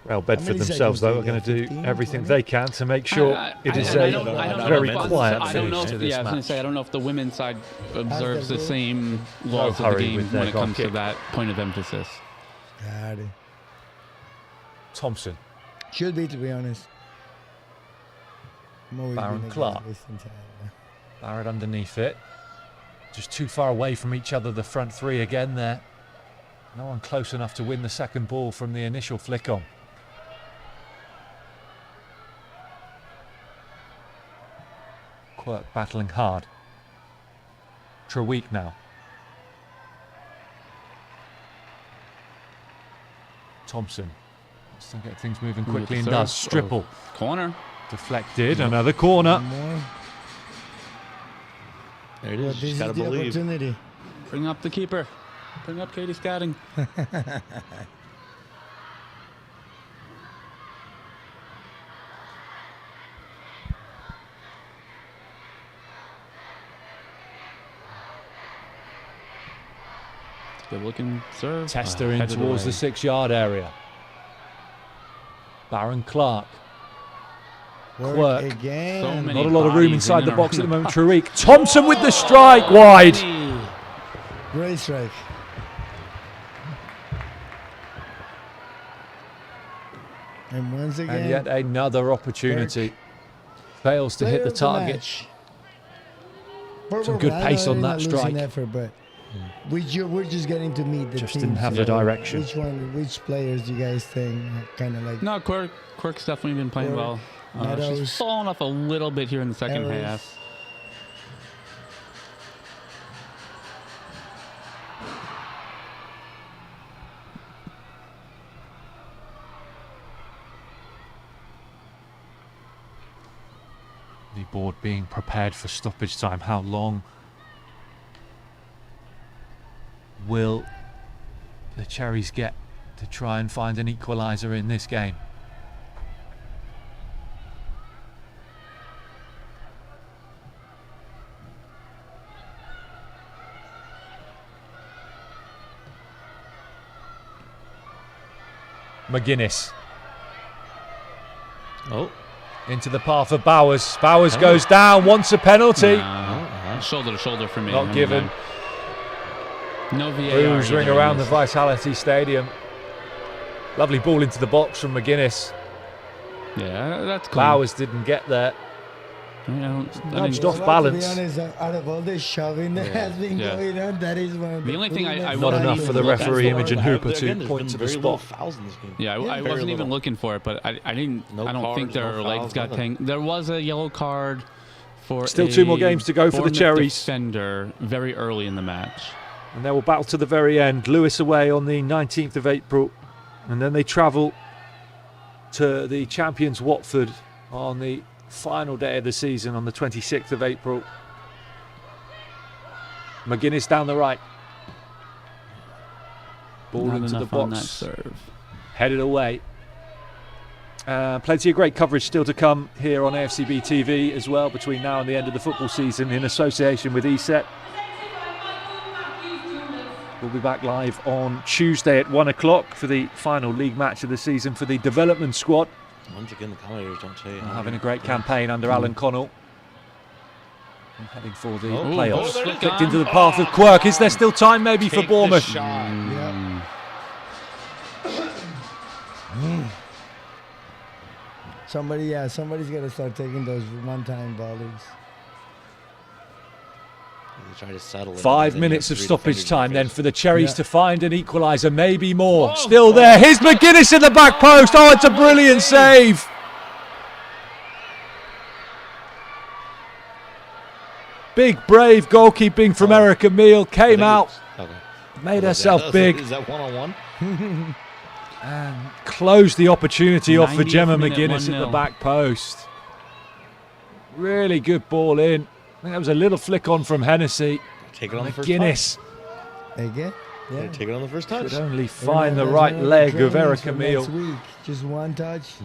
[SPEAKER 4] Well, Bedford
[SPEAKER 3] many
[SPEAKER 4] themselves,
[SPEAKER 3] seconds
[SPEAKER 4] though,
[SPEAKER 3] do
[SPEAKER 4] are
[SPEAKER 3] you
[SPEAKER 4] going
[SPEAKER 3] get?
[SPEAKER 4] to do
[SPEAKER 3] 15,
[SPEAKER 4] everything
[SPEAKER 3] 20?
[SPEAKER 4] they can to make sure it is
[SPEAKER 2] I
[SPEAKER 4] a
[SPEAKER 2] don't know
[SPEAKER 4] very
[SPEAKER 2] if
[SPEAKER 4] quiet
[SPEAKER 2] I don't know
[SPEAKER 4] finish
[SPEAKER 2] if,
[SPEAKER 4] to this
[SPEAKER 2] yeah, I was going to
[SPEAKER 4] match.
[SPEAKER 2] say, I don't know if the women's side observes the
[SPEAKER 3] rule?
[SPEAKER 2] same laws of the
[SPEAKER 4] hurry
[SPEAKER 2] game
[SPEAKER 4] with their
[SPEAKER 2] when it
[SPEAKER 4] goal
[SPEAKER 2] comes to
[SPEAKER 4] kick.
[SPEAKER 2] that point of emphasis.
[SPEAKER 3] Got it.
[SPEAKER 4] Thompson,
[SPEAKER 3] Should be, to be honest. I'm always
[SPEAKER 4] Baron
[SPEAKER 3] been against
[SPEAKER 4] Clark.
[SPEAKER 3] wasting time.
[SPEAKER 4] Barrett underneath it. Just too far away from each other, the front three again there. No one close enough to win the second ball from the initial flick on. Quirk battling hard. Tariq now. Thompson. Still get things moving quickly and does. Stripple.
[SPEAKER 2] Corner.
[SPEAKER 4] Deflected. Another corner.
[SPEAKER 3] One more.
[SPEAKER 1] There it
[SPEAKER 3] But
[SPEAKER 1] is.
[SPEAKER 3] this
[SPEAKER 1] Just
[SPEAKER 3] is
[SPEAKER 1] gotta
[SPEAKER 3] the
[SPEAKER 1] believe.
[SPEAKER 3] opportunity.
[SPEAKER 2] Bring up the keeper. Bring up Katie Scouting. Good looking serve.
[SPEAKER 4] Tester in
[SPEAKER 2] Headed
[SPEAKER 4] towards
[SPEAKER 2] away.
[SPEAKER 4] the 6-yard area. Baron Clark.
[SPEAKER 3] Work
[SPEAKER 4] Quirk.
[SPEAKER 3] again.
[SPEAKER 2] So many
[SPEAKER 4] Not a lot of room
[SPEAKER 2] bodies
[SPEAKER 4] inside
[SPEAKER 2] in
[SPEAKER 4] the
[SPEAKER 2] and
[SPEAKER 4] box at the
[SPEAKER 2] around.
[SPEAKER 4] moment. Tariq. Thompson with the strike wide.
[SPEAKER 3] Great strike. And once again,
[SPEAKER 4] And yet another opportunity. Fails to hit
[SPEAKER 3] player
[SPEAKER 4] the
[SPEAKER 3] of
[SPEAKER 4] target.
[SPEAKER 3] match.
[SPEAKER 4] Some good pace on that
[SPEAKER 3] Not losing
[SPEAKER 4] strike.
[SPEAKER 3] effort, but we're just getting to meet the
[SPEAKER 4] Just
[SPEAKER 3] teams.
[SPEAKER 4] didn't have the direction.
[SPEAKER 3] Which players do you guys think kind of like?
[SPEAKER 2] No, Quirk's definitely been playing
[SPEAKER 3] Quirk,
[SPEAKER 2] well.
[SPEAKER 3] Meadows,
[SPEAKER 2] She's fallen off a little bit here in the second
[SPEAKER 3] Harris.
[SPEAKER 2] half.
[SPEAKER 4] The board being prepared for stoppage time. How long will the Cherries get to try and find an equaliser in this game? McGuinness
[SPEAKER 1] Oh.
[SPEAKER 4] into the path of Bowers. Bowers goes down, wants a penalty.
[SPEAKER 2] Shoulder to shoulder for me.
[SPEAKER 4] Not given.
[SPEAKER 2] No VAR.
[SPEAKER 4] Blues
[SPEAKER 2] either
[SPEAKER 4] ring
[SPEAKER 2] in
[SPEAKER 4] around the
[SPEAKER 2] this.
[SPEAKER 4] Vitality Stadium. Lovely ball into the box from McGuinness.
[SPEAKER 2] Yeah, that's cool.
[SPEAKER 4] Bowers didn't get there. Nudged off
[SPEAKER 3] To
[SPEAKER 4] balance.
[SPEAKER 3] be honest, out of all the shoving that has been going on, that is one of
[SPEAKER 2] The only thing I
[SPEAKER 4] Not enough for the referee Imogen Hooper to point to the spot.
[SPEAKER 1] Fouls in this game.
[SPEAKER 2] Yeah, I wasn't even looking for it, but I didn't.
[SPEAKER 1] No
[SPEAKER 2] I don't think
[SPEAKER 1] cards,
[SPEAKER 2] their
[SPEAKER 1] no
[SPEAKER 2] legs
[SPEAKER 1] fouls,
[SPEAKER 2] got
[SPEAKER 1] nothing.
[SPEAKER 2] taken. There was a yellow card for
[SPEAKER 4] Still 2 more games to go for the
[SPEAKER 2] Bournemouth
[SPEAKER 4] Cherries.
[SPEAKER 2] defender very early in the match.
[SPEAKER 4] And they will battle to the very end. Lewis away on the 19th of April. And then they travel to the champions Watford on the final day of the season on the 26th of April. McGuinness down the right. Ball
[SPEAKER 2] Not
[SPEAKER 4] into the
[SPEAKER 2] enough on that
[SPEAKER 4] box.
[SPEAKER 2] serve.
[SPEAKER 4] Headed away. Plenty of great coverage still to come here on AFCB TV as well between now and the end of the football season in association with ESET. We'll be back live on Tuesday at 1 o'clock for the final league match of the season for the development squad.
[SPEAKER 1] Once again, the commentators don't say it.
[SPEAKER 4] Having a great campaign under Alan Connell. And heading for the
[SPEAKER 1] Oh,
[SPEAKER 4] playoffs.
[SPEAKER 1] there it is.
[SPEAKER 4] Flicked into the path of Quirk. Is there still time maybe for
[SPEAKER 1] Take the
[SPEAKER 4] Bournemouth?
[SPEAKER 1] shot.
[SPEAKER 3] Yeah. Somebody's got to start taking those one-time volleys.
[SPEAKER 1] They try to settle it.
[SPEAKER 4] 5
[SPEAKER 1] and then you
[SPEAKER 4] minutes
[SPEAKER 1] have
[SPEAKER 4] of
[SPEAKER 1] three
[SPEAKER 4] stoppage
[SPEAKER 1] defenders
[SPEAKER 4] time
[SPEAKER 1] in
[SPEAKER 4] then
[SPEAKER 1] face.
[SPEAKER 4] for the Cherries
[SPEAKER 3] Yeah.
[SPEAKER 4] to find an equaliser, maybe more. Still there. Here's McGuinness in the back post. Oh, it's a brilliant save. Big, brave goalkeeping from Erica Meal.
[SPEAKER 1] I
[SPEAKER 4] Came
[SPEAKER 1] think
[SPEAKER 4] out,
[SPEAKER 1] it's- okay.
[SPEAKER 4] made herself big,
[SPEAKER 1] Is that one-on-one?
[SPEAKER 4] and closed the opportunity off for
[SPEAKER 2] 90th
[SPEAKER 4] Gemma
[SPEAKER 2] minute,
[SPEAKER 4] McGuinness at the
[SPEAKER 2] 1-0.
[SPEAKER 4] back post. Really good ball in. I think that was a little flick on from Hennessy.
[SPEAKER 1] Take it on the first touch.
[SPEAKER 4] McGuinness
[SPEAKER 3] Again?
[SPEAKER 1] Yeah, take it on the first touch.
[SPEAKER 4] could only find the right leg of Erica Meal,
[SPEAKER 3] Week. Just one touch.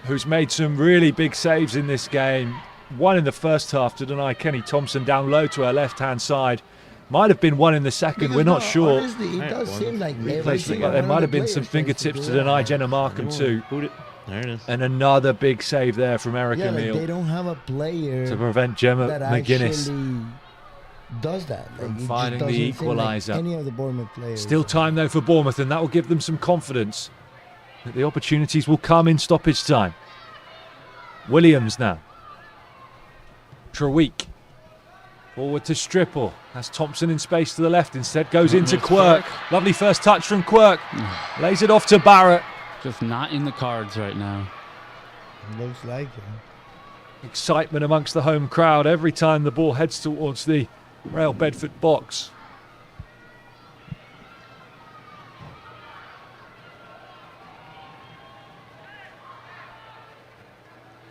[SPEAKER 4] who's made some really big saves in this game. One in the first half to deny Kenny Thompson down low to her left-hand side. Might have been one in the second,
[SPEAKER 3] Because
[SPEAKER 4] we're not
[SPEAKER 3] no,
[SPEAKER 4] sure.
[SPEAKER 3] Honestly, it does seem like every
[SPEAKER 4] There
[SPEAKER 3] single
[SPEAKER 4] might
[SPEAKER 3] one
[SPEAKER 4] have
[SPEAKER 3] of the
[SPEAKER 4] been some
[SPEAKER 3] players tries
[SPEAKER 4] fingertips to
[SPEAKER 3] do
[SPEAKER 4] deny
[SPEAKER 3] that.
[SPEAKER 4] Jenna Markham too.
[SPEAKER 1] Boot it. There it is.
[SPEAKER 4] And another big save there from Erica
[SPEAKER 3] Yeah, like
[SPEAKER 4] Meal
[SPEAKER 3] they don't have a player
[SPEAKER 4] to prevent Gemma
[SPEAKER 3] that
[SPEAKER 4] McGuinness.
[SPEAKER 3] actually does that. Like,
[SPEAKER 4] From
[SPEAKER 3] it just
[SPEAKER 4] finding the
[SPEAKER 3] doesn't seem like
[SPEAKER 4] equaliser.
[SPEAKER 3] any of the Bournemouth players.
[SPEAKER 4] Still time though for Bournemouth, and that will give them some confidence that the opportunities will come in stoppage time. Williams now. Treweek. Forward to Stripple. Has Thompson in space to the left. Instead goes into Quirk. Lovely first touch from Quirk. Lays it off to Barrett.
[SPEAKER 2] Just not in the cards right now.
[SPEAKER 3] Looks like it.
[SPEAKER 4] Excitement amongst the home crowd every time the ball heads towards the Real Bedford box.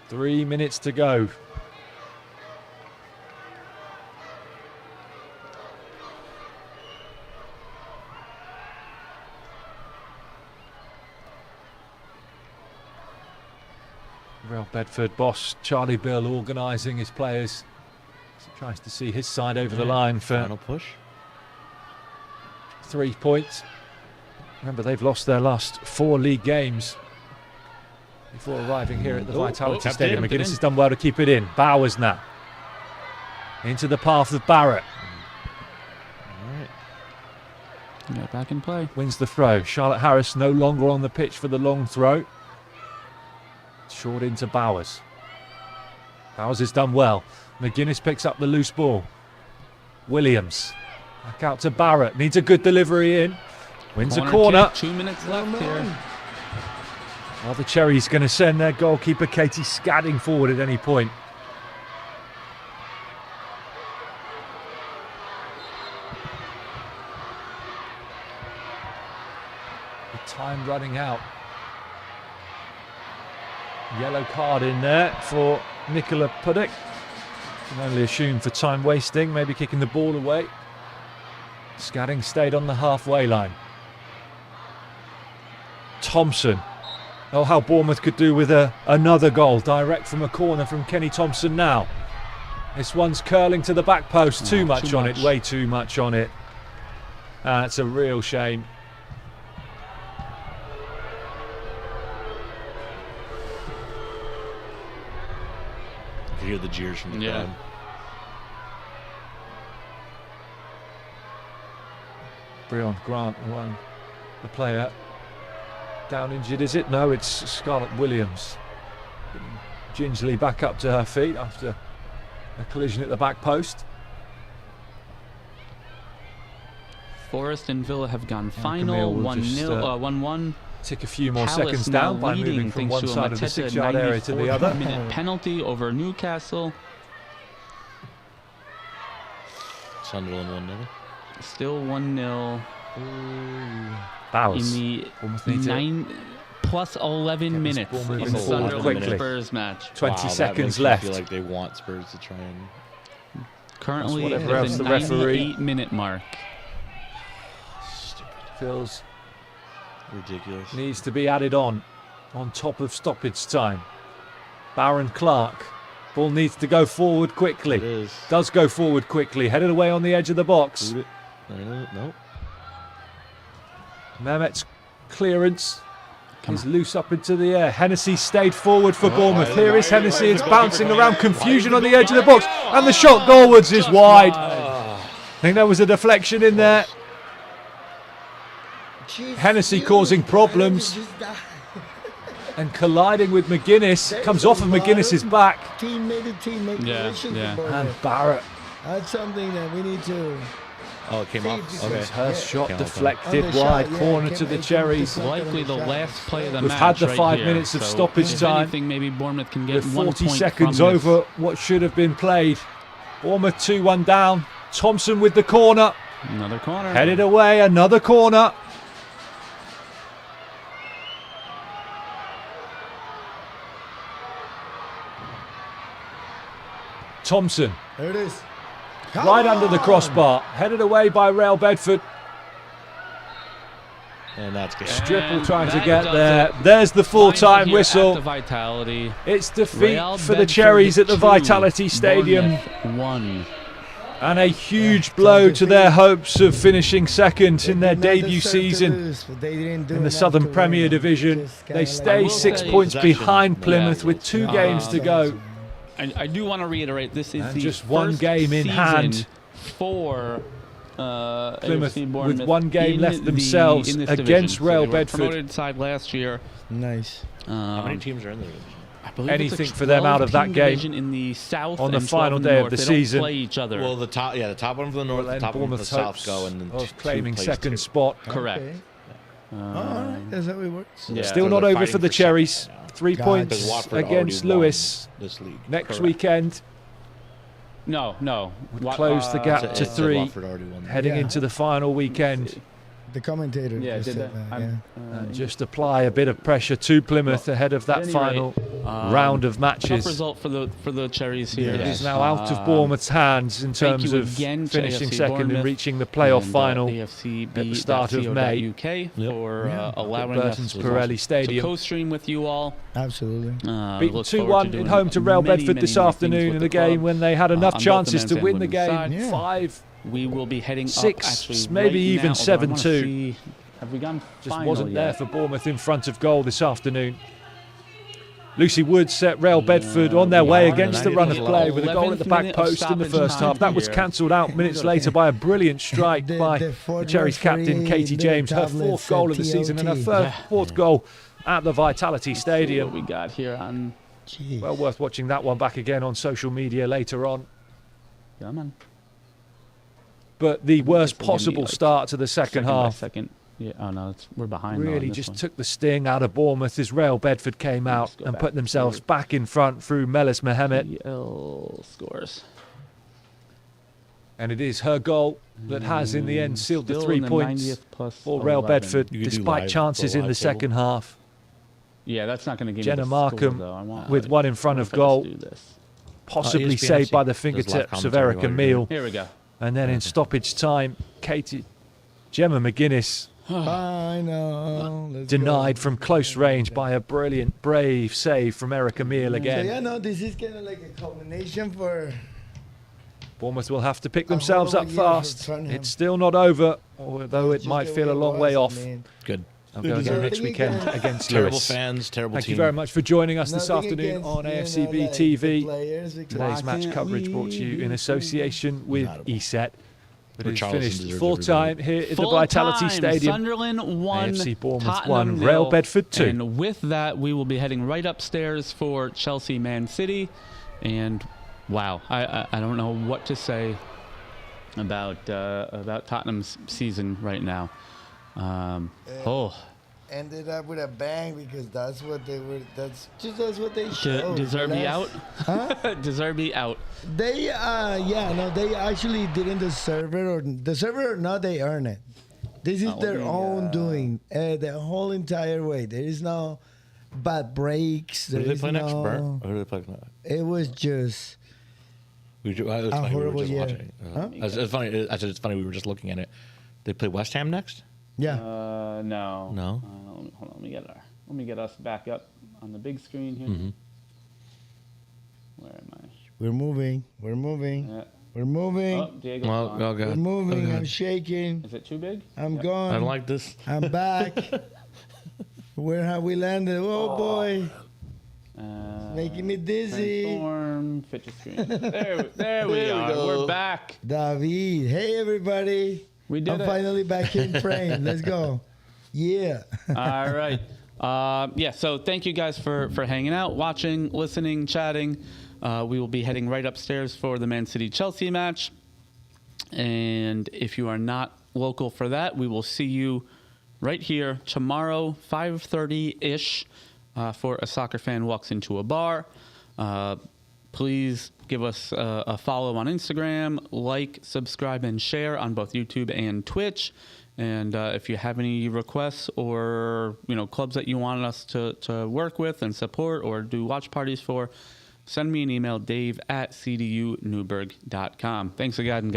[SPEAKER 4] Three minutes to go. Real Bedford boss Charlie Bill organising his players. As he tries to see his side over the line for
[SPEAKER 1] Final push.
[SPEAKER 4] 3 points. Remember, they've lost their last 4 league games before arriving here at the Vitality
[SPEAKER 1] kept
[SPEAKER 4] Stadium.
[SPEAKER 1] it
[SPEAKER 4] McGuinness
[SPEAKER 2] in.
[SPEAKER 4] has done well to keep it in. Bowers now. Into the path of Barrett.
[SPEAKER 2] Yeah, back in play.
[SPEAKER 4] Wins the throw. Charlotte Harris no longer on the pitch for the long throw. Short into Bowers. Bowers has done well. McGuinness picks up the loose ball. Williams. Back out to Barrett. Needs a good delivery in. Wins a corner.
[SPEAKER 2] Kick, 2 minutes left here.
[SPEAKER 4] Well, the Cherries going to send their goalkeeper Katie scadding forward at any point. The time running out. Yellow card in there for Nicola Puddick. Can only assume for time wasting, maybe kicking the ball away. Scadding stayed on the halfway line. Thompson. Oh, how Bournemouth could do with another goal, direct from a corner from Kenny Thompson now. This one's curling to the back post, too much on it, way too much on it. It's a real shame.
[SPEAKER 1] You can hear the jeers from the
[SPEAKER 2] Yeah.
[SPEAKER 1] crowd.
[SPEAKER 4] Breon Grant, the player, down injured, is it? No, it's Scarlett Williams. Gingerly back up to her feet after a collision at the back post.
[SPEAKER 2] Forest and Villa have gone
[SPEAKER 4] Camille
[SPEAKER 2] final,
[SPEAKER 4] will
[SPEAKER 2] 1-0,
[SPEAKER 4] just,
[SPEAKER 2] 1-1.
[SPEAKER 4] Tick a few more
[SPEAKER 2] Palace
[SPEAKER 4] seconds
[SPEAKER 2] now
[SPEAKER 4] down by
[SPEAKER 2] leading
[SPEAKER 4] moving from
[SPEAKER 2] thanks
[SPEAKER 4] one
[SPEAKER 2] to a
[SPEAKER 4] side of the
[SPEAKER 2] Mateta
[SPEAKER 4] 6-yard area to the other.
[SPEAKER 2] 94-minute penalty over Newcastle.
[SPEAKER 1] Sunderland 1-0.
[SPEAKER 2] Still 1-0
[SPEAKER 4] Bowers.
[SPEAKER 2] in the
[SPEAKER 4] Bournemouth need to
[SPEAKER 2] 9 plus 11
[SPEAKER 4] get this
[SPEAKER 2] minutes
[SPEAKER 4] ball
[SPEAKER 2] in
[SPEAKER 4] moving
[SPEAKER 2] the
[SPEAKER 4] forward
[SPEAKER 2] Sunderland
[SPEAKER 4] quickly.
[SPEAKER 2] Spurs match.
[SPEAKER 4] 20
[SPEAKER 1] Wow, that
[SPEAKER 4] seconds
[SPEAKER 1] makes me
[SPEAKER 4] left.
[SPEAKER 1] feel like they want Spurs to try and.
[SPEAKER 2] Currently
[SPEAKER 4] That's
[SPEAKER 2] at
[SPEAKER 4] whatever else
[SPEAKER 2] the
[SPEAKER 4] the referee-
[SPEAKER 2] 98-minute mark.
[SPEAKER 1] Stupid.
[SPEAKER 4] Feels
[SPEAKER 1] Ridiculous.
[SPEAKER 4] needs to be added on top of stoppage time. Baron Clark. Ball needs to go forward
[SPEAKER 1] It
[SPEAKER 4] quickly.
[SPEAKER 1] is.
[SPEAKER 4] Does go forward quickly. Headed away on the edge of the box.
[SPEAKER 1] Boot it. Nope.
[SPEAKER 4] Mehmet's clearance is loose up into the air. Hennessy stayed forward for Bournemouth. Here is Hennessy. It's bouncing around. Confusion on the edge of the box. And the shot goalwards is wide. I think there was a deflection in there. Hennessy causing problems and colliding with McGuinness. Comes off of McGuinness's back.
[SPEAKER 3] Teammate
[SPEAKER 2] Yeah,
[SPEAKER 3] collision
[SPEAKER 2] yeah.
[SPEAKER 3] for
[SPEAKER 4] And
[SPEAKER 3] Bournemouth.
[SPEAKER 4] Barrett.
[SPEAKER 3] That's something that we need to.
[SPEAKER 1] Oh, it came off. Okay.
[SPEAKER 4] Her shot
[SPEAKER 1] Came off.
[SPEAKER 4] deflected
[SPEAKER 3] On the
[SPEAKER 4] wide
[SPEAKER 3] shot, yeah,
[SPEAKER 4] corner
[SPEAKER 3] it
[SPEAKER 4] to
[SPEAKER 3] came-
[SPEAKER 4] the
[SPEAKER 3] it came
[SPEAKER 4] Cherries.
[SPEAKER 3] off the
[SPEAKER 2] Likely the
[SPEAKER 3] shot.
[SPEAKER 2] last play of the
[SPEAKER 4] We've
[SPEAKER 2] match.
[SPEAKER 4] had the
[SPEAKER 2] right
[SPEAKER 4] 5
[SPEAKER 2] here.
[SPEAKER 4] minutes of
[SPEAKER 2] So
[SPEAKER 4] stoppage
[SPEAKER 2] if
[SPEAKER 4] time.
[SPEAKER 2] anything, maybe Bournemouth can get
[SPEAKER 4] With
[SPEAKER 2] 1
[SPEAKER 4] 40
[SPEAKER 2] point
[SPEAKER 4] seconds
[SPEAKER 2] from this.
[SPEAKER 4] over what should have been played. Bournemouth 2-1 down. Thompson with the corner.
[SPEAKER 2] Another corner.
[SPEAKER 4] Headed away, another corner. Thompson,
[SPEAKER 3] There it is.
[SPEAKER 4] right under the crossbar. Headed away by Real Bedford.
[SPEAKER 1] And that's good.
[SPEAKER 4] Stripple trying to
[SPEAKER 2] that
[SPEAKER 4] get
[SPEAKER 2] does
[SPEAKER 4] there.
[SPEAKER 2] it.
[SPEAKER 4] There's the full-time
[SPEAKER 2] Finally here at
[SPEAKER 4] whistle.
[SPEAKER 2] the Vitality.
[SPEAKER 4] It's defeat
[SPEAKER 2] Real
[SPEAKER 4] for the
[SPEAKER 2] Bedford
[SPEAKER 4] Cherries at the
[SPEAKER 2] 2,
[SPEAKER 4] Vitality Stadium.
[SPEAKER 2] Bournemouth 1.
[SPEAKER 4] And a huge blow to their hopes of finishing second in their debut season in the Southern Premier Division. They stay
[SPEAKER 2] will
[SPEAKER 4] 6
[SPEAKER 2] say-
[SPEAKER 4] points
[SPEAKER 1] Possession.
[SPEAKER 4] behind Plymouth
[SPEAKER 1] Yeah.
[SPEAKER 4] with 2 games to go.
[SPEAKER 2] I do want to reiterate, this is
[SPEAKER 4] And
[SPEAKER 2] the
[SPEAKER 4] just one
[SPEAKER 2] first
[SPEAKER 4] game in
[SPEAKER 2] season
[SPEAKER 4] hand.
[SPEAKER 2] for
[SPEAKER 4] Plymouth
[SPEAKER 2] AFC
[SPEAKER 4] with
[SPEAKER 2] Bournemouth
[SPEAKER 4] one game
[SPEAKER 2] in
[SPEAKER 4] left themselves
[SPEAKER 2] in this
[SPEAKER 4] against
[SPEAKER 2] division.
[SPEAKER 4] Real
[SPEAKER 2] So they were
[SPEAKER 4] Bedford.
[SPEAKER 2] promoted side last year.
[SPEAKER 3] Nice.
[SPEAKER 1] How many teams are in there?
[SPEAKER 2] I believe
[SPEAKER 4] Anything
[SPEAKER 2] it's a
[SPEAKER 4] for them out of that
[SPEAKER 2] 12-team
[SPEAKER 4] game
[SPEAKER 2] division in the south
[SPEAKER 4] on the
[SPEAKER 2] and 12
[SPEAKER 4] final
[SPEAKER 2] in
[SPEAKER 4] day of
[SPEAKER 2] north.
[SPEAKER 4] the
[SPEAKER 2] They
[SPEAKER 4] season.
[SPEAKER 2] Don't play each other.
[SPEAKER 1] Well, the top one from the north, the
[SPEAKER 4] And
[SPEAKER 1] top one from the
[SPEAKER 4] Bournemouth's
[SPEAKER 1] south
[SPEAKER 4] hopes
[SPEAKER 1] go, and then
[SPEAKER 4] of claiming
[SPEAKER 1] plays
[SPEAKER 4] second
[SPEAKER 1] two.
[SPEAKER 4] spot.
[SPEAKER 2] Correct.
[SPEAKER 3] Okay. All right. That's how it works.
[SPEAKER 2] Yeah.
[SPEAKER 4] Still
[SPEAKER 1] So
[SPEAKER 4] not
[SPEAKER 1] they're
[SPEAKER 4] over
[SPEAKER 1] fighting
[SPEAKER 4] for the
[SPEAKER 1] for second
[SPEAKER 4] Cherries.
[SPEAKER 1] now.
[SPEAKER 4] 3
[SPEAKER 3] Gotcha.
[SPEAKER 4] points
[SPEAKER 1] Because Watford
[SPEAKER 4] against
[SPEAKER 1] already won
[SPEAKER 4] Lewis.
[SPEAKER 1] this league.
[SPEAKER 4] Next
[SPEAKER 1] Correct.
[SPEAKER 4] weekend
[SPEAKER 2] No.
[SPEAKER 4] would close the gap
[SPEAKER 1] It
[SPEAKER 4] to
[SPEAKER 1] said
[SPEAKER 4] 3,
[SPEAKER 1] Watford already won.
[SPEAKER 4] heading
[SPEAKER 3] Yeah.
[SPEAKER 4] into the final weekend.
[SPEAKER 3] The commentator.
[SPEAKER 2] Yeah,
[SPEAKER 3] just
[SPEAKER 2] did
[SPEAKER 3] said
[SPEAKER 2] that.
[SPEAKER 3] yeah.
[SPEAKER 4] And just apply a bit of pressure to Plymouth ahead of that
[SPEAKER 2] at any
[SPEAKER 4] final
[SPEAKER 2] rate,
[SPEAKER 4] round of
[SPEAKER 2] Tough
[SPEAKER 4] matches.
[SPEAKER 2] result for the Cherries here.
[SPEAKER 4] It is now out of Bournemouth's hands in
[SPEAKER 2] thank
[SPEAKER 4] terms
[SPEAKER 2] you
[SPEAKER 4] of
[SPEAKER 2] again to
[SPEAKER 4] finishing
[SPEAKER 2] AFC
[SPEAKER 4] second and
[SPEAKER 2] Bournemouth
[SPEAKER 4] reaching the playoff
[SPEAKER 2] and,
[SPEAKER 4] final
[SPEAKER 2] AFC
[SPEAKER 4] at the start of May.
[SPEAKER 2] UK
[SPEAKER 1] Yep.
[SPEAKER 2] for
[SPEAKER 3] Yeah.
[SPEAKER 2] allowing
[SPEAKER 4] Burton's
[SPEAKER 2] us
[SPEAKER 4] Pirelli
[SPEAKER 2] to
[SPEAKER 4] Stadium.
[SPEAKER 2] co-stream with you all.
[SPEAKER 3] Absolutely.
[SPEAKER 4] Beaten
[SPEAKER 2] Look forward
[SPEAKER 4] 2-1
[SPEAKER 2] to doing
[SPEAKER 4] at home to Real
[SPEAKER 2] many,
[SPEAKER 4] Bedford
[SPEAKER 2] many,
[SPEAKER 4] this
[SPEAKER 2] many
[SPEAKER 4] afternoon
[SPEAKER 2] things
[SPEAKER 4] in
[SPEAKER 2] with
[SPEAKER 4] a
[SPEAKER 2] the club.
[SPEAKER 4] game when they had enough
[SPEAKER 2] on both the
[SPEAKER 4] chances to
[SPEAKER 2] men's
[SPEAKER 4] win
[SPEAKER 2] and
[SPEAKER 4] the
[SPEAKER 2] women's
[SPEAKER 4] game.
[SPEAKER 2] side.
[SPEAKER 3] Yeah.
[SPEAKER 4] 5
[SPEAKER 2] We will be heading
[SPEAKER 4] 6,
[SPEAKER 2] up actually
[SPEAKER 4] maybe
[SPEAKER 2] right
[SPEAKER 4] even
[SPEAKER 2] now, although I wanna
[SPEAKER 4] 7-2.
[SPEAKER 2] see- Have we gone
[SPEAKER 4] just
[SPEAKER 2] final
[SPEAKER 4] wasn't there
[SPEAKER 2] yet?
[SPEAKER 4] for Bournemouth in front of goal this afternoon. Lucy Wood set Real Bedford on their way
[SPEAKER 1] yeah,
[SPEAKER 4] against the
[SPEAKER 1] and
[SPEAKER 4] run of
[SPEAKER 1] that
[SPEAKER 4] play
[SPEAKER 1] is
[SPEAKER 4] with a goal at the
[SPEAKER 2] 11th
[SPEAKER 4] back
[SPEAKER 2] minute of
[SPEAKER 4] post in the
[SPEAKER 2] stoppage
[SPEAKER 4] first
[SPEAKER 2] time
[SPEAKER 4] half. That was
[SPEAKER 2] here.
[SPEAKER 4] cancelled out minutes later by a brilliant strike by the
[SPEAKER 3] Ford
[SPEAKER 4] Cherries captain
[SPEAKER 3] referee
[SPEAKER 4] Katie
[SPEAKER 3] did
[SPEAKER 4] James, her
[SPEAKER 3] tablet
[SPEAKER 4] 4th goal of the
[SPEAKER 3] said
[SPEAKER 4] season and her
[SPEAKER 3] TOT.
[SPEAKER 4] fourth goal at the Vitality
[SPEAKER 2] What
[SPEAKER 4] Stadium.
[SPEAKER 2] we got here on?
[SPEAKER 3] Jeez.
[SPEAKER 4] Well worth watching that one back again on social media later on.
[SPEAKER 2] Come on.
[SPEAKER 4] But the worst
[SPEAKER 2] This will give me,
[SPEAKER 4] possible
[SPEAKER 2] like,
[SPEAKER 4] start to the second
[SPEAKER 2] by
[SPEAKER 4] half
[SPEAKER 2] second. Yeah. Oh no, we're behind. though on
[SPEAKER 4] really
[SPEAKER 2] this
[SPEAKER 4] just
[SPEAKER 2] one.
[SPEAKER 4] took the sting out of Bournemouth as Real Bedford came out
[SPEAKER 2] Let's go
[SPEAKER 4] and
[SPEAKER 2] back
[SPEAKER 4] put themselves
[SPEAKER 2] to-
[SPEAKER 4] back in front through Melis Mohamed.
[SPEAKER 2] PL scores.
[SPEAKER 4] And it is her goal that has in the end sealed the
[SPEAKER 2] Still
[SPEAKER 4] 3
[SPEAKER 2] in the
[SPEAKER 4] points
[SPEAKER 2] 90th plus
[SPEAKER 4] for Real
[SPEAKER 2] 11.
[SPEAKER 4] Bedford,
[SPEAKER 1] You could do
[SPEAKER 4] despite
[SPEAKER 1] live-
[SPEAKER 4] chances
[SPEAKER 1] go
[SPEAKER 4] in the
[SPEAKER 1] live
[SPEAKER 4] second half.
[SPEAKER 2] Yeah, that's not going to give
[SPEAKER 4] Jenna
[SPEAKER 2] me the score,
[SPEAKER 4] Markham
[SPEAKER 2] though. I want,
[SPEAKER 4] with one in front
[SPEAKER 2] what
[SPEAKER 4] of
[SPEAKER 2] if I
[SPEAKER 4] goal.
[SPEAKER 2] just do this?
[SPEAKER 4] Possibly
[SPEAKER 1] ESPN
[SPEAKER 4] saved by the
[SPEAKER 1] does live
[SPEAKER 4] fingertips of
[SPEAKER 1] commentary
[SPEAKER 4] Erica
[SPEAKER 1] while you're
[SPEAKER 4] Meal.
[SPEAKER 2] Here we go.
[SPEAKER 4] And then in stoppage time, Gemma McGuinness
[SPEAKER 3] I know. Let's
[SPEAKER 4] denied
[SPEAKER 3] go.
[SPEAKER 4] from close range by a brilliant, brave save from Erica Meal
[SPEAKER 3] So
[SPEAKER 4] again.
[SPEAKER 3] yeah, no, this is kind of like a culmination for.
[SPEAKER 4] Bournemouth will have to pick
[SPEAKER 3] A
[SPEAKER 4] themselves
[SPEAKER 3] whole
[SPEAKER 4] up
[SPEAKER 3] year for
[SPEAKER 4] fast.
[SPEAKER 3] Tottenham.
[SPEAKER 4] It's still not over, although it
[SPEAKER 3] Just
[SPEAKER 4] might
[SPEAKER 3] the
[SPEAKER 4] feel a
[SPEAKER 3] it
[SPEAKER 4] long
[SPEAKER 3] was,
[SPEAKER 4] way
[SPEAKER 3] I
[SPEAKER 4] off.
[SPEAKER 3] mean,
[SPEAKER 1] Good.
[SPEAKER 4] I'll go
[SPEAKER 1] They
[SPEAKER 4] again
[SPEAKER 1] deserve
[SPEAKER 4] next
[SPEAKER 3] it.
[SPEAKER 4] weekend against
[SPEAKER 1] Terrible
[SPEAKER 4] Lewis.
[SPEAKER 1] fans, terrible
[SPEAKER 4] Thank
[SPEAKER 1] team.
[SPEAKER 4] you very much for joining us this
[SPEAKER 3] nothing
[SPEAKER 4] afternoon
[SPEAKER 3] against,
[SPEAKER 4] on
[SPEAKER 3] you know,
[SPEAKER 4] AFCB
[SPEAKER 3] like,
[SPEAKER 4] TV.
[SPEAKER 3] the players,
[SPEAKER 4] Today's
[SPEAKER 2] Why
[SPEAKER 4] match
[SPEAKER 2] can't
[SPEAKER 4] coverage brought to you in
[SPEAKER 2] we
[SPEAKER 4] association with
[SPEAKER 1] Incredible.
[SPEAKER 4] ESET. But he's finished full-time here at the Vitality Stadium.
[SPEAKER 2] Sunderland 1,
[SPEAKER 4] AFC Bournemouth
[SPEAKER 2] Tottenham
[SPEAKER 4] 1, Real
[SPEAKER 2] 0.
[SPEAKER 4] Bedford 2.
[SPEAKER 2] And with that, we will be heading right upstairs for Chelsea Man City. And wow, I don't know what to say about Tottenham's season right now.
[SPEAKER 3] Ended up with a bang because that's what they were. That's what they showed.
[SPEAKER 2] De Zerbi out.
[SPEAKER 3] Huh?
[SPEAKER 2] De Zerbi out.
[SPEAKER 3] They they actually didn't deserve it or not. They earn it. This is their own doing. The whole entire way. There is no bad breaks.
[SPEAKER 1] Who do they play next, Bert? Who do they play next?
[SPEAKER 3] It was just
[SPEAKER 1] a
[SPEAKER 3] horrible year.
[SPEAKER 1] It's funny. I said it's funny. We were just looking at it. They play West Ham next.
[SPEAKER 3] Yeah.
[SPEAKER 2] No.
[SPEAKER 1] No.
[SPEAKER 2] Hold on. Let me get us back up on the big screen here.
[SPEAKER 1] Mm-hmm.
[SPEAKER 2] Where am I?
[SPEAKER 3] We're moving.
[SPEAKER 2] Yeah.
[SPEAKER 3] We're moving.
[SPEAKER 2] Oh, Diego's
[SPEAKER 1] Well,
[SPEAKER 2] gone.
[SPEAKER 1] go.
[SPEAKER 3] We're moving. I'm shaking.
[SPEAKER 2] Is it too big?
[SPEAKER 3] I'm gone.
[SPEAKER 1] I don't like this.
[SPEAKER 3] I'm back. Where have we landed? Oh boy. Making me dizzy.
[SPEAKER 2] Transform, picture screen. There we are. We're back.
[SPEAKER 3] David. Hey everybody.
[SPEAKER 2] We did
[SPEAKER 3] I'm
[SPEAKER 2] it.
[SPEAKER 3] finally back in frame. Let's go. Yeah.
[SPEAKER 2] All right. So thank you guys for hanging out, watching, listening, chatting. We will be heading right upstairs for the Man City-Chelsea match. And if you are not local for that, we will see you right here tomorrow, 5:30-ish, for A Soccer Fan Walks Into a Bar. Please give us a follow on Instagram, like, subscribe, and share on both YouTube and Twitch. And if you have any requests or clubs that you want us to work with and support or do watch parties for, send me an email, dave@cdunewburgh.com. Thanks again, guys.